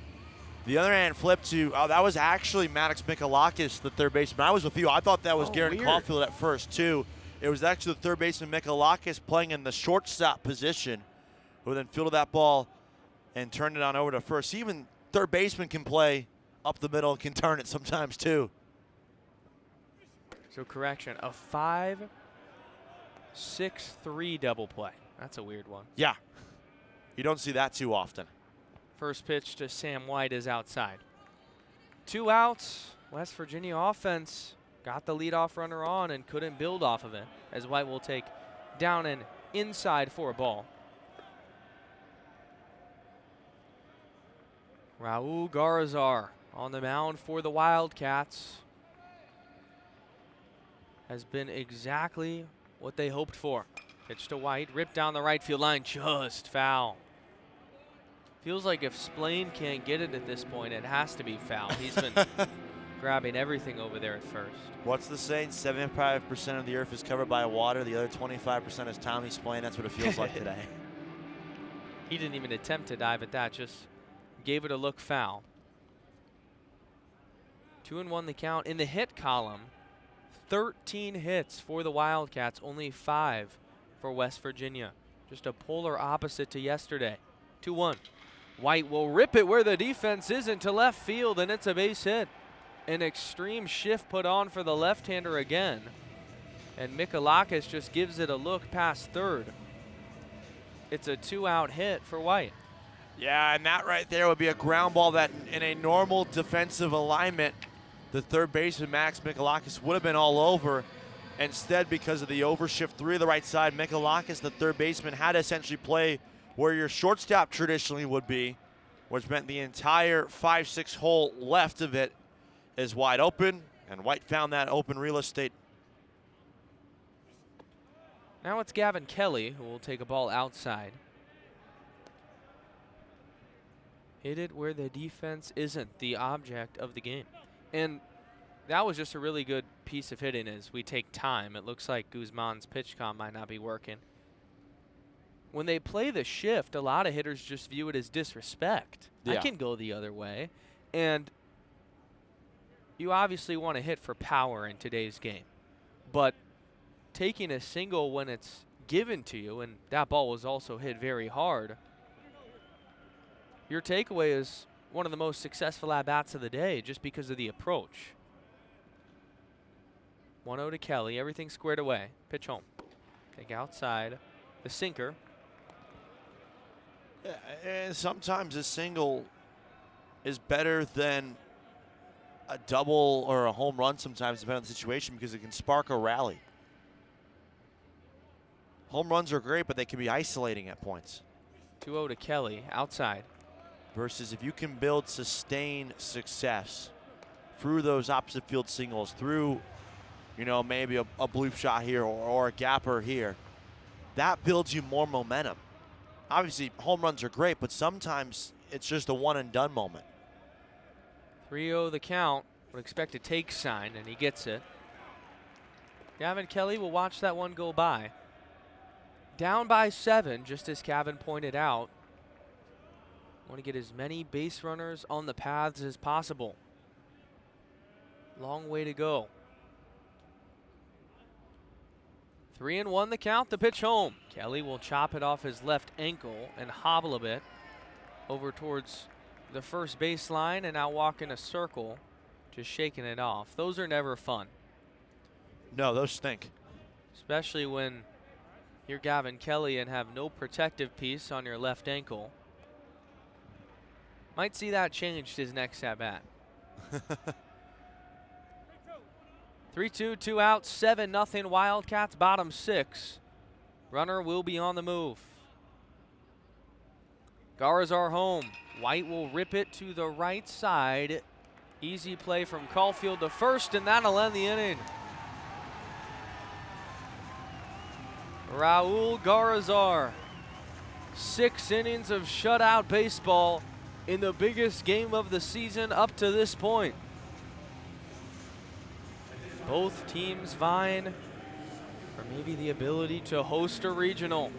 The other hand flipped to, that was actually Maddox Mikalakis, the third baseman. I was with you. I thought that was Garrett Caulfield at first, too. It was actually the third baseman, Mikalakis, playing in the shortstop position, who then fielded that ball and turned it on over to first. Even third baseman can play up the middle and can turn it sometimes, too. So correction, a 5-6-3 double play. That's a weird one. Yeah. You don't see that too often. First pitch to Sam White is outside. 2 outs. West Virginia offense got the leadoff runner on and couldn't build off of it, as White will take down and inside for a ball. Raul Garzar on the mound for the Wildcats. Has been exactly what they hoped for. Pitch to White, ripped down the right field line, just foul. Feels like if Splain can't get it at this point, it has to be foul. He's been grabbing everything over there at first. What's the saying? 75% of the earth is covered by water. The other 25% is Tommy Splain. That's what it feels like today. He didn't even attempt to dive at that, just gave it a look foul. 2-1 the count. In the hit column, 13 hits for the Wildcats, only 5 for West Virginia. Just a polar opposite to yesterday. 2-1. White will rip it where the defense isn't to left field, and it's a base hit. An extreme shift put on for the left-hander again. And Mikalakis just gives it a look past third. It's a 2-out hit for White. Yeah, and that right there would be a ground ball that in a normal defensive alignment, the third baseman, Max Mikalakis, would have been all over. Instead, because of the overshift 3 to the right side, Mikalakis, the third baseman, had to essentially play where your shortstop traditionally would be, which meant the entire 5-6 hole left of it is wide open, and White found that open real estate. Now it's Gavin Kelly who will take a ball outside. Hit it where the defense isn't the object of the game. And that was just a really good piece of hitting as we take time. It looks like Guzman's pitch count might not be working. When they play the shift, a lot of hitters just view it as disrespect. I Yeah. can go the other way. And you obviously want to hit for power in today's game. But taking a single when it's given to you, and that ball was also hit very hard, your takeaway is one of the most successful at-bats of the day just because of the approach. 1-0 to Kelly. Everything squared away. Pitch home. Take outside. The sinker. Yeah, and sometimes a single is better than a double or a home run sometimes, depending on the situation, because it can spark a rally. Home runs are great, but they can be isolating at points. 2-0 to Kelly. Outside. Versus if you can build sustained success through those opposite field singles, through maybe a bloop shot here or a gapper here, that builds you more momentum. Obviously, home runs are great, but sometimes it's just a one-and-done moment. 3-0 the count. Would expect a take sign, and he gets it. Gavin Kelly will watch that one go by. Down by 7, just as Gavin pointed out. Want to get as many base runners on the paths as possible. Long way to go. 3-1 the count, the pitch home. Kelly will chop it off his left ankle and hobble a bit over towards the first baseline and now walk in a circle, just shaking it off. Those are never fun. No, those stink. Especially when you're Gavin Kelly and have no protective piece on your left ankle. Might see that changed his next at-bat. 3-2, 2 out, 7-0 Wildcats, bottom 6. Runner will be on the move. Garazar home. White will rip it to the right side. Easy play from Caulfield to first, and that'll end the inning. Raul Garazar. 6 innings of shutout baseball in the biggest game of the season up to this point. Both teams vying for maybe the ability to host a regional.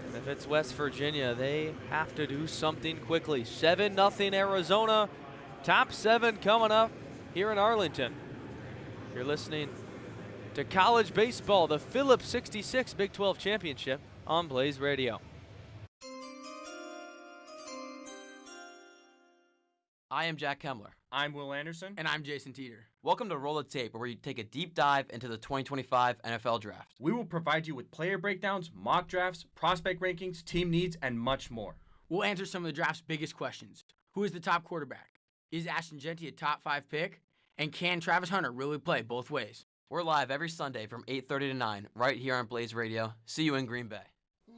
And if it's West Virginia, they have to do something quickly. 7-0 Arizona. Top 7 coming up here in Arlington. You're listening to college baseball, the Phillips 66 Big 12 Championship on Blaze Radio. I am Jack Kemmler. I'm Will Anderson. And I'm Jason Teeter. Welcome to Roll the Tape, where we take a deep dive into the 2025 NFL Draft. We will provide you with player breakdowns, mock drafts, prospect rankings, team needs, and much more. We'll answer some of the draft's biggest questions. Who is the top quarterback? Is Ashton Jeanty a top 5 pick? And can Travis Hunter really play both ways? We're live every Sunday from 8:30 to 9, right here on Blaze Radio. See you in Green Bay.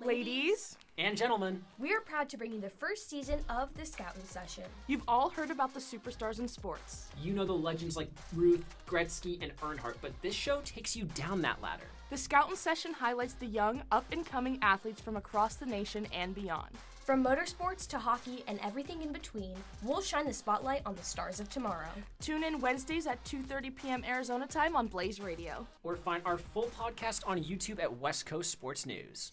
Ladies and gentlemen, we are proud to bring you the first season of the Scouting Session. You've all heard about the superstars in sports. You know the legends like Ruth, Gretzky, and Earnhardt, but this show takes you down that ladder. The Scouting Session highlights the young, up-and-coming athletes from across the nation and beyond. From motorsports to hockey and everything in between, we'll shine the spotlight on the stars of tomorrow. Tune in Wednesdays at 2:30 p.m. Arizona time on Blaze Radio. Or find our full podcast on YouTube at West Coast Sports News.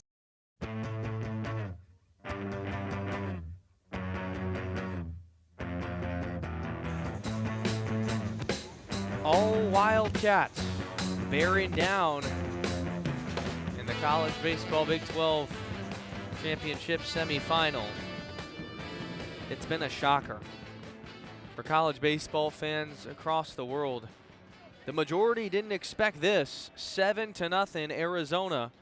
All Wildcats bearing down in the college baseball Big 12 championship semifinal. It's been a shocker for college baseball fans across the world. The majority didn't expect this. 7-0 Arizona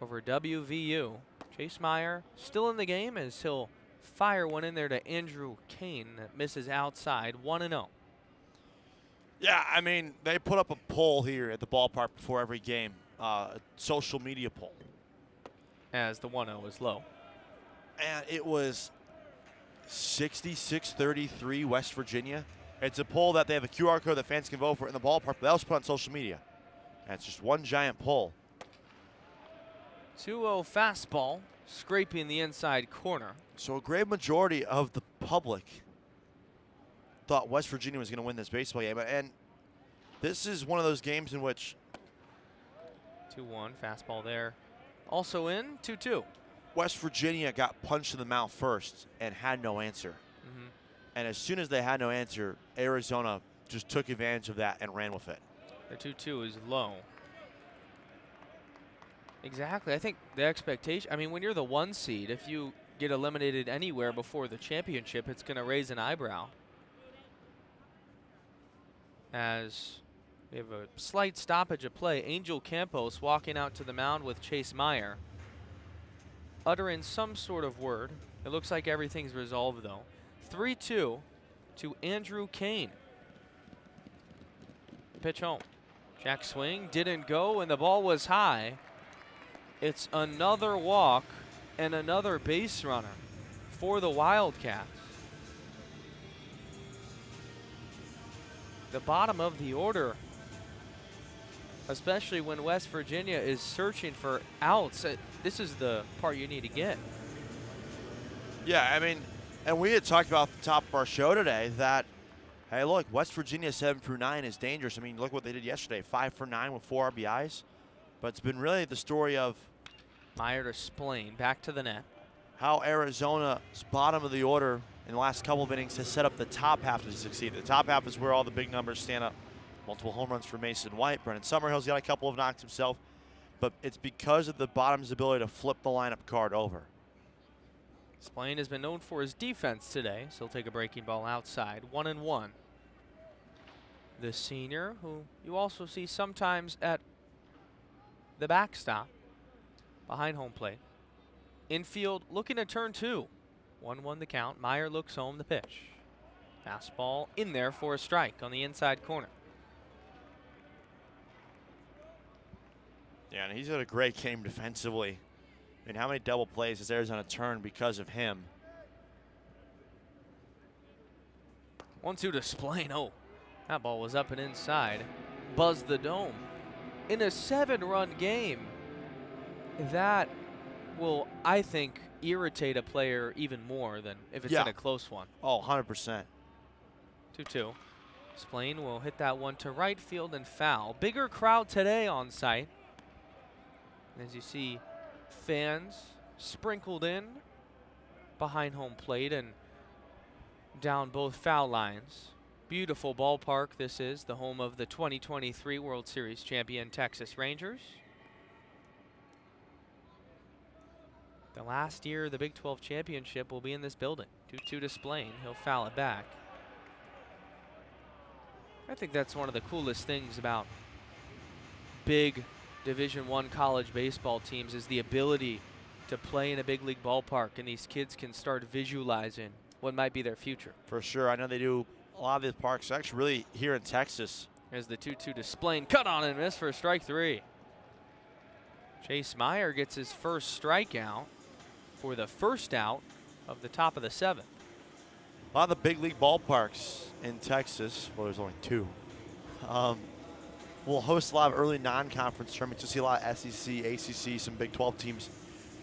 over WVU. Chase Meyer still in the game as he'll fire one in there to Andrew Kane that misses outside. 1-0. Yeah, I mean, they put up a poll here at the ballpark before every game, a social media poll. As the 1-0 is low. And it was 66-33 West Virginia. It's a poll that they have a QR code that fans can vote for in the ballpark, but they also put on social media. And it's just one giant poll. 2-0 fastball, scraping the inside corner. So a great majority of the public thought West Virginia was going to win this baseball game. And this is one of those games in which 2-1, fastball there. Also in, 2-2. West Virginia got punched in the mouth first and had no answer. And as soon as they had no answer, Arizona just took advantage of that and ran with it. The 2-2 is low. Exactly. I think the expectation, I mean, when you're the 1 seed, if you get eliminated anywhere before the championship, it's going to raise an eyebrow. As we have a slight stoppage of play, Angel Campos walking out to the mound with Chase Meyer, uttering some sort of word. It looks like everything's resolved, though. 3-2 to Andrew Kane. Pitch home. Jack swing didn't go, and the ball was high. It's another walk and another base runner for the Wildcats. The bottom of the order, especially when West Virginia is searching for outs. This is the part you need to get. Yeah, I mean, and we had talked about at the top of our show today that, hey, look, West Virginia 7 through 9 is dangerous. I mean, look what they did yesterday, 5 for 9 with 4 RBIs. But it's been really the story of Meyer to Splain, back to the net. How Arizona's bottom of the order in the last couple of innings has set up the top half to succeed. The top half is where all the big numbers stand up. Multiple home runs for Mason White. Brennan Summerhill's got a couple of knocks himself. But it's because of the bottom's ability to flip the lineup card over. Splain has been known for his defense today, so he'll take a breaking ball outside. 1-1. The senior, who you also see sometimes at the backstop behind home plate. Infield looking to turn 2. 1-1 the count. Meyer looks home the pitch. Fastball in there for a strike on the inside corner. Yeah, and he's had a great game defensively. I mean, how many double plays has Arizona turned because of him? 1-2 to Splain. Oh, that ball was up and inside. Buzzed the dome. In a 7-run game, that will, I think, irritate a player even more than if it's in a close one. Oh, 100%. 2-2. Splain will hit that one to right field and foul. Bigger crowd today on site. As you see, fans sprinkled in behind home plate and down both foul lines. Beautiful ballpark this is, the home of the 2023 World Series champion Texas Rangers. The last year of the Big 12 championship will be in this building. 2-2 to Splain. He'll foul it back. I think that's one of the coolest things about big Division I college baseball teams is the ability to play in a big league ballpark, and these kids can start visualizing what might be their future. For sure. I know they do a lot of these parks, actually really here in Texas. There's the 2-2 to Splain. Cut on and miss for strike 3. Chase Meyer gets his first strikeout for the first out of the top of the 7th. A lot of the big league ballparks in Texas, well, there's only 2, will host a lot of early non-conference tournaments. You'll see a lot of SEC, ACC, some Big 12 teams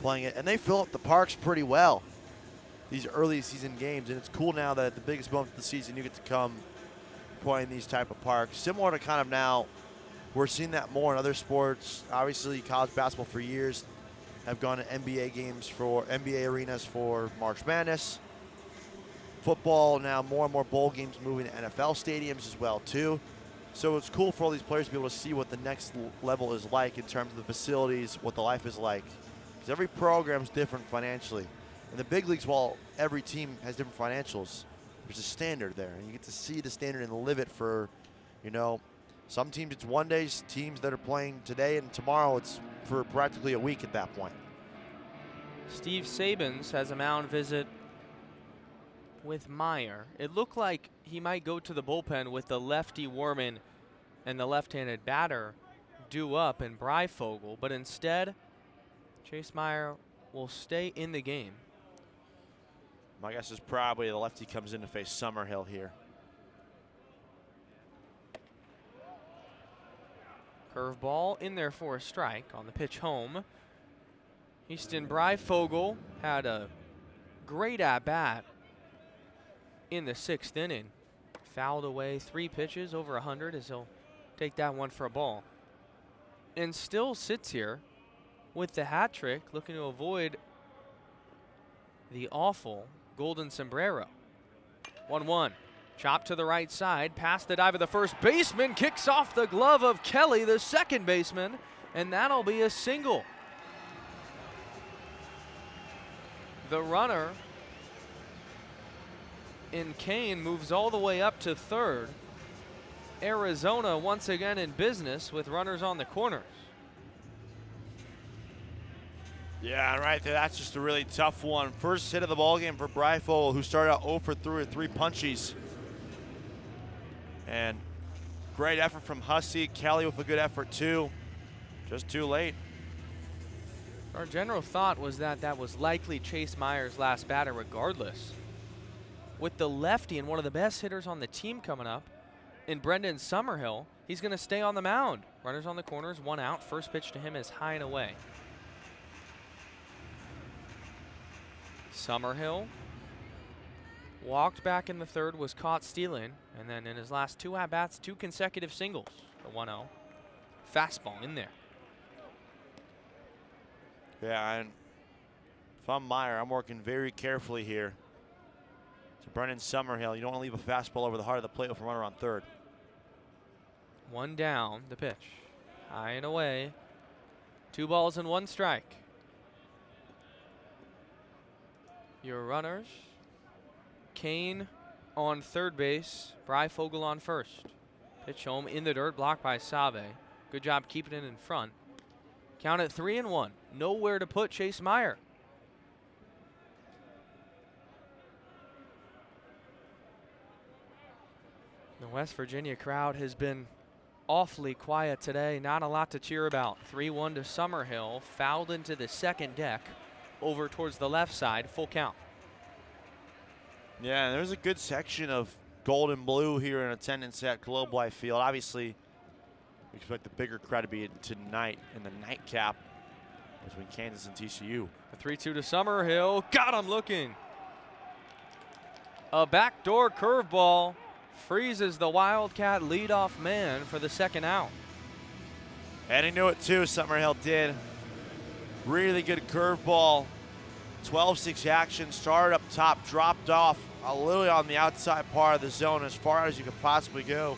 playing it, and they fill up the parks pretty well, these early season games. And it's cool now that at the biggest moment of the season, you get to come play in these type of parks. Similar to kind of now, we're seeing that more in other sports. Obviously, college basketball for years have gone to NBA games for NBA arenas for March Madness. Football now more and more bowl games moving to NFL stadiums as well too. So it's cool for all these players to be able to see what the next level is like in terms of the facilities, what the life is like. Because every program is different financially. In the big leagues, while every team has different financials, there's a standard there, and you get to see the standard and live it for You know, some teams it's one day, teams that are playing today and tomorrow it's for practically a week at that point. Steve Sabins has a mound visit with Meyer. It looked like he might go to the bullpen with the lefty Werman and the left-handed batter due up in Breifogel, but instead, Chase Meyer will stay in the game. My guess is probably the lefty comes in to face Summerhill here. Curveball in there for a strike on the pitch home. Easton Breifogel had a great at-bat in the 6th inning. Fouled away 3 pitches over 100 as he'll take that one for a ball. And still sits here with the hat trick, looking to avoid the awful golden sombrero. 1-1. Chop to the right side, past the dive of the first baseman, kicks off the glove of Kelly, the second baseman, and that'll be a single. The runner in Kane moves all the way up to third. Arizona once again in business with runners on the corners. Yeah, right there, that's just a really tough one. First hit of the ballgame for Breifogel, who started out 0 for 3 with 3 punchies. And great effort from Hussey. Kelly with a good effort too. Just too late. Our general thought was that that was likely Chase Meyer's last batter regardless. With the lefty and one of the best hitters on the team coming up in Brendan Summerhill, he's going to stay on the mound. Runners on the corners, 1 out. First pitch to him is high and away. Summerhill walked back in the 3rd, was caught stealing, and then in his last 2 at-bats, 2 consecutive singles. The 1-0. Fastball in there. Yeah, and if I'm Meyer, I'm working very carefully here. To Brendan Summerhill, you don't want to leave a fastball over the heart of the plate with a runner on 3rd. 1 down, the pitch. High and away. 2 balls and 1 strike. Your runners. Kane on 3rd base. Breifogel on 1st. Pitch home in the dirt, blocked by Save. Good job keeping it in front. Count at 3-1. Nowhere to put Chase Meyer. The West Virginia crowd has been awfully quiet today. Not a lot to cheer about. 3-1 to Summerhill. Fouled into the 2nd deck. Over towards the left side. Full count. Yeah, and there's a good section of gold and blue here in attendance at Globe Life Field. Obviously, we expect the bigger crowd to be tonight in the nightcap between Kansas and TCU. A 3-2 to Summerhill. Got him looking. A backdoor curveball freezes the Wildcat leadoff man for the 2nd out. And he knew it too, Summerhill did. Really good curveball. 12-6 action, started up top, dropped off a little on the outside part of the zone as far as you could possibly go.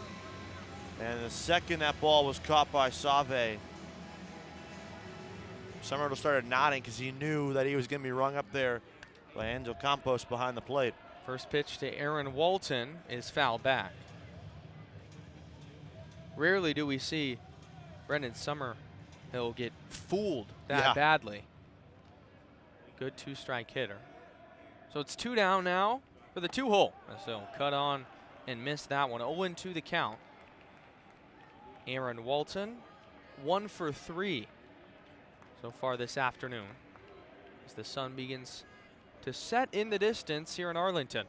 And the second that ball was caught by Save, Summerhill started nodding because he knew that he was going to be rung up there by Angel Campos behind the plate. First pitch to Aaron Walton is fouled back. Rarely do we see Brendan Summerhill get fooled that badly. Good 2-strike hitter. So it's 2 down now for the 2-hole. So cut on and missed that one. 0-2 the count. Aaron Walton, 1 for 3 so far this afternoon as the sun begins to set in the distance here in Arlington.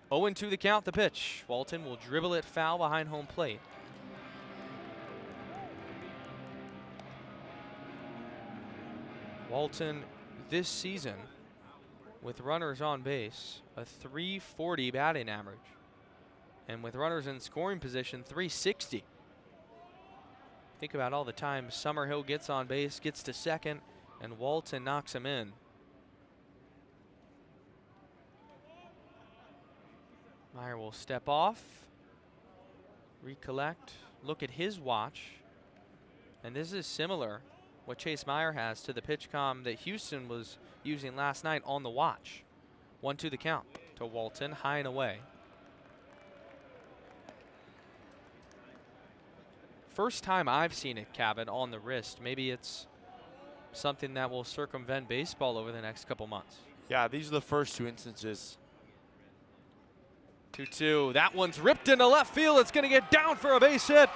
0-2 the count, the pitch. Walton will dribble it foul behind home plate. Walton this season with runners on base, a .340 batting average. And with runners in scoring position, .360. Think about all the time Summerhill gets on base, gets to second, and Walton knocks him in. Meyer will step off, recollect, look at his watch. And this is similar, what Chase Meyer has, to the pitch comm that Houston was using last night on the watch. 1-2 the count to Walton, high and away. First time I've seen it, Cabin, on the wrist. Maybe it's something that will circumvent baseball over the next couple months. Yeah, these are the first 2 instances. 2-2. That one's ripped into left field. It's going to get down for a base hit.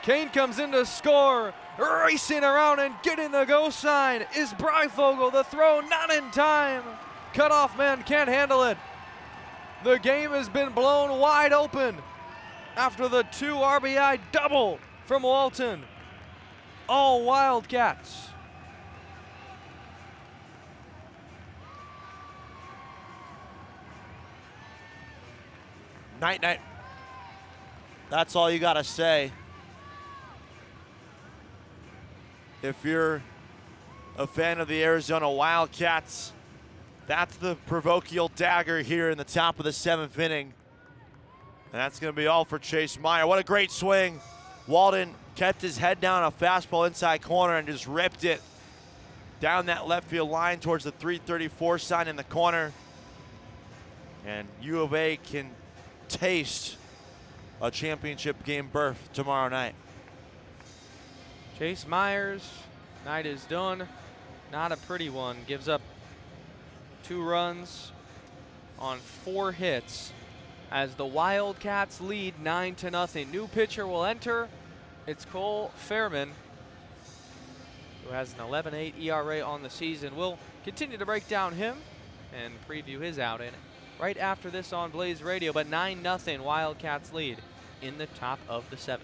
Kane comes in to score. Racing around and getting the go sign is Breifogel. The throw not in time. Cutoff man can't handle it. The game has been blown wide open after the 2 RBI double from Walton. All Wildcats. Night, night. That's all you got to say. If you're a fan of the Arizona Wildcats, that's the proverbial dagger here in the top of the 7th inning. And that's going to be all for Chase Meyer. What a great swing. Walton kept his head down, a fastball inside corner, and just ripped it down that left field line towards the 334 sign in the corner. And U of A can taste a championship game berth tomorrow night. Chase Myers, night is done. Not a pretty one. Gives up 2 runs on 4 hits as the Wildcats lead 9-0. New pitcher will enter. It's Cole Fairman, who has an 11.8 ERA on the season. We'll continue to break down him and preview his outing right after this on Blaze Radio. But 9-0 Wildcats lead in the top of the 7th.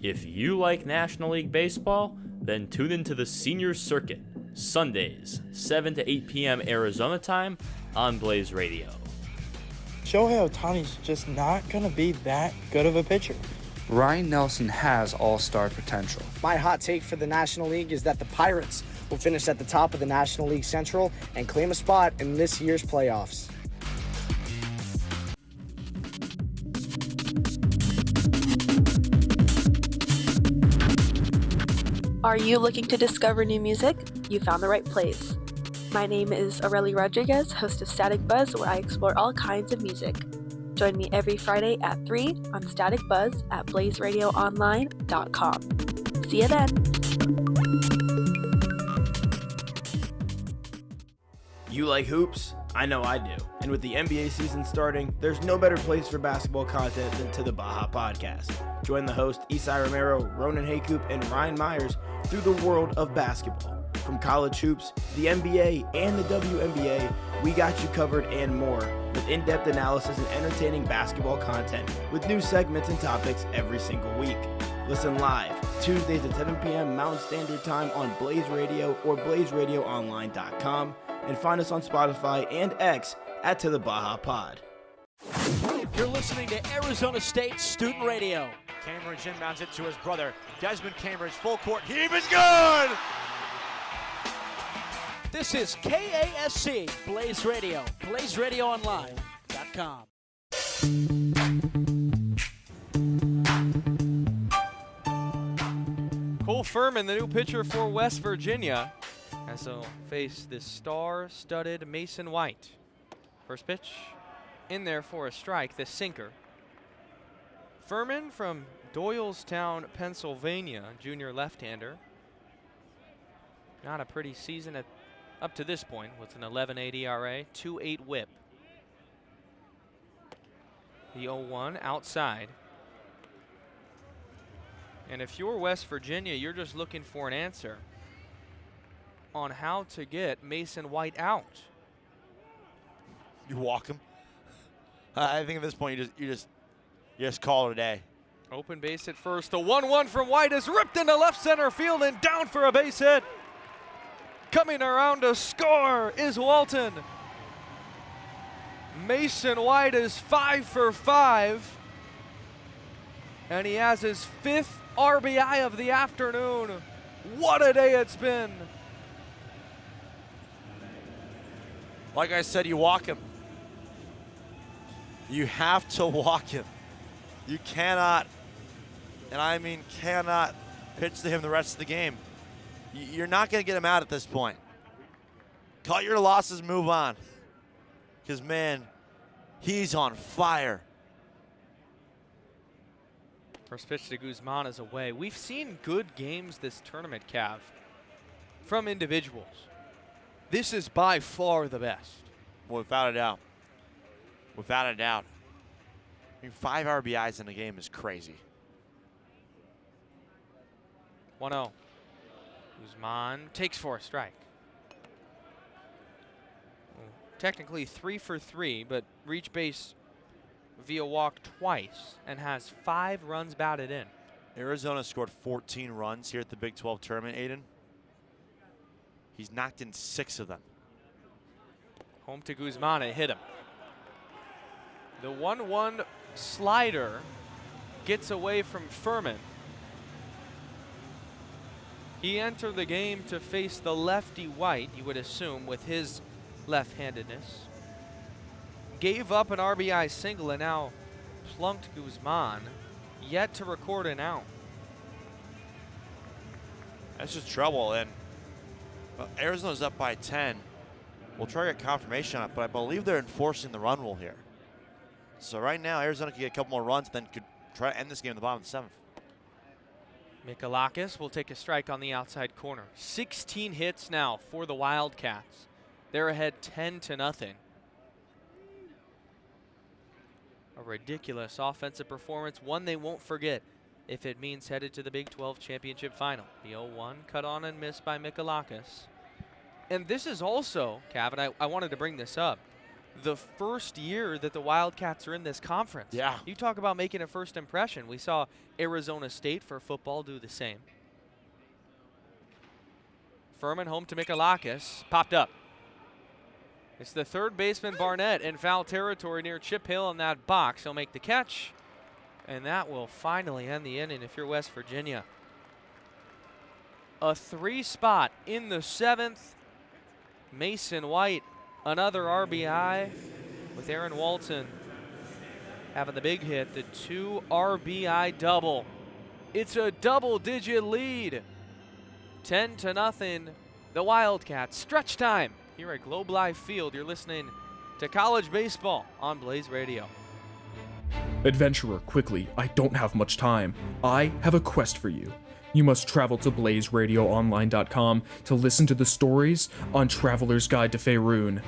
If you like National League Baseball, then tune into the Senior Circuit, Sundays, 7 to 8 p.m. Arizona time on Blaze Radio. Shohei Ohtani's just not going to be that good of a pitcher. Ryan Nelson has all-star potential. My hot take for the National League is that the Pirates will finish at the top of the National League Central and claim a spot in this year's playoffs. Are you looking to discover new music? You found the right place. My name is Aurelie Rodriguez, host of Static Buzz, where I explore all kinds of music. Join me every Friday at 3 on Static Buzz at blazeradioonline.com. See you then. You like hoops? I know I do. And with the NBA season starting, there's no better place for basketball content than To The Baja Podcast. Join the host Isai Romero, Ronan Haycoop, and Ryan Myers through the world of basketball. From college hoops, the NBA, and the WNBA, we got you covered and more, with in-depth analysis and entertaining basketball content, with new segments and topics every single week. Listen live, Tuesdays at 7 p.m. Mountain Standard Time on Blaze Radio or blazeradioonline.com, and find us on Spotify and X at To The Baja Pod. You're listening to Arizona State Student Radio. Cambridge inbounds it to his brother, Desmond Cambridge, full court, heave is good! This is KASC Blaze Radio, blazeradioonline.com. Cole Furman, the new pitcher for West Virginia, as they'll face this star-studded Mason White. First pitch in there for a strike, the sinker. Furman from Doylestown, Pennsylvania, junior left-hander. Not a pretty season up to this point with an 11.8 ERA, 2.8 whip. The 0-1 outside. And if you're West Virginia, you're just looking for an answer on how to get Mason White out. You walk him. I think at this point you just call it a day. Open base at first. The 1-1 from White is ripped into left center field and down for a base hit. Coming around to score is Walton. Mason White is 5 for 5. And he has his 5th RBI of the afternoon. What a day it's been. Like I said, you walk him. You have to walk him. You cannot, and I mean cannot, pitch to him the rest of the game. You're not going to get him out at this point. Cut your losses, move on. Because, man, He's on fire. First pitch to Guzman is away. We've seen good games this tournament, Cav, from individuals. This is by far the best. Without a doubt. Without a doubt. I mean, 5 RBIs in a game is crazy. 1-0. Guzman takes for a strike. Technically 3 for 3, but reach base via walk twice and has 5 runs batted in. Arizona scored 14 runs here at the Big 12 tournament, Aiden. He's knocked in 6 of them. Home to Guzman, it hit him. The 1-1 slider gets away from Furman. He entered the game to face the lefty White, you would assume, with his left-handedness. Gave up an RBI single and now plunked Guzman, yet to record an out. That's just trouble, and Arizona's up by 10. We'll try to get confirmation on it, but I believe they're enforcing the run rule here. So right now, Arizona can get a couple more runs, then could try to end this game in the bottom of the 7th. Mikalakis will take a strike on the outside corner. 16 hits now for the Wildcats. They're ahead 10-0. A ridiculous offensive performance, one they won't forget if it means headed to the Big 12 championship final. The 0-1 cut on and missed by Mikalakis. And this is also, Cav, and I wanted to bring this up, the first year that the Wildcats are in this conference. Yeah. You talk about making a first impression. We saw Arizona State for football do the same. Furman home to Mikalakis, popped up. It's the third baseman Barnett in foul territory near Chip Hill in that box. He'll make the catch, and that will finally end the inning if you're West Virginia. A 3 spot in the 7th. Mason White, another RBI with Aaron Walton having the big hit, the 2 RBI double. It's a double-digit lead. 10-0, the Wildcats. Stretch time here at Globe Life Field. You're listening to college baseball on Blaze Radio. Adventurer, quickly, I don't have much time. I have a quest for you. You must travel to blazeradioonline.com to listen to the stories on Traveler's Guide to Faerun.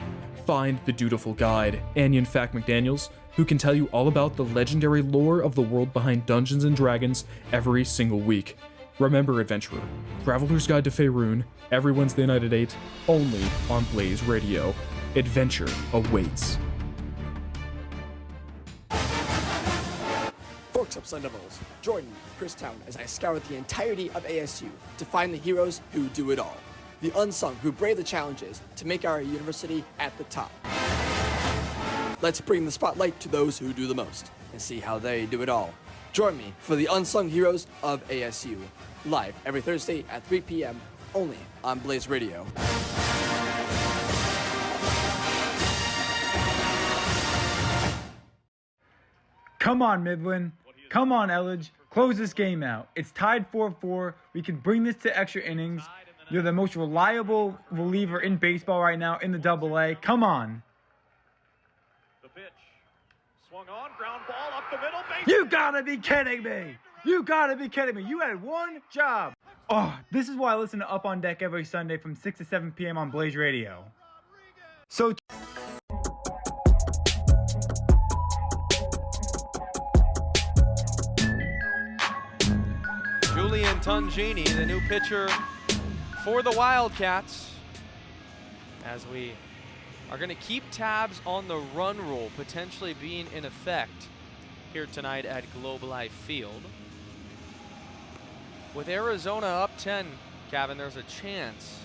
Find the dutiful guide, Anion Fack McDaniels, who can tell you all about the legendary lore of the world behind Dungeons & Dragons every single week. Remember, Adventurer, Traveler's Guide to Faerun, every Wednesday night at 8, only on Blaze Radio. Adventure awaits. Forks Up Sun Devils, join me, Chris Town, as I scour the entirety of ASU to find the heroes who do it all. The unsung who brave the challenges to make our university at the top. Let's bring the spotlight to those who do the most and see how they do it all. Join me for the Unsung Heroes of ASU, live every Thursday at 3 p.m. only on Blaze Radio. Come on, Midland. Come on, Elledge. Close this game out. It's tied 4-4. We can bring this to extra innings. You're the most reliable reliever in baseball right now in the AA. Come on. The pitch. Swung on, ground ball up the middle. You gotta be kidding me. You gotta be kidding me. You had one job. Oh, this is why I listen to Up on Deck every Sunday from 6 to 7 p.m. on Blaze Radio. So... Julian Tungini, the new pitcher for the Wildcats, as we are going to keep tabs on the run rule potentially being in effect here tonight at Globe Life Field. With Arizona up 10, Kevin, there's a chance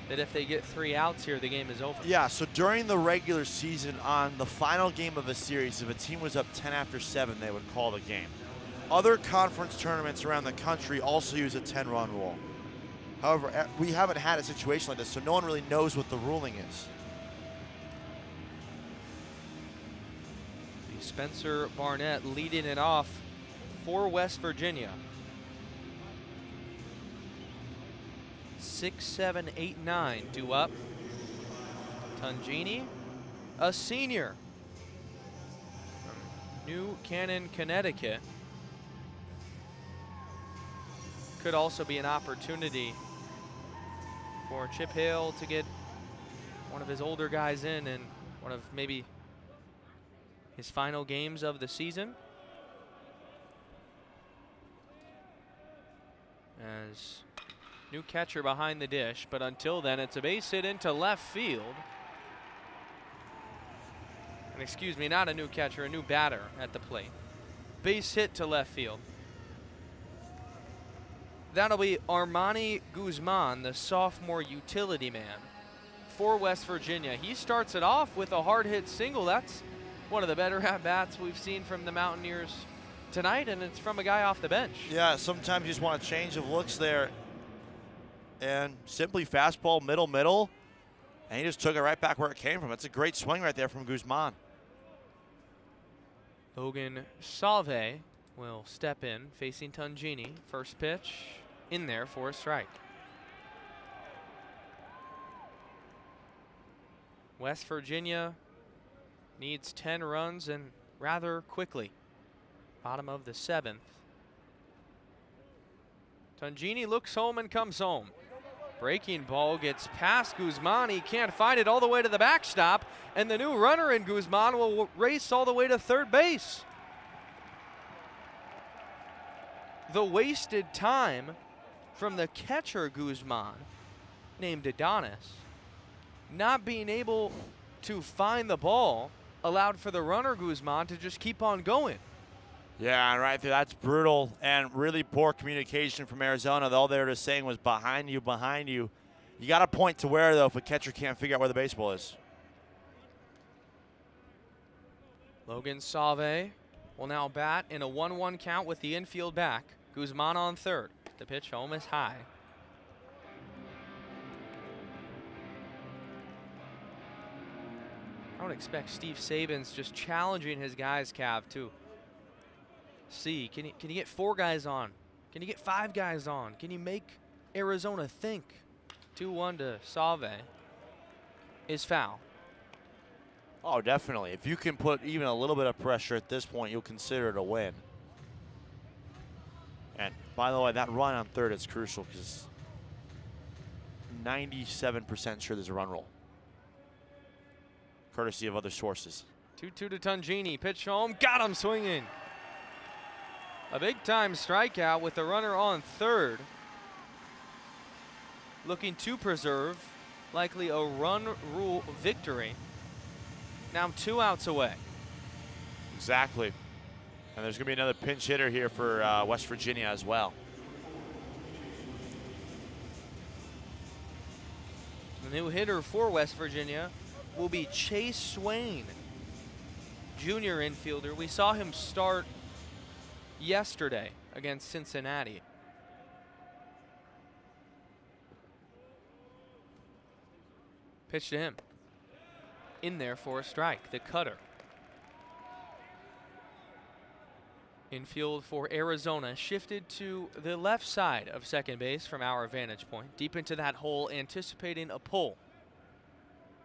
that if they get 3 outs here, the game is over. Yeah, so during the regular season, on the final game of a series, if a team was up 10 after 7, they would call the game. Other conference tournaments around the country also use a 10-run rule. However, we haven't had a situation like this, so no one really knows what the ruling is. Spencer Barnett leading it off for West Virginia. 6, 7, 8, 9 due up. Tungini, a senior. New Canaan, Connecticut. Could also be an opportunity for Chip Hale to get one of his older guys in one of maybe his final games of the season. As new catcher behind the dish, but until then, it's a base hit into left field. And excuse me, not a new catcher, a new batter at the plate. Base hit to left field. That'll be Armani Guzman, the sophomore utility man for West Virginia. He starts it off with a hard hit single. That's one of the better at-bats we've seen from the Mountaineers tonight, and it's from a guy off the bench. Yeah, sometimes you just want a change of looks there. And simply fastball, middle, and he just took it right back where it came from. That's a great swing right there from Guzman. Logan Salve will step in, facing Tungini. First pitch in there for a strike. West Virginia needs 10 runs and rather quickly. Bottom of the 7th. Tungini looks home and comes home. Breaking ball gets past Guzman. He can't find it all the way to the backstop. And the new runner in Guzman will race all the way to third base. The wasted time from the catcher Guzman, named Adonis, not being able to find the ball allowed for the runner Guzman to just keep on going. Yeah, right there. That's brutal and really poor communication from Arizona. All they were just saying was behind you, behind you. You got to point to where, though, if a catcher can't figure out where the baseball is. Logan Salve will now bat in a 1-1 count with the infield back. Guzman on third. The pitch home is high. I would expect Steve Saban's just challenging his guys, Cav, to see, can you get 4 guys on? Can you get 5 guys on? Can you make Arizona think? 2-1 to Salve is foul. Oh, definitely. If you can put even a little bit of pressure at this point, you'll consider it a win. And by the way, that run on third is crucial because 97% sure there's a run roll, courtesy of other sources. 2-2 to Tungini. Pitch home. Got him swinging. A big-time strikeout with the runner on third. Looking to preserve likely a run rule victory. Now 2 outs away. Exactly. And there's going to be another pinch hitter here for West Virginia as well. The new hitter for West Virginia will be Chase Swain, junior infielder. We saw him start yesterday against Cincinnati. Pitch to him. In there for a strike, the cutter. Infield for Arizona shifted to the left side of second base from our vantage point. Deep into that hole, anticipating a pull.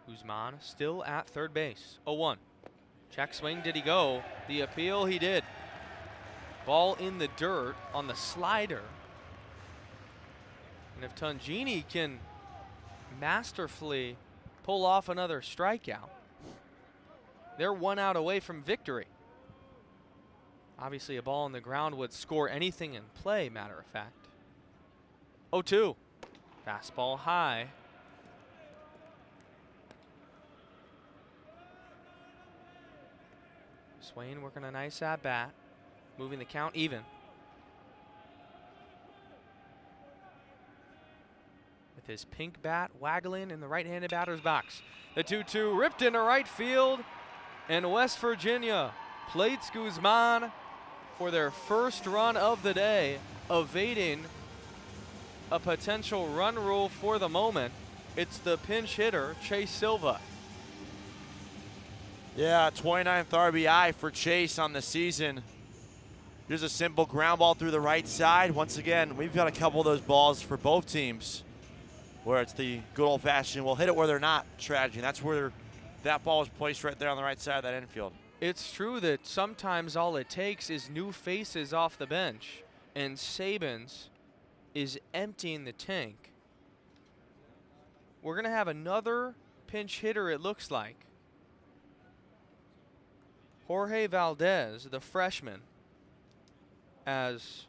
Guzman still at third base. 0-1. Check swing, did he go? The appeal, he did. Ball in the dirt on the slider. And if Tungini can masterfully pull off another strikeout, they're 1 out away from victory. Obviously, a ball on the ground would score anything in play, matter of fact. 0-2. Fastball high. Swain working a nice at-bat, moving the count even. With his pink bat waggling in the right-handed batter's box. The 2-2 ripped into right field, and West Virginia plates Guzman for their first run of the day, evading a potential run rule for the moment. It's the pinch hitter, Chase Silva. Yeah, 29th RBI for Chase on the season. Here's a simple ground ball through the right side. Once again, we've got a couple of those balls for both teams where it's the good old-fashioned, we'll hit it where they're not strategy. And that's where that ball was placed right there on the right side of that infield. It's true that sometimes all it takes is new faces off the bench, and Sabins is emptying the tank. We're going to have another pinch hitter, it looks like. Jorge Valdez, the freshman, as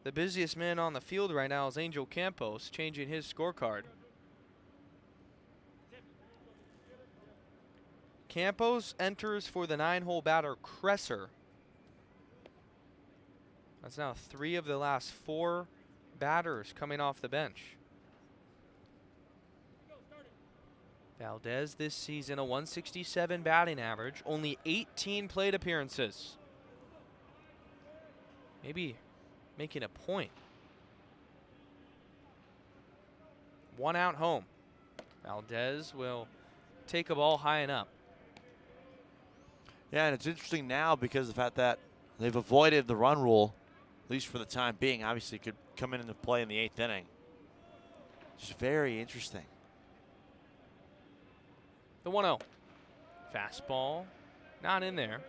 the busiest man on the field right now is Angel Campos, changing his scorecard. Campos enters for the 9-hole batter Cresser. That's now 3 of the last 4 batters coming off the bench. Valdez this season, a 167 batting average, only 18 plate appearances. Maybe making a point. 1 out home. Valdez will take a ball high and up. Yeah, and it's interesting now because of the fact that they've avoided the run rule, at least for the time being. Obviously, could come into play in the 8th inning. Just very interesting. The 1-0. Fastball, not in there.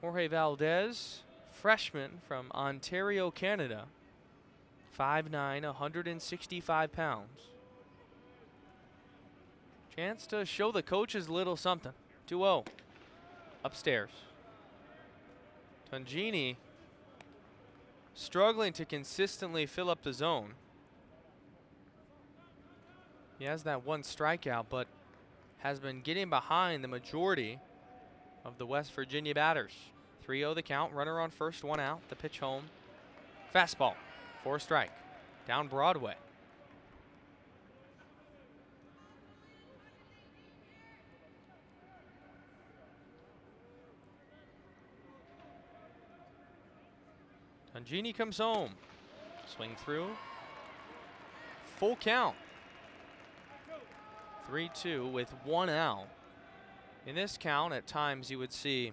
Jorge Valdez, freshman from Ontario, Canada. 5'9", 165 pounds. Chance to show the coaches a little something. 2-0. Upstairs. Tongini struggling to consistently fill up the zone. He has that 1 strikeout, but has been getting behind the majority of the West Virginia batters. 3-0 the count. Runner on first, 1 out. The pitch home. Fastball. 4 strike. Down Broadway. Tongini comes home. Swing through. Full count. 3-2 with 1 out. In this count, at times you would see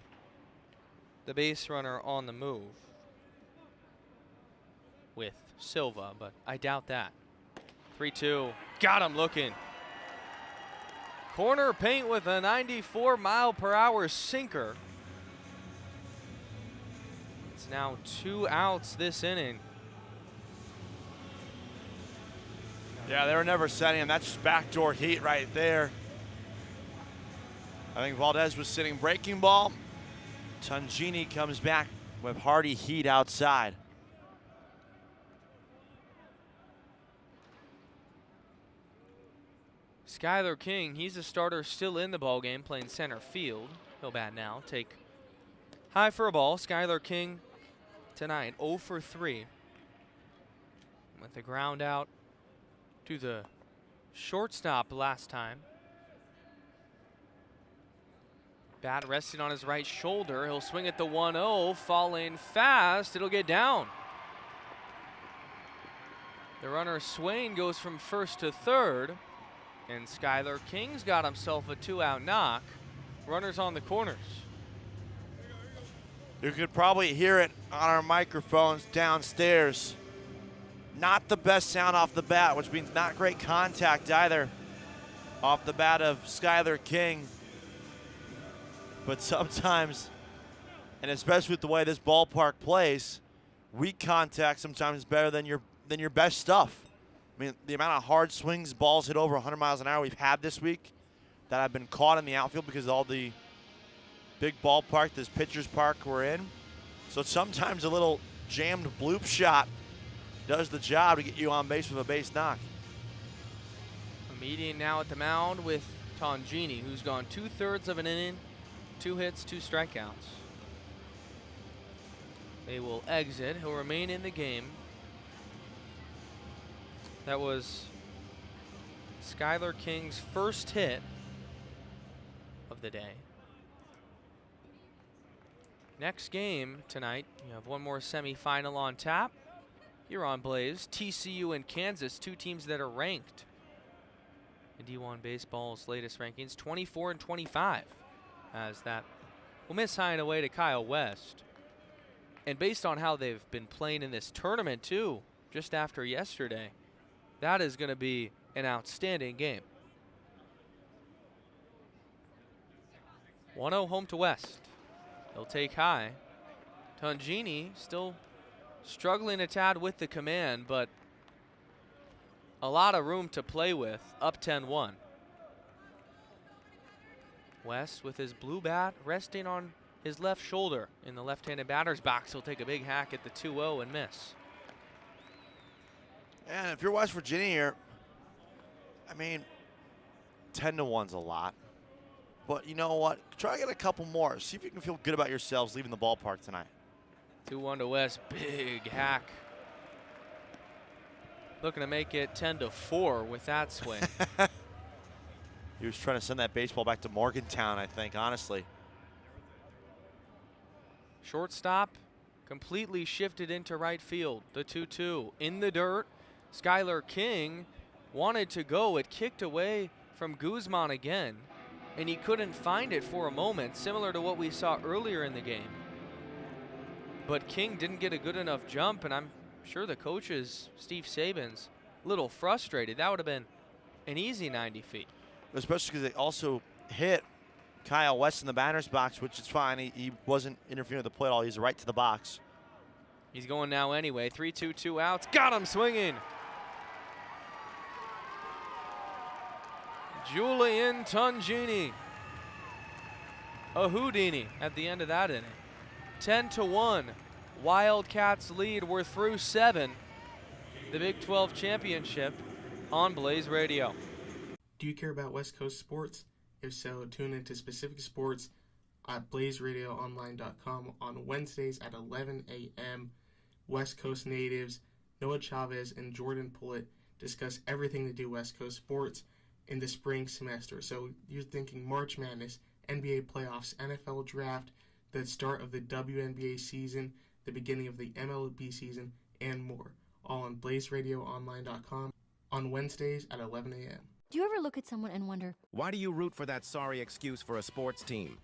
the base runner on the move with Silva, but I doubt that. 3-2. Got him looking. Corner paint with a 94-mile-per-hour sinker. It's now 2 outs this inning. Yeah, they were never setting him. That's just backdoor heat right there. I think Valdez was sitting breaking ball. Tongini comes back with hearty heat outside. Skylar King, he's a starter still in the ballgame, playing center field. He'll bat now. Take high for a ball. Skylar King tonight 0 for 3 with the ground out to the shortstop last time. Bat resting on his right shoulder. He'll swing at the 1-0, falling fast. It'll get down. The runner Swain goes from first to third, and Skylar King's got himself a 2-out knock. Runners on the corners. You could probably hear it on our microphones downstairs. Not the best sound off the bat, which means not great contact either off the bat of Skylar King. But sometimes, and especially with the way this ballpark plays, weak contact sometimes is better than your best stuff. I mean, the amount of hard swings, balls hit over 100 miles an hour we've had this week that have been caught in the outfield because of all the big ballpark, this pitcher's park we're in. So sometimes a little jammed bloop shot does the job to get you on base with a base knock. A meeting now at the mound with Tongini, who's gone 2/3 of an inning, 2 hits, 2 strikeouts. They will exit. He'll remain in the game. That was Skylar King's first hit of the day. Next game tonight, you have one more semifinal on tap. Here on Blaze, TCU and Kansas, 2 teams that are ranked in D1 Baseball's latest rankings, 24 and 25, as that will miss high and away to Kyle West. And based on how they've been playing in this tournament too, just after yesterday, that is going to be an outstanding game. 1-0 home to West. They'll take high. Tongini still struggling a tad with the command, but a lot of room to play with, up 10-1. West with his blue bat resting on his left shoulder in the left-handed batter's box. He'll take a big hack at the 2-0 and miss. And if you're West Virginia here, I mean, 10-1's a lot. But you know what? Try to get a couple more. See if you can feel good about yourselves leaving the ballpark tonight. 2-1 to West, big hack. Looking to make it 10-4 with that swing. He was trying to send that baseball back to Morgantown, I think, honestly. Shortstop completely shifted into right field. The 2-2 in the dirt. Skylar King wanted to go. It kicked away from Guzman again, and he couldn't find it for a moment, similar to what we saw earlier in the game. But King didn't get a good enough jump, and I'm sure the coaches, Steve Saban's, a little frustrated. That would have been an easy 90 feet. Especially because they also hit Kyle West in the batter's box, which is fine. He wasn't interfering with the play at all. He's right to the box. He's going now anyway. 3-2, 2 outs. Got him swinging. Julian Tongini. A Houdini at the end of that inning. 10-1. Wildcats lead. We're through 7. The Big 12 championship on Blaze Radio. Do you care about West Coast sports? If so, tune into specific sports at blazeradioonline.com on Wednesdays at 11 a.m. West Coast natives Noah Chavez and Jordan Pullett discuss everything to do West Coast sports in the spring semester. So you're thinking March Madness, NBA playoffs, NFL draft, the start of the WNBA season, the beginning of the MLB season, and more. All on blazeradioonline.com on Wednesdays at 11 a.m. Do you ever look at someone and wonder, why do you root for that sorry excuse for a sports team?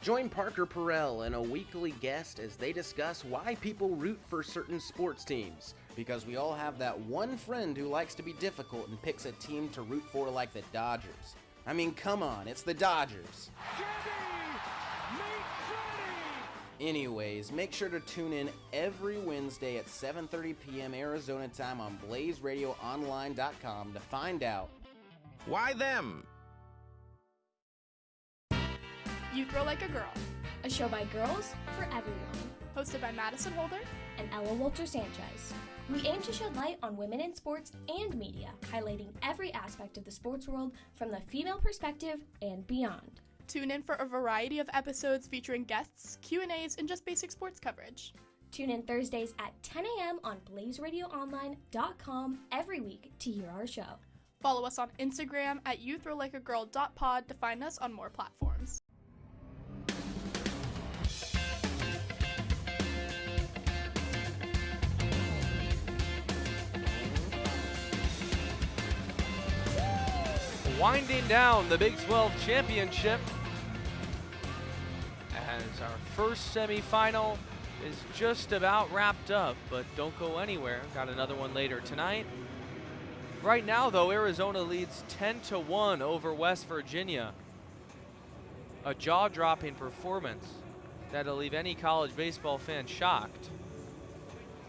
Join Parker Perrell and a weekly guest as they discuss why people root for certain sports teams. Because we all have that one friend who likes to be difficult and picks a team to root for like the Dodgers. I mean, come on, it's the Dodgers. Anyways, make sure to tune in every Wednesday at 7:30 p.m. Arizona time on blazeradioonline.com to find out why them. You Throw Like a Girl, a show by girls for everyone. Hosted by Madison Holder and Ella Walter-Sanchez. We aim to shed light on women in sports and media, highlighting every aspect of the sports world from the female perspective and beyond. Tune in for a variety of episodes featuring guests, Q&As, and just basic sports coverage. Tune in Thursdays at 10 a.m. on blazeradioonline.com every week to hear our show. Follow us on Instagram at youthrowlikeagirl.pod to find us on more platforms. Winding down the Big 12 championship as our first semifinal is just about wrapped up, but don't go anywhere. Got another one later tonight. Right now, though, Arizona leads 10-1 over West Virginia. A jaw-dropping performance that'll leave any college baseball fan shocked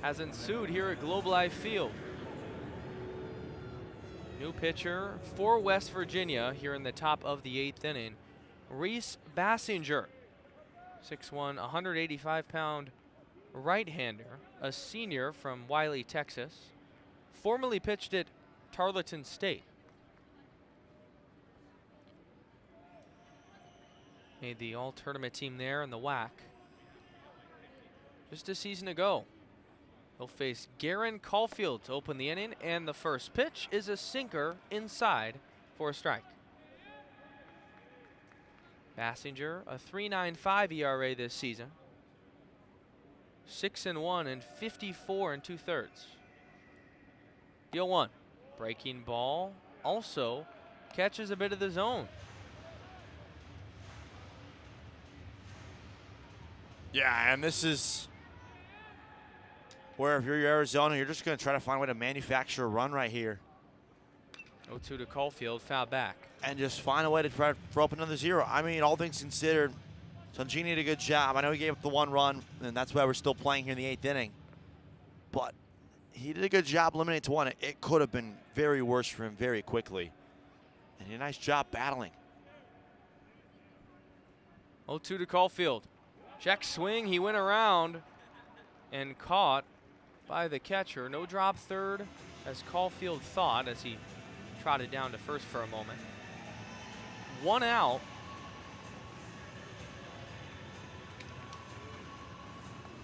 has ensued here at Globe Life Field. New pitcher for West Virginia here in the top of the 8th inning, Reese Bassinger, 6'1", 185-pound right-hander, a senior from Wiley, Texas, formerly pitched at Tarleton State. Made the all-tournament team there in the WAC just a season ago. He'll face Garen Caulfield to open the inning, and the first pitch is a sinker inside for a strike. Bassinger, a 3.95 ERA this season. 6-1 and 54 2/3. Deal 1. Breaking ball also catches a bit of the zone. Yeah, and this is where if you're Arizona, you're just going to try to find a way to manufacture a run right here. 0-2 to Caulfield, foul back. And just find a way to try to throw up another zero. I mean, all things considered, Sungini did a good job. I know he gave up the one run, and that's why we're still playing here in the 8th inning. But he did a good job limiting it to one. It could have been very worse for him very quickly. And he did a nice job battling. 0-2 to Caulfield. Check swing, he went around and caught by the catcher. No drop third, as Caulfield thought, as he trotted down to first for a moment. 1 out.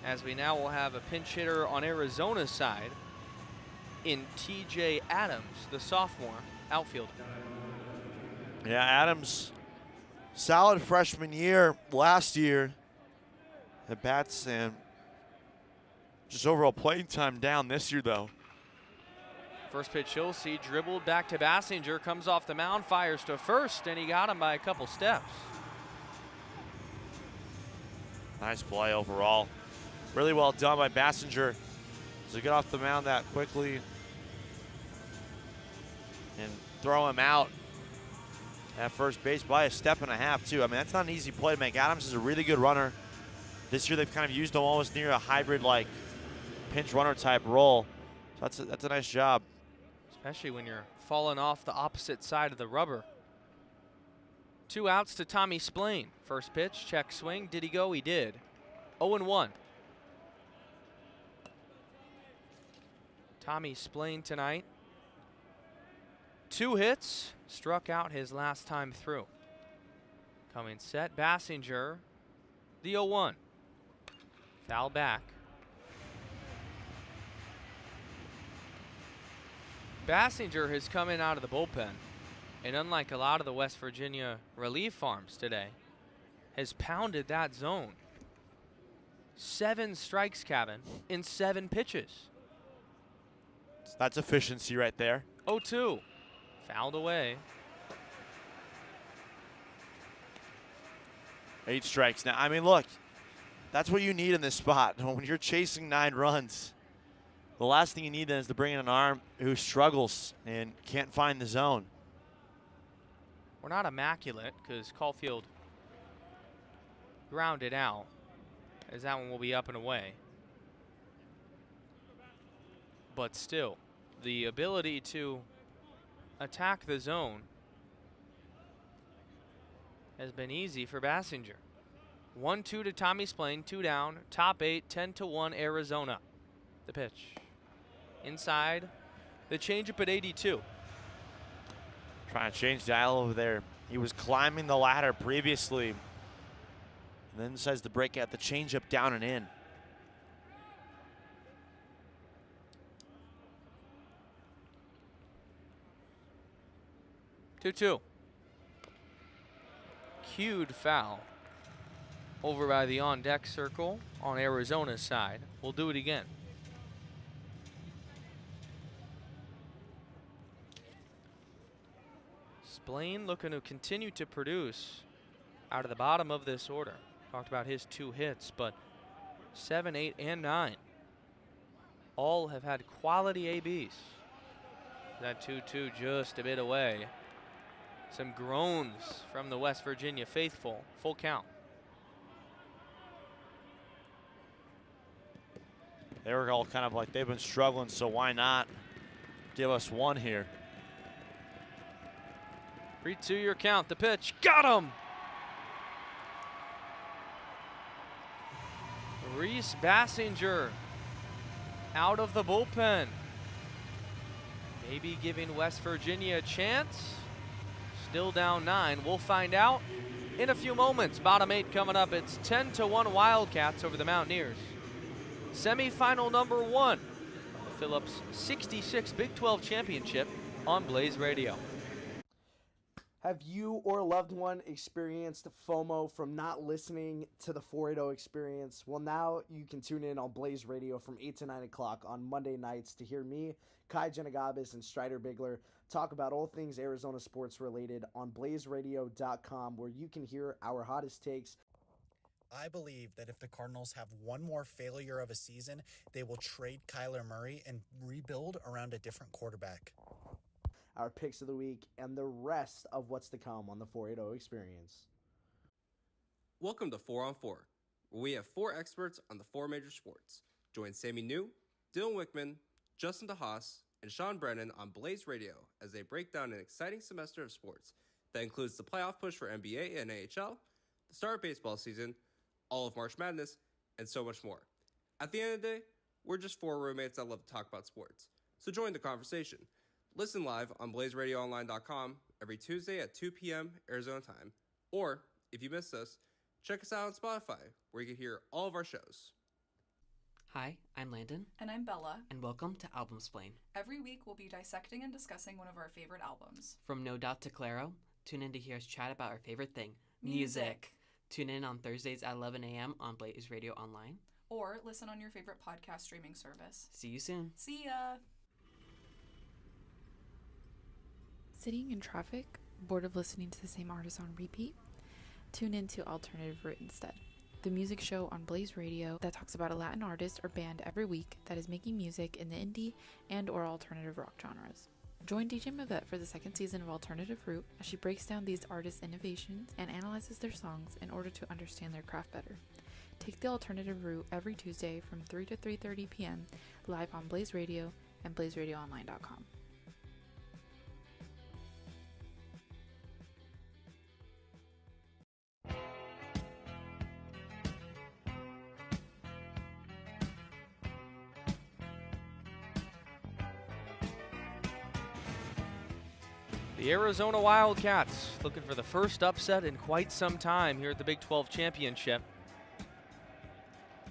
As we now will have a pinch hitter on Arizona's side in TJ Adams, the sophomore outfielder. Yeah, Adams, solid freshman year last year at bats, and just overall playing time down this year, though. First pitch he'll see, dribbled back to Bassinger, comes off the mound, fires to first, and he got him by a couple steps. Nice play overall. Really well done by Bassinger to get off the mound that quickly and throw him out at first base by a step and a half, too. I mean, that's not an easy play to make. Adams is a really good runner. This year they've kind of used him almost near a hybrid, like, pinch runner type role. So that's a nice job. Especially when you're falling off the opposite side of the rubber. 2 outs to Tommy Splain. First pitch, check swing. Did he go? He did. 0-1. Tommy Splain tonight. 2 hits, struck out his last time through. Coming set, Bassinger, the 0-1. Foul back. Bassinger has come in out of the bullpen, and unlike a lot of the West Virginia relief arms today, has pounded that zone. 7 strikes, Kevin, in 7 pitches. That's efficiency right there. 0-2. Fouled away. 8 strikes now. I mean, look, that's what you need in this spot. When you're chasing 9 runs, the last thing you need then is to bring in an arm who struggles and can't find the zone. We're not immaculate because Caulfield grounded out, as that one will be up and away. But still, the ability to attack the zone has been easy for Bassinger. 1-2 to Tommy Splain, 2 down, top 8, 10-1 Arizona. The pitch. Inside, the changeup at 82. Trying to change dial over there. He was climbing the ladder previously, and then decides to break out the changeup down and in. Two. Cued foul over by the on-deck circle on Arizona's side. We'll do it again. Splain looking to continue to produce out of the bottom of this order. Talked about his 2 hits, but 7, 8, and 9 all have had quality ABs. That 2-2 just a bit away. Some groans from the West Virginia faithful. Full count. They were all kind of like they've been struggling, so why not give us one here? 3-2 your count. The pitch. Got him! Reese Bassinger out of the bullpen. Maybe giving West Virginia a chance. Still down 9. We'll find out in a few moments. Bottom 8 coming up. It's 10-1 Wildcats over the Mountaineers. Semifinal number 1 of the Phillips 66 Big 12 Championship on Blaze Radio. Have you or a loved one experienced FOMO from not listening to the 480 experience? Well, now you can tune in on Blaze Radio from 8 to 9 o'clock on Monday nights to hear me, Kai Jenagabis, and Strider Bigler talk about all things Arizona sports related on blazeradio.com, where you can hear our hottest takes. I believe that if the Cardinals have one more failure of a season, they will trade Kyler Murray and rebuild around a different quarterback. our picks of the week, and the rest of what's to come on the 480 Experience. Welcome to 4 on 4, where we have 4 experts on the 4 major sports. Join Sammy New, Dylan Wickman, Justin DeHaas, and Sean Brennan on Blaze Radio as they break down an exciting semester of sports that includes the playoff push for NBA and AHL, the start of baseball season, all of March Madness, and so much more. At the end of the day, we're just 4 roommates that love to talk about sports. So join the conversation. Listen live on blazeradioonline.com every Tuesday at 2 p.m. Arizona time. Or, if you missed us, check us out on Spotify, where you can hear all of our shows. Hi, I'm Landon. And I'm Bella. And welcome to Albumsplain. Every week we'll be dissecting and discussing one of our favorite albums. From No Doubt to Claro, tune in to hear us chat about our favorite thing, music. Tune in on Thursdays at 11 a.m. on Blaze Radio Online. Or listen on your favorite podcast streaming service. See you soon. See ya! Sitting in traffic, bored of listening to the same artist on repeat? Tune in to Alternative Route instead, the music show on Blaze Radio that talks about a Latin artist or band every week that is making music in the indie and or alternative rock genres. Join DJ Mavette for the second season of Alternative Route as she breaks down these artists' innovations and analyzes their songs in order to understand their craft better. Take the Alternative Route every Tuesday from 3 to 3:30 p.m. live on Blaze Radio and blazeradioonline.com. The Arizona Wildcats looking for the first upset in quite some time here at the Big 12 Championship.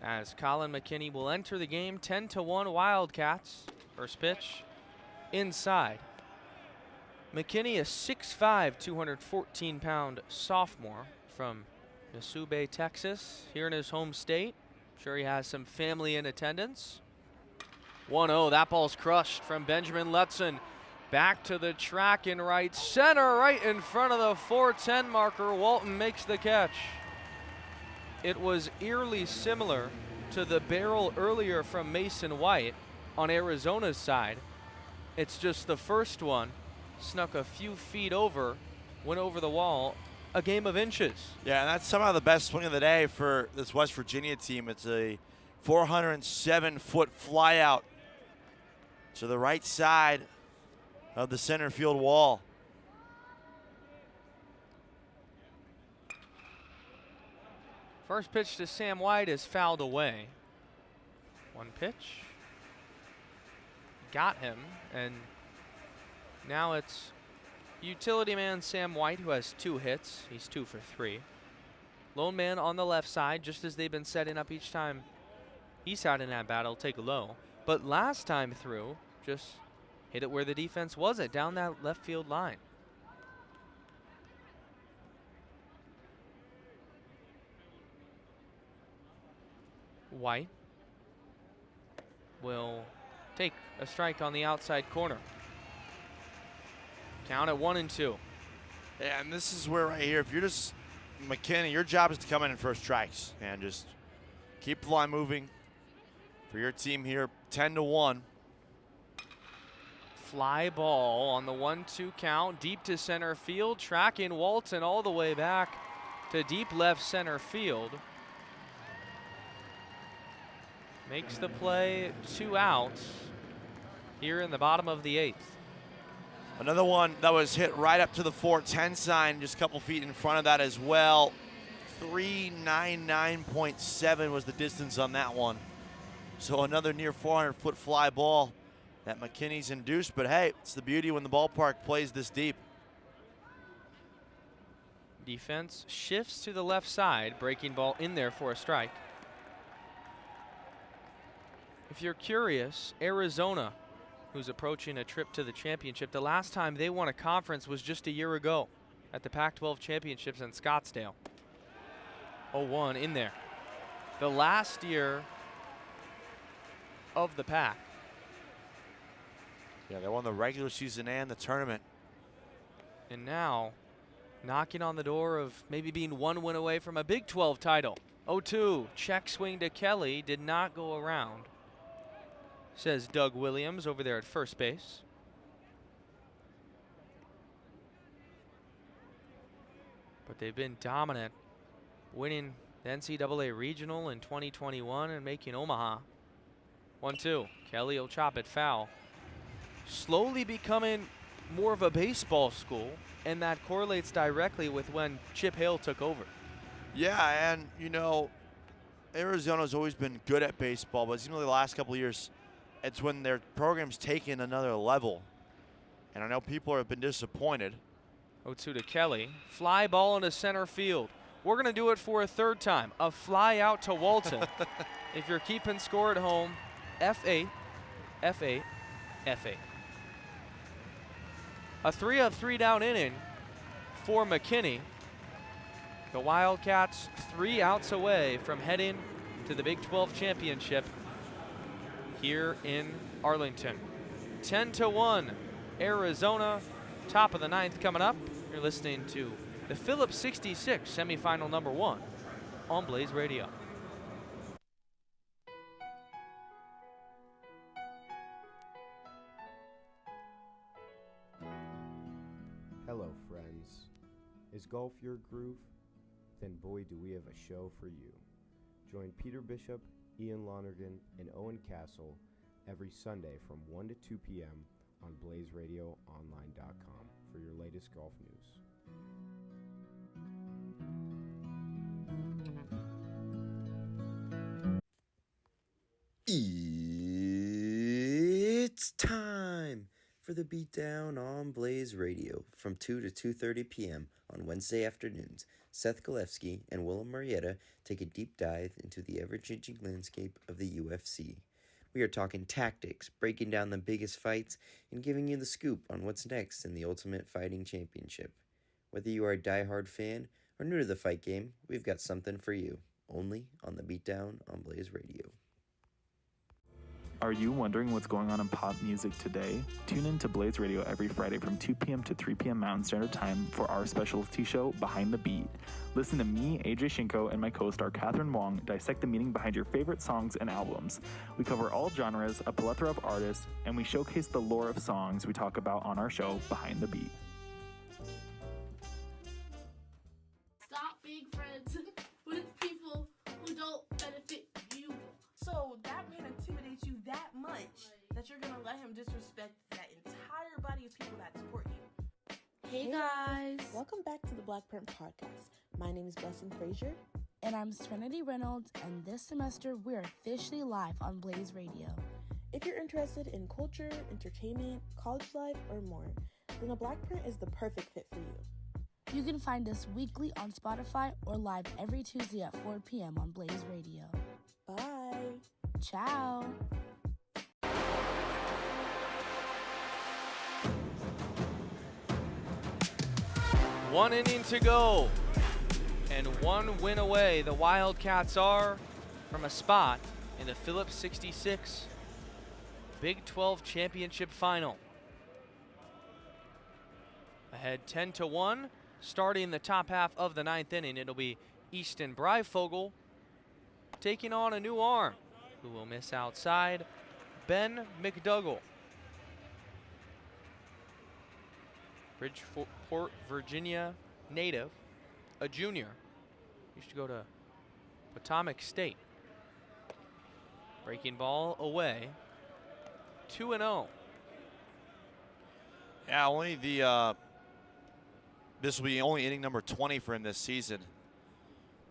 As Colin McKinney will enter the game, 10-1 Wildcats. First pitch, inside. McKinney, a 6'5", 214-pound sophomore from Nesube, Texas, here in his home state. I'm sure he has some family in attendance. 1-0, that ball's crushed from Benjamin Lutzen. Back to the track in right center, right in front of the 410 marker. Walton makes the catch. It was eerily similar to the barrel earlier from Mason White on Arizona's side. It's just the first one snuck a few feet over, went over the wall, a game of inches. Yeah, and that's somehow the best swing of the day for this West Virginia team. It's a 407-foot flyout to the right side of the center field wall. First pitch to Sam White is fouled away. One pitch. Got him, and now it's utility man Sam White, who has 2 hits. He's 2 for 3. Lone man on the left side, just as they've been setting up each time he's out in that battle, take a low. But last time through, just hit it where the defense was at, down that left field line. White will take a strike on the outside corner. Count at 1-2. Yeah, and this is where right here, if you're just McKinney, your job is to come in first strikes and just keep the line moving for your team here. 10-1. Fly ball on the 1-2 count, deep to center field, tracking Walton all the way back to deep left center field. Makes the play, 2 outs here in the bottom of the 8th. Another one that was hit right up to the 410 sign, just a couple feet in front of that as well. 399.7 was the distance on that one. So another near 400-foot fly ball that McKinney's induced, but hey, it's the beauty when the ballpark plays this deep. Defense shifts to the left side, breaking ball in there for a strike. If you're curious, Arizona, who's approaching a trip to the championship, the last time they won a conference was just a year ago at the Pac-12 championships in Scottsdale. 0-1 in there. The last year of the Pac. Yeah, they won the regular season and the tournament. And now, knocking on the door of maybe being 1 win away from a Big 12 title. 0-2, check swing to Kelly, did not go around, says Doug Williams over there at first base. but they've been dominant, winning the NCAA Regional in 2021 and making Omaha. 1-2. Kelly will chop it foul. Slowly becoming more of a baseball school, and that correlates directly with when Chip Hale took over. Yeah, and you know, Arizona's always been good at baseball, but it seems like the last couple of years, it's when their program's taken another level. And I know people have been disappointed. 0-2 to Kelly. Fly ball into center field. We're going to do it for a third time. A fly out to Walton. If you're keeping score at home, F8, F8, F8. A 3-of-3 down inning for McKinney. The Wildcats 3 outs away from heading to the Big 12 championship here in Arlington. 10-1, Arizona. Top of the ninth coming up. You're listening to the Phillips 66 semifinal number 1 on Blaze Radio. Hello, friends. Is golf your groove? Then boy, do we have a show for you. Join Peter Bishop, Ian Lonergan, and Owen Castle every Sunday from 1 to 2 p.m. on BlazeRadioOnline.com for your latest golf news. It's time for the Beatdown on Blaze Radio from 2 to 2:30 p.m. on Wednesday afternoons. Seth Golefsky and Willem Marietta take a deep dive into the ever-changing landscape of the UFC. We are talking tactics, breaking down the biggest fights, and giving you the scoop on what's next in the Ultimate Fighting Championship. Whether you are a diehard fan or new to the fight game, we've got something for you, only on the Beatdown on Blaze Radio. Are you wondering what's going on in pop music today? Tune in to Blaze Radio every Friday from 2 p.m. to 3 p.m. Mountain Standard Time for our specialty show, Behind the Beat. Listen to me, AJ Shinko, and my co-star Catherine Wong dissect the meaning behind your favorite songs and albums. We cover all genres, a plethora of artists, and we showcase the lore of songs we talk about on our show, Behind the Beat. Stop being friends with people who don't benefit you. So that man intimidates you that much that you're gonna let him disrespect that entire body of people that support you. Hey guys! Welcome back to the Black Print Podcast. My name is Blessing Frazier. And I'm Serenity Reynolds, and this semester we're officially live on Blaze Radio. If you're interested in culture, entertainment, college life, or more, then the Black Print is the perfect fit for you. You can find us weekly on Spotify or live every Tuesday at 4 p.m. on Blaze Radio. Bye! Ciao! One inning to go, and one win away. The Wildcats are from a spot in the Phillips 66 Big 12 Championship Final. Ahead 10-1, starting the top half of the ninth inning. It'll be Easton Breifogel taking on a new arm who will miss outside, Ben McDougall. Bridgeport, Virginia native, a junior. Used to go to Potomac State. Breaking ball away. 2-0. Yeah, only this will be only inning number 20 for him this season.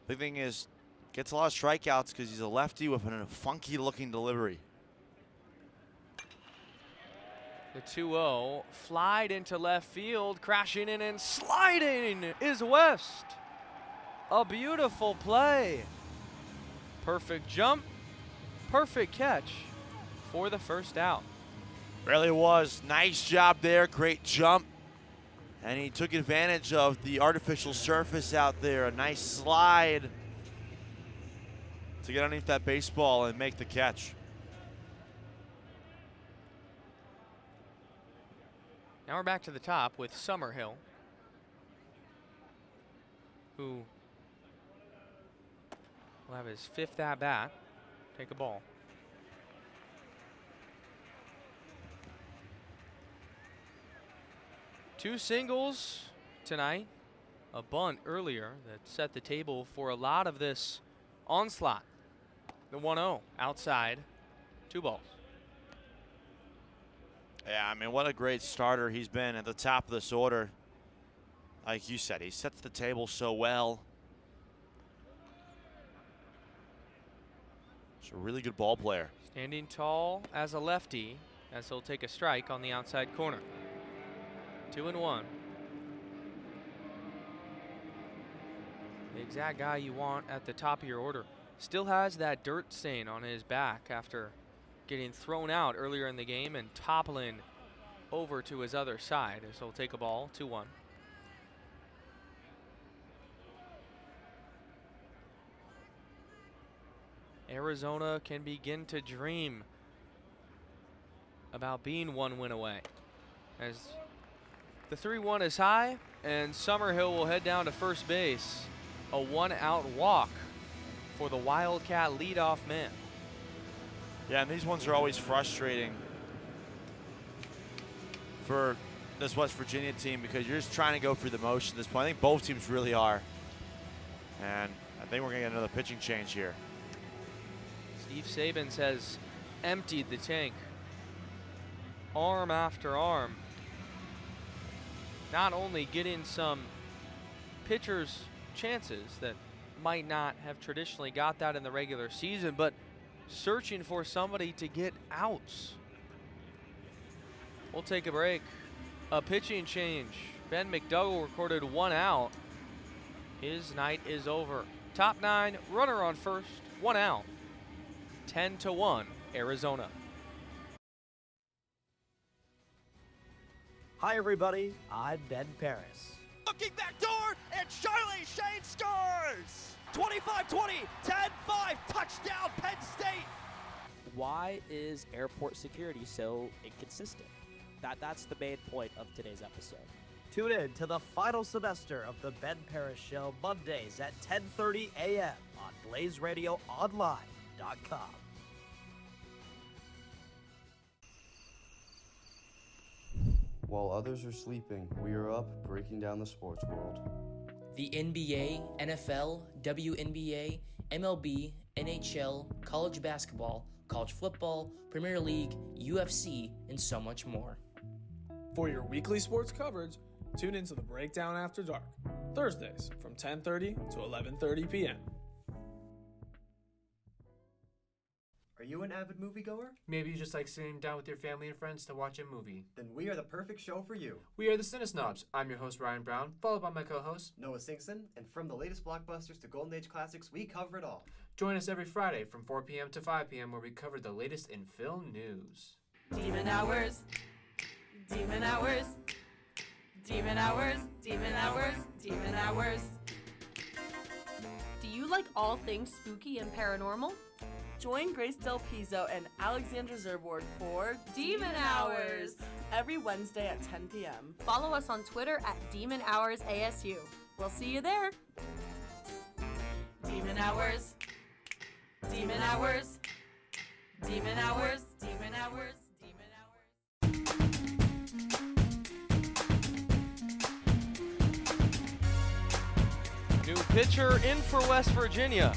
The thing is, gets a lot of strikeouts because he's a lefty with a funky looking delivery. The 2-0 flied into left field, crashing in and sliding is West. A beautiful play. Perfect jump, perfect catch for the first out. Really was. Nice job there, great jump. And he took advantage of the artificial surface out there. A nice slide to get underneath that baseball and make the catch. Now we're back to the top with Summerhill, who will have his fifth at-bat. Take a ball. Two singles tonight a bunt earlier that set the table for a lot of this onslaught. The 1-0 outside, 2 balls. Yeah, I mean, what a great starter he's been at the top of this order. Like you said, he sets the table so well. He's a really good ball player. Standing tall as a lefty, as he'll take a strike on the outside corner. 2-1. The exact guy you want at the top of your order. Still has that dirt stain on his back after getting thrown out earlier in the game and toppling over to his other side as he'll take a ball, 2-1. Arizona can begin to dream about being 1 win away. As the 3-1 is high, and Summerhill will head down to first base. A 1-out walk for the Wildcat leadoff man. Yeah, and these ones are always frustrating for this West Virginia team because you're just trying to go through the motion at this point. I think both teams really are. And I think we're going to get another pitching change here. Steve Sabins has emptied the tank arm after arm. Not only getting some pitchers chances that might not have traditionally got that in the regular season, but searching for somebody to get outs. We'll take a break. A pitching change. Ben McDougall recorded 1 out. His night is over. Top 9, runner on first, 1 out. 10-1, Arizona. Hi everybody, I'm Ben Paris. Looking back door, and Charlie Shane scores! 25-20, 10-5, touchdown Penn State! Why is airport security so inconsistent? That's the main point of today's episode. Tune in to the final semester of the Ben Paris Show Mondays at 10:30 a.m. on BlazeRadioOnline.com. While others are sleeping, we are up breaking down the sports world. The NBA, NFL, WNBA, MLB, NHL, college basketball, college football, Premier League, UFC, and so much more. For your weekly sports coverage, tune into the Breakdown After Dark, Thursdays from 10:30 to 11:30 p.m. Are you an avid moviegoer? Maybe you just like sitting down with your family and friends to watch a movie. Then we are the perfect show for you. We are the Cinesnobs. I'm your host, Ryan Brown, followed by my co-host, Noah Singson, and from the latest blockbusters to Golden Age classics, we cover it all. Join us every Friday from 4 p.m. to 5 p.m. where we cover the latest in film news. Demon Hours. Demon Hours. Demon Hours. Demon Hours. Demon Hours. Do you like all things spooky and paranormal? Join Grace Del Pizzo and Alexandra Zerboard for Demon Hours every Wednesday at 10 p.m. Follow us on Twitter at Demon Hours ASU. We'll see you there. Demon Hours. Demon Hours. Demon Hours. Demon Hours. New pitcher in for West Virginia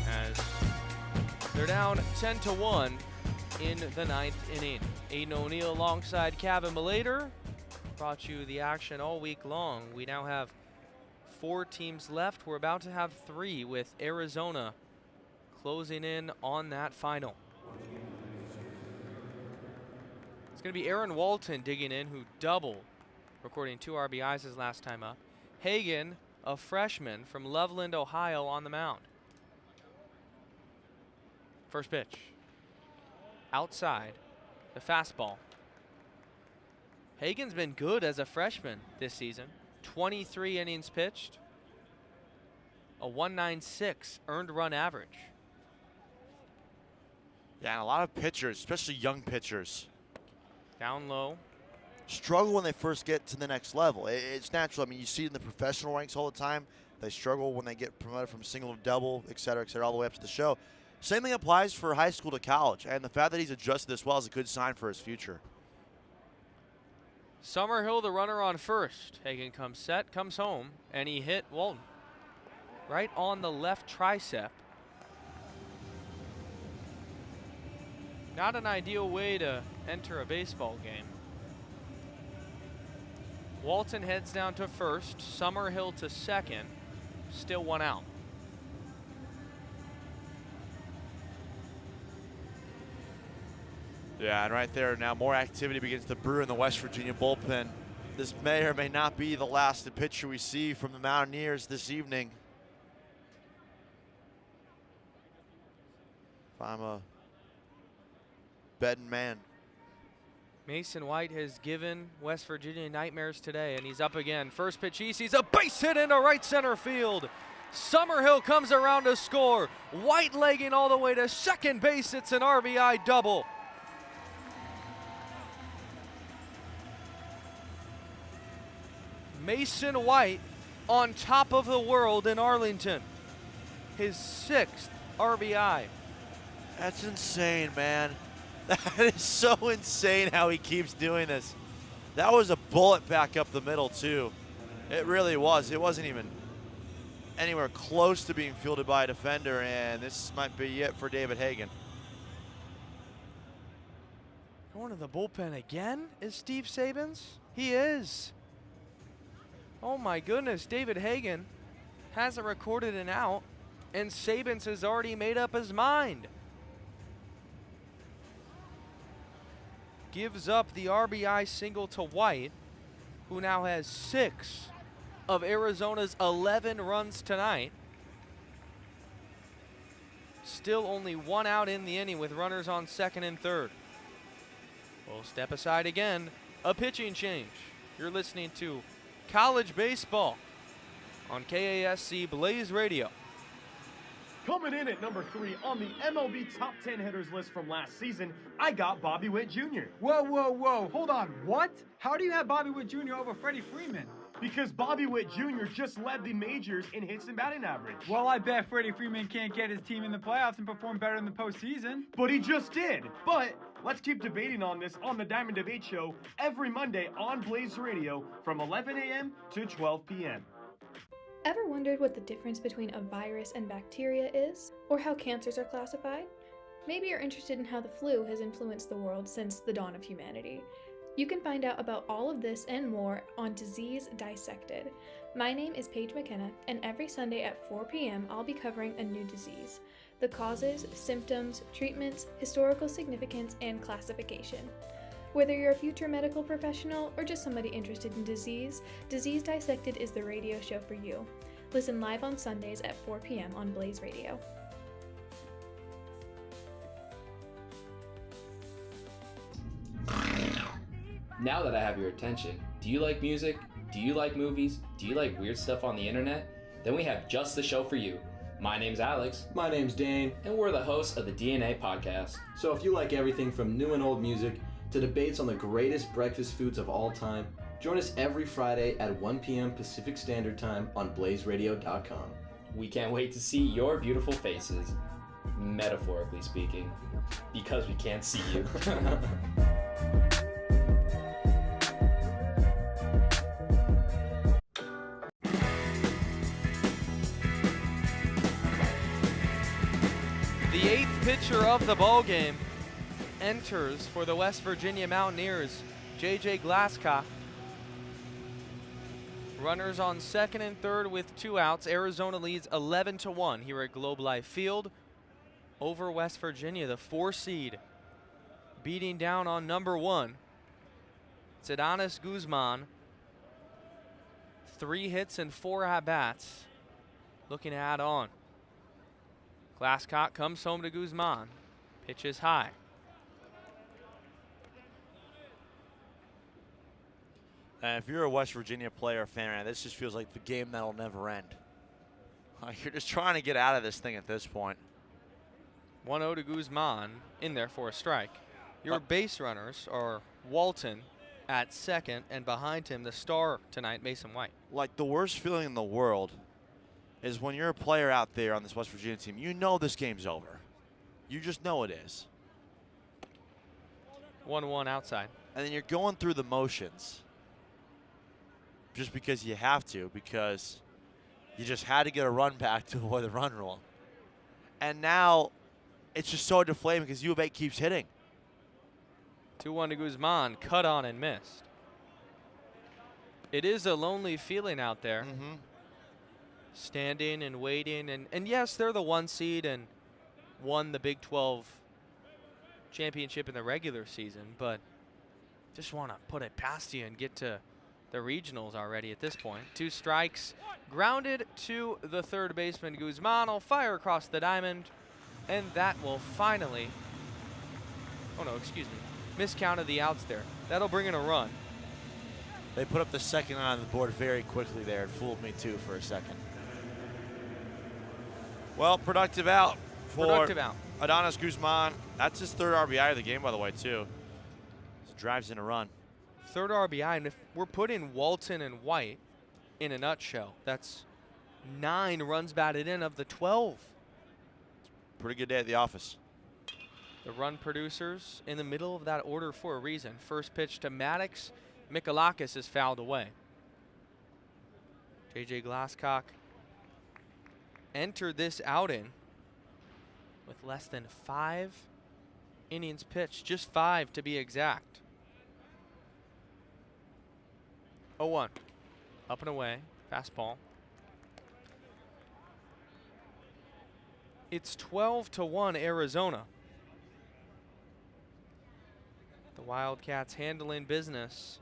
as they're down 10-1 in the 9th inning. Aiden O'Neill alongside Kevin Malater brought you the action all week long. We now have 4 teams left. We're about to have 3 with Arizona closing in on that final. It's going to be Aaron Walton digging in, who doubled, recording 2 RBIs his last time up. Hagan, a freshman from Loveland, Ohio, on the mound. First pitch. Outside, the fastball. Hagan's been good as a freshman this season. 23 innings pitched. A 1.96 earned run average. Yeah, and a lot of pitchers, especially young pitchers, down low, struggle when they first get to the next level. It's natural. I mean, you see it in the professional ranks all the time. They struggle when they get promoted from single to double, et cetera, all the way up to the show. Same thing applies for high school to college, and the fact that he's adjusted this well is a good sign for his future. Summerhill, the runner on first. Hagen comes set, comes home, and he hit Walton right on the left tricep. Not an ideal way to enter a baseball game. Walton heads down to first, Summerhill to second, still one out. Yeah, and right there now more activity begins to brew in the West Virginia bullpen. This may or may not be the last pitcher we see from the Mountaineers this evening. If I'm a betting man. Mason White has given West Virginia nightmares today, and he's up again. First pitch he sees a base hit into right center field. Summerhill comes around to score. White legging all the way to second base. It's an RBI double. Mason White on top of the world in Arlington. His 6th RBI. That's insane, man. That is so insane how he keeps doing this. That was a bullet back up the middle, too. It really was. It wasn't even anywhere close to being fielded by a defender, and this might be it for David Hagen. Going to the bullpen again is Steve Sabins? He is. Oh my goodness, David Hagen hasn't recorded an out, and Sabins has already made up his mind. Gives up the RBI single to White, who now has 6 of Arizona's 11 runs tonight. Still only 1 out in the inning with runners on second and third. We'll step aside again. A pitching change. You're listening to College Baseball on KASC Blaze Radio. Coming in at number 3 on the MLB Top 10 hitters list from last season, I got Bobby Witt Jr. Whoa, whoa, whoa. Hold on. What? How do you have Bobby Witt Jr. over Freddie Freeman? Because Bobby Witt Jr. just led the majors in hits and batting average. Well, I bet Freddie Freeman can't get his team in the playoffs and perform better in the postseason. But he just did. But let's keep debating on this on the Diamond Debate Show every Monday on Blaze Radio from 11 a.m. to 12 p.m. Ever wondered what the difference between a virus and bacteria is? Or how cancers are classified? Maybe you're interested in how the flu has influenced the world since the dawn of humanity. You can find out about all of this and more on Disease Dissected. My name is Paige McKenna, and every Sunday at 4 p.m. I'll be covering a new disease. The causes, symptoms, treatments, historical significance, and classification. Whether you're a future medical professional or just somebody interested in disease, Disease Dissected is the radio show for you. Listen live on Sundays at 4 p.m. on Blaze Radio. Now that I have your attention, do you like music? Do you like movies? Do you like weird stuff on the internet? Then we have just the show for you. My name's Alex. My name's Dane. And we're the hosts of the DNA Podcast. So if you like everything from new and old music to debates on the greatest breakfast foods of all time, join us every Friday at 1 p.m. Pacific Standard Time on blazeradio.com. We can't wait to see your beautiful faces, metaphorically speaking, because we can't see you. The 8th pitcher of the ballgame enters for the West Virginia Mountaineers, J.J. Glasscock. Runners on second and third with 2 outs. Arizona leads 11-1 here at Globe Life Field over West Virginia, the 4 seed, beating down on number 1. It's Adonis Guzman. 3 hits and 4 at-bats. Looking to add on. Glasscock comes home to Guzman. Pitches high. And if you're a West Virginia player or fan, this just feels like the game that'll never end. You're just trying to get out of this thing at this point. 1-0 to Guzman, in there for a strike. Your base runners are Walton at second, and behind him, the star tonight, Mason White. Like, the worst feeling in the world is when you're a player out there on this West Virginia team, you know this game's over. You just know it is. 1-1 outside. And then you're going through the motions. just because you have to, because you just had to get a run back to avoid the run rule. And now it's just so deflating because U of A keeps hitting. 2-1 to Guzman, cut on and missed. It is a lonely feeling out there. Standing and waiting, and yes, they're the 1 seed and won the Big 12 championship in the regular season, but just want to put it past you and get to the regionals already at this point. 2 strikes, grounded to the third baseman. Guzman will fire across the diamond, and that will finally, oh no, excuse me, miscounted the outs there. That'll bring in a run. They put up the second on the board very quickly there. It fooled me too for a second. Well, productive out for Adonis Guzman. That's his 3rd RBI of the game, by the way, too. So drives in a run. 3rd RBI, and if we're putting Walton and White in a nutshell, that's 9 runs batted in of the 12. Pretty good day at the office. The run producers in the middle of that order for a reason. First pitch to Maddox. Mikalakis is fouled away. J.J. Glasscock entered this outing with less than 5 innings pitched, just 5 to be exact. 0-1, up and away, fastball. It's 12-1 Arizona. The Wildcats handling business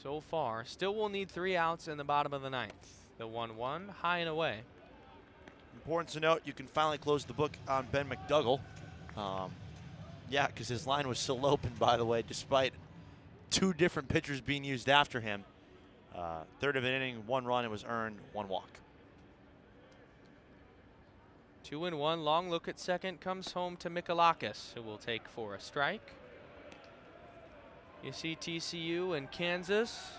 so far. Still will need 3 outs in the bottom of the 9th. The 1-1, high and away. Important to note, you can finally close the book on Ben McDougall. Yeah, because his line was still open, by the way, despite 2 different pitchers being used after him. 3rd of an inning, 1 run, it was earned, 1 walk. 2-1, long look at second, comes home to Mikalakis, who will take for a strike. You see TCU and Kansas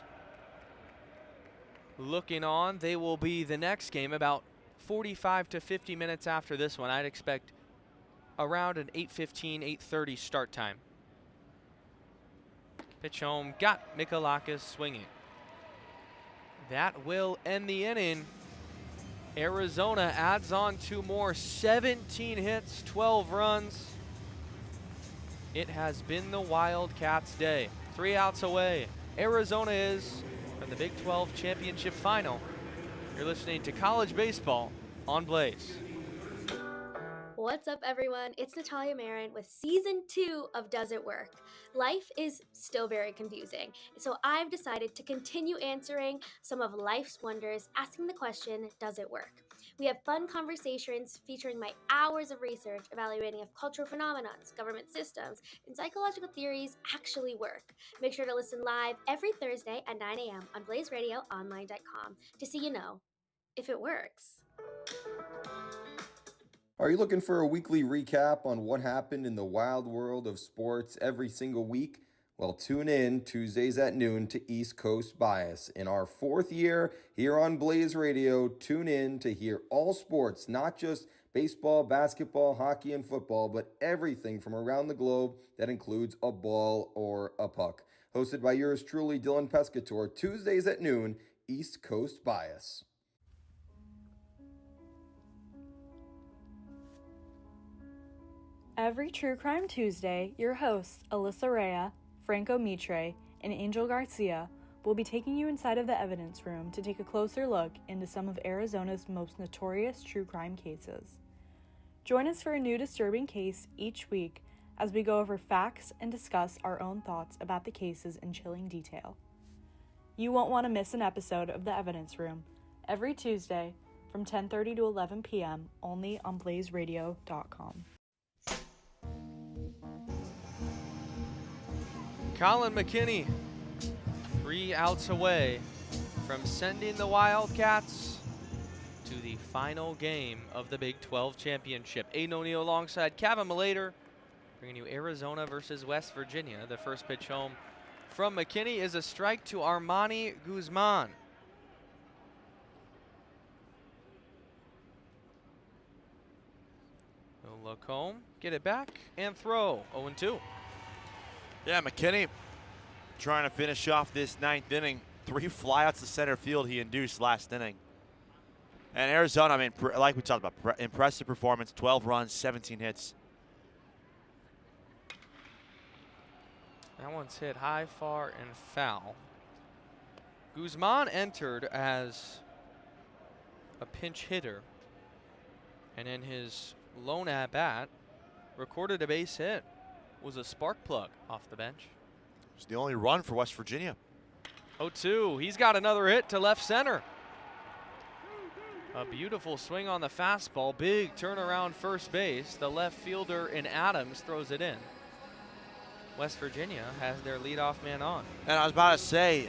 looking on. They will be the next game about 45 to 50 minutes after this one. I'd expect around an 8:15, 8:30 start time. Pitch home, got Mikalakis swinging. That will end the inning. Arizona adds on 2 more, 17 hits, 12 runs. It has been the Wildcats' day. 3 outs away. Arizona is from the Big 12 championship final. You're listening to College Baseball on Blaze. What's up, everyone? It's Natalia Marin with Season 2 of Does It Work? Life is still very confusing, so I've decided to continue answering some of life's wonders, asking the question, does it work? We have fun conversations featuring my hours of research evaluating if cultural phenomena, government systems, and psychological theories actually work. Make sure to listen live every Thursday at 9 a.m. on BlazeRadioOnline.com to see if it works. Are you looking for a weekly recap on what happened in the wild world of sports every single week? Well, tune in Tuesdays at noon to East Coast Bias. In our 4th year here on Blaze Radio, tune in to hear all sports, not just baseball, basketball, hockey, and football, but everything from around the globe that includes a ball or a puck. Hosted by yours truly, Dylan Pescator, Tuesdays at noon, East Coast Bias. Every True Crime Tuesday, your hosts, Alyssa Rea, Franco Mitre, and Angel Garcia will be taking you inside of the evidence room to take a closer look into some of Arizona's most notorious true crime cases. Join us for a new disturbing case each week as we go over facts and discuss our own thoughts about the cases in chilling detail. You won't want to miss an episode of the evidence room every Tuesday from 10:30 to 11 p.m. only on blazeradio.com. Colin McKinney, 3 outs away from sending the Wildcats to the final game of the Big 12 championship. Aiden O'Neill alongside Kevin Malater, bringing you Arizona versus West Virginia. The first pitch home from McKinney is a strike to Armani Guzman. He'll look home, get it back, and throw. 0-2. Yeah, McKinney trying to finish off this 9th inning. 3 flyouts to center field he induced last inning. And Arizona, I mean, like we talked about, impressive performance, 12 runs, 17 hits. That one's hit high, far, and foul. Guzman entered as a pinch hitter, and in his lone at-bat, recorded a base hit. Was a spark plug off the bench. It's the only run for West Virginia. 0-2. He's got another hit to left center. A beautiful swing on the fastball. Big turnaround first base. The left fielder in Adams throws it in. West Virginia has their leadoff man on. And I was about to say,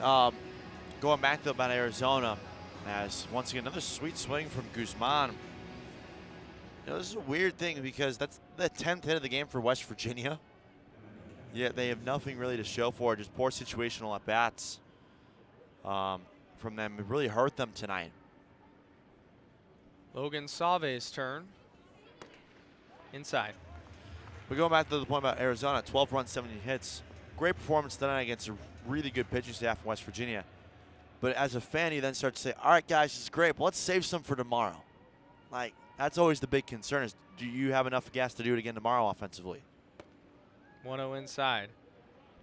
going back to about Arizona, as once again another sweet swing from Guzman. You know, this is a weird thing because that's the 10th hit of the game for West Virginia. Yet they have nothing really to show for it, just poor situational at bats from them. It really hurt them tonight. Logan Save's turn. Inside. But going back to the point about Arizona, 12 runs, 17 hits. Great performance tonight against a really good pitching staff in West Virginia. But as a fan, you then start to say, all right, guys, this is great, but let's save some for tomorrow. Like, that's always the big concern is, do you have enough gas to do it again tomorrow offensively? 1-0 inside.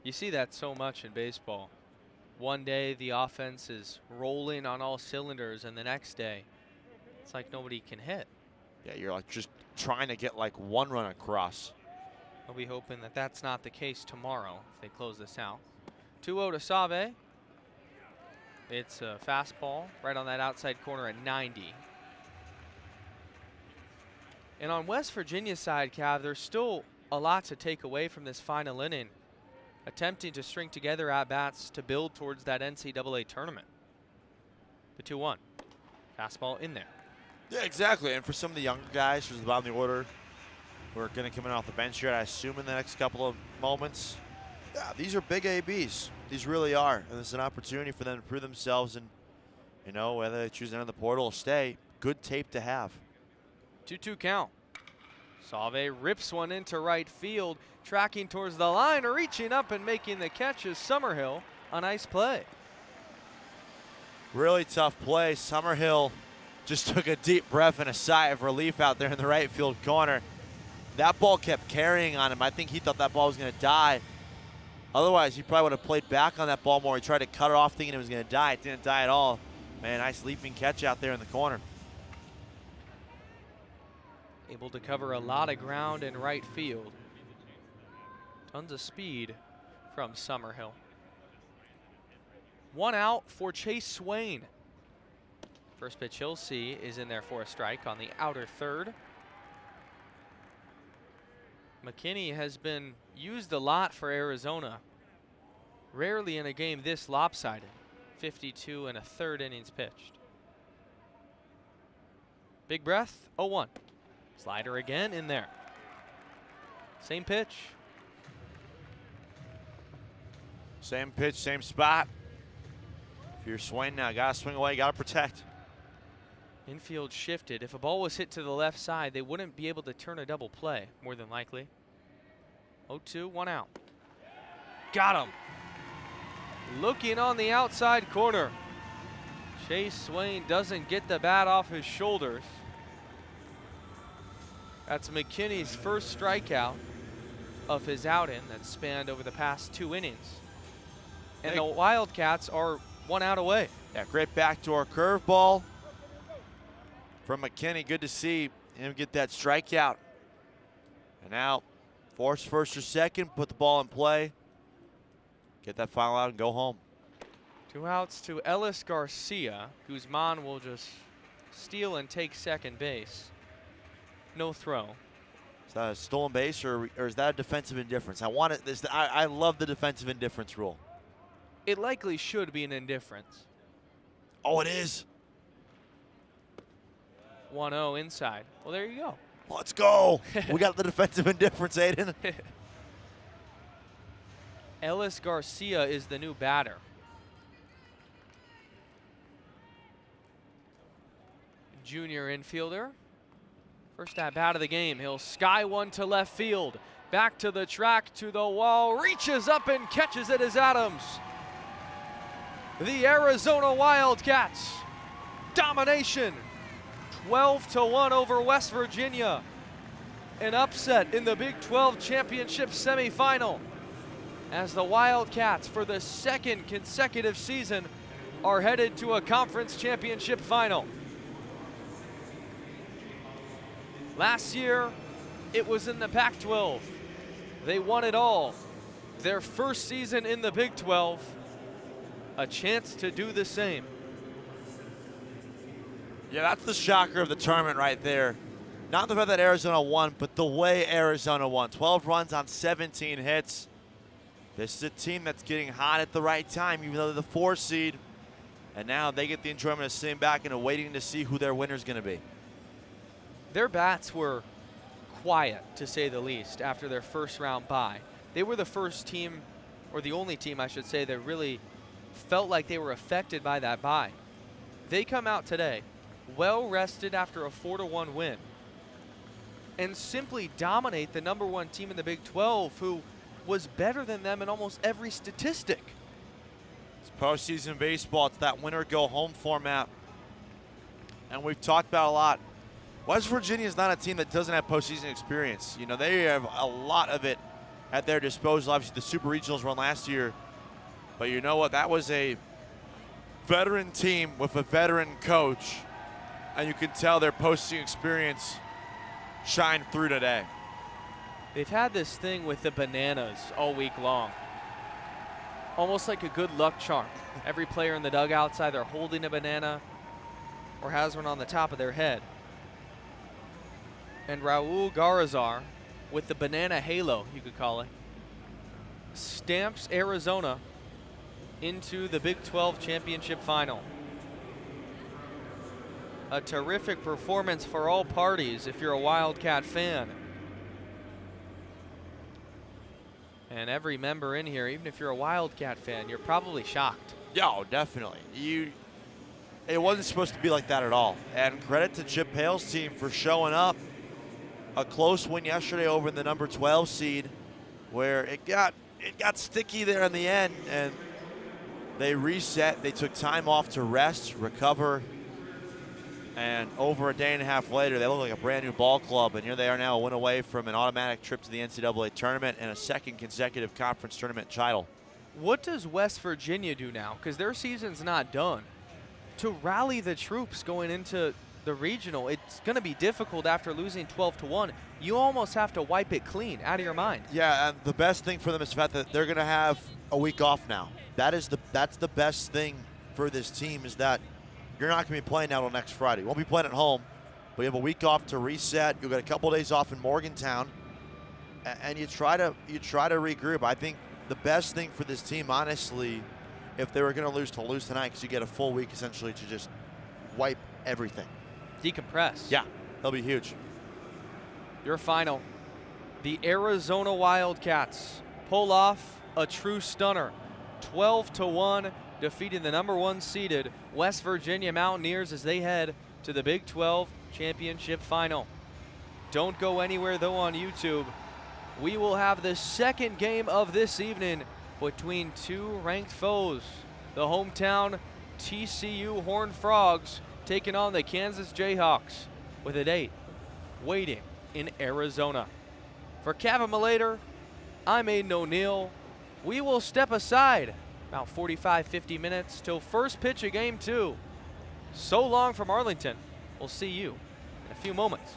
You see that so much in baseball. One day the offense is rolling on all cylinders, and the next day it's like nobody can hit. Yeah, you're like just trying to get like one run across. I'll be hoping that that's not the case tomorrow if they close this out. 2-0 to Save. It's a fastball right on that outside corner at 90. And on West Virginia's side, Cav, there's still a lot to take away from this final inning, attempting to string together at-bats to build towards that NCAA tournament. The 2-1. Fastball in there. Yeah, exactly. And for some of the younger guys who's about in the order, who are going to come in off the bench here, I assume in the next couple of moments, yeah, these are big ABs. These really are. And this is an opportunity for them to prove themselves, and, you know, whether they choose to enter the portal or stay, good tape to have. 2-2 count. Save rips one into right field, tracking towards the line, reaching up and making the catch is Summerhill. A nice play. Really tough play. Summerhill just took a deep breath and a sigh of relief out there in the right field corner. That ball kept carrying on him. I think he thought that ball was going to die. Otherwise, he probably would have played back on that ball more. He tried to cut it off thinking it was going to die. It didn't die at all. Man, nice leaping catch out there in the corner. Able to cover a lot of ground in right field. Tons of speed from Summerhill. 1 out for Chase Swain. First pitch he'll see is in there for a strike on the outer third. McKinney has been used a lot for Arizona. Rarely in a game this lopsided. 52 and a third innings pitched. Big breath, 0-1. Slider again in there. Same pitch. Same pitch, same spot. If you're Swain now, gotta swing away, gotta protect. Infield shifted. If a ball was hit to the left side, they wouldn't be able to turn a double play, more than likely. 0-2, 1 out. Got him. Looking on the outside corner. Chase Swain doesn't get the bat off his shoulders. That's McKinney's first strikeout of his outing that spanned over the past 2 innings. And the Wildcats are 1 out away. Yeah, great backdoor curveball from McKinney. Good to see him get that strikeout. And now, force first or second, put the ball in play, get that final out and go home. 2 outs to Ellis Garcia. Guzman will just steal and take second base. No throw. Is that a stolen base or is that a defensive indifference? I love the defensive indifference rule. It likely should be an indifference. Oh, it is. 1-0 inside. Well, there you go. Let's go. We got the defensive indifference, Aiden. Ellis Garcia is the new batter. Junior infielder. First at bat of the game. He'll sky one to left field. Back to the track, to the wall, reaches up and catches it as Adams. The Arizona Wildcats, domination, 12-1 over West Virginia. An upset in the Big 12 championship semifinal, as the Wildcats, for the second consecutive season, are headed to a conference championship final. Last year, it was in the Pac-12. They won it all. Their first season in the Big 12, a chance to do the same. Yeah, that's the shocker of the tournament right there. Not the fact that Arizona won, but the way Arizona won. 12 runs on 17 hits. This is a team that's getting hot at the right time, even though they're the 4 seed. And now they get the enjoyment of sitting back and waiting to see who their winner's going to be. Their bats were quiet, to say the least, after their first round bye. They were the first team, or the only team, I should say, that really felt like they were affected by that bye. They come out today, well rested after a 4-1 win, and simply dominate the #1 team in the Big 12, who was better than them in almost every statistic. It's postseason baseball. It's that winner go home format. And we've talked about a lot. West Virginia is not a team that doesn't have postseason experience. You know, they have a lot of it at their disposal. Obviously, the Super Regionals run last year. But you know what? That was a veteran team with a veteran coach. And you can tell their postseason experience shined through today. They've had this thing with the bananas all week long. Almost like a good luck charm. Every player in the dugout's either holding a banana or has one on the top of their head. And Raul Garazar, with the banana halo, you could call it, stamps Arizona into the Big 12 championship final. A terrific performance for all parties if you're a Wildcat fan. And every member in here, even if you're a Wildcat fan, you're probably shocked. Yeah, oh, definitely. It wasn't supposed to be like that at all. And credit to Chip Hale's team for showing up. A close win yesterday over the number 12 seed, where it got sticky there in the end, and they reset. They took time off to rest, recover, and over a day and a half later, they look like a brand new ball club, and here they are now, a win away from an automatic trip to the NCAA tournament and a second consecutive conference tournament title. What does West Virginia do now? Because their season's not done. To rally the troops going into the regional, it's going to be difficult after losing 12-1. You almost have to wipe it clean out of your mind. Yeah, and the best thing for them is the fact that they're going to have a week off now. That's the best thing for this team, is that you're not going to be playing now until next Friday. You won't be playing at home, but you have a week off to reset. You'll get a couple days off in Morgantown, and you try to regroup. I think the best thing for this team, honestly, if they were going to lose tonight, because you get a full week essentially to just wipe everything. Decompress. Yeah, they'll be huge. Your final. The Arizona Wildcats pull off a true stunner. 12-1, defeating the #1 seeded West Virginia Mountaineers as they head to the Big 12 championship final. Don't go anywhere though on YouTube. We will have the second game of this evening between two ranked foes. The hometown TCU Horned Frogs taking on the Kansas Jayhawks, with a date waiting in Arizona. For Kevin Malater, I'm Aiden O'Neill. We will step aside about 45-50 minutes till first pitch of game 2. So long from Arlington. We'll see you in a few moments.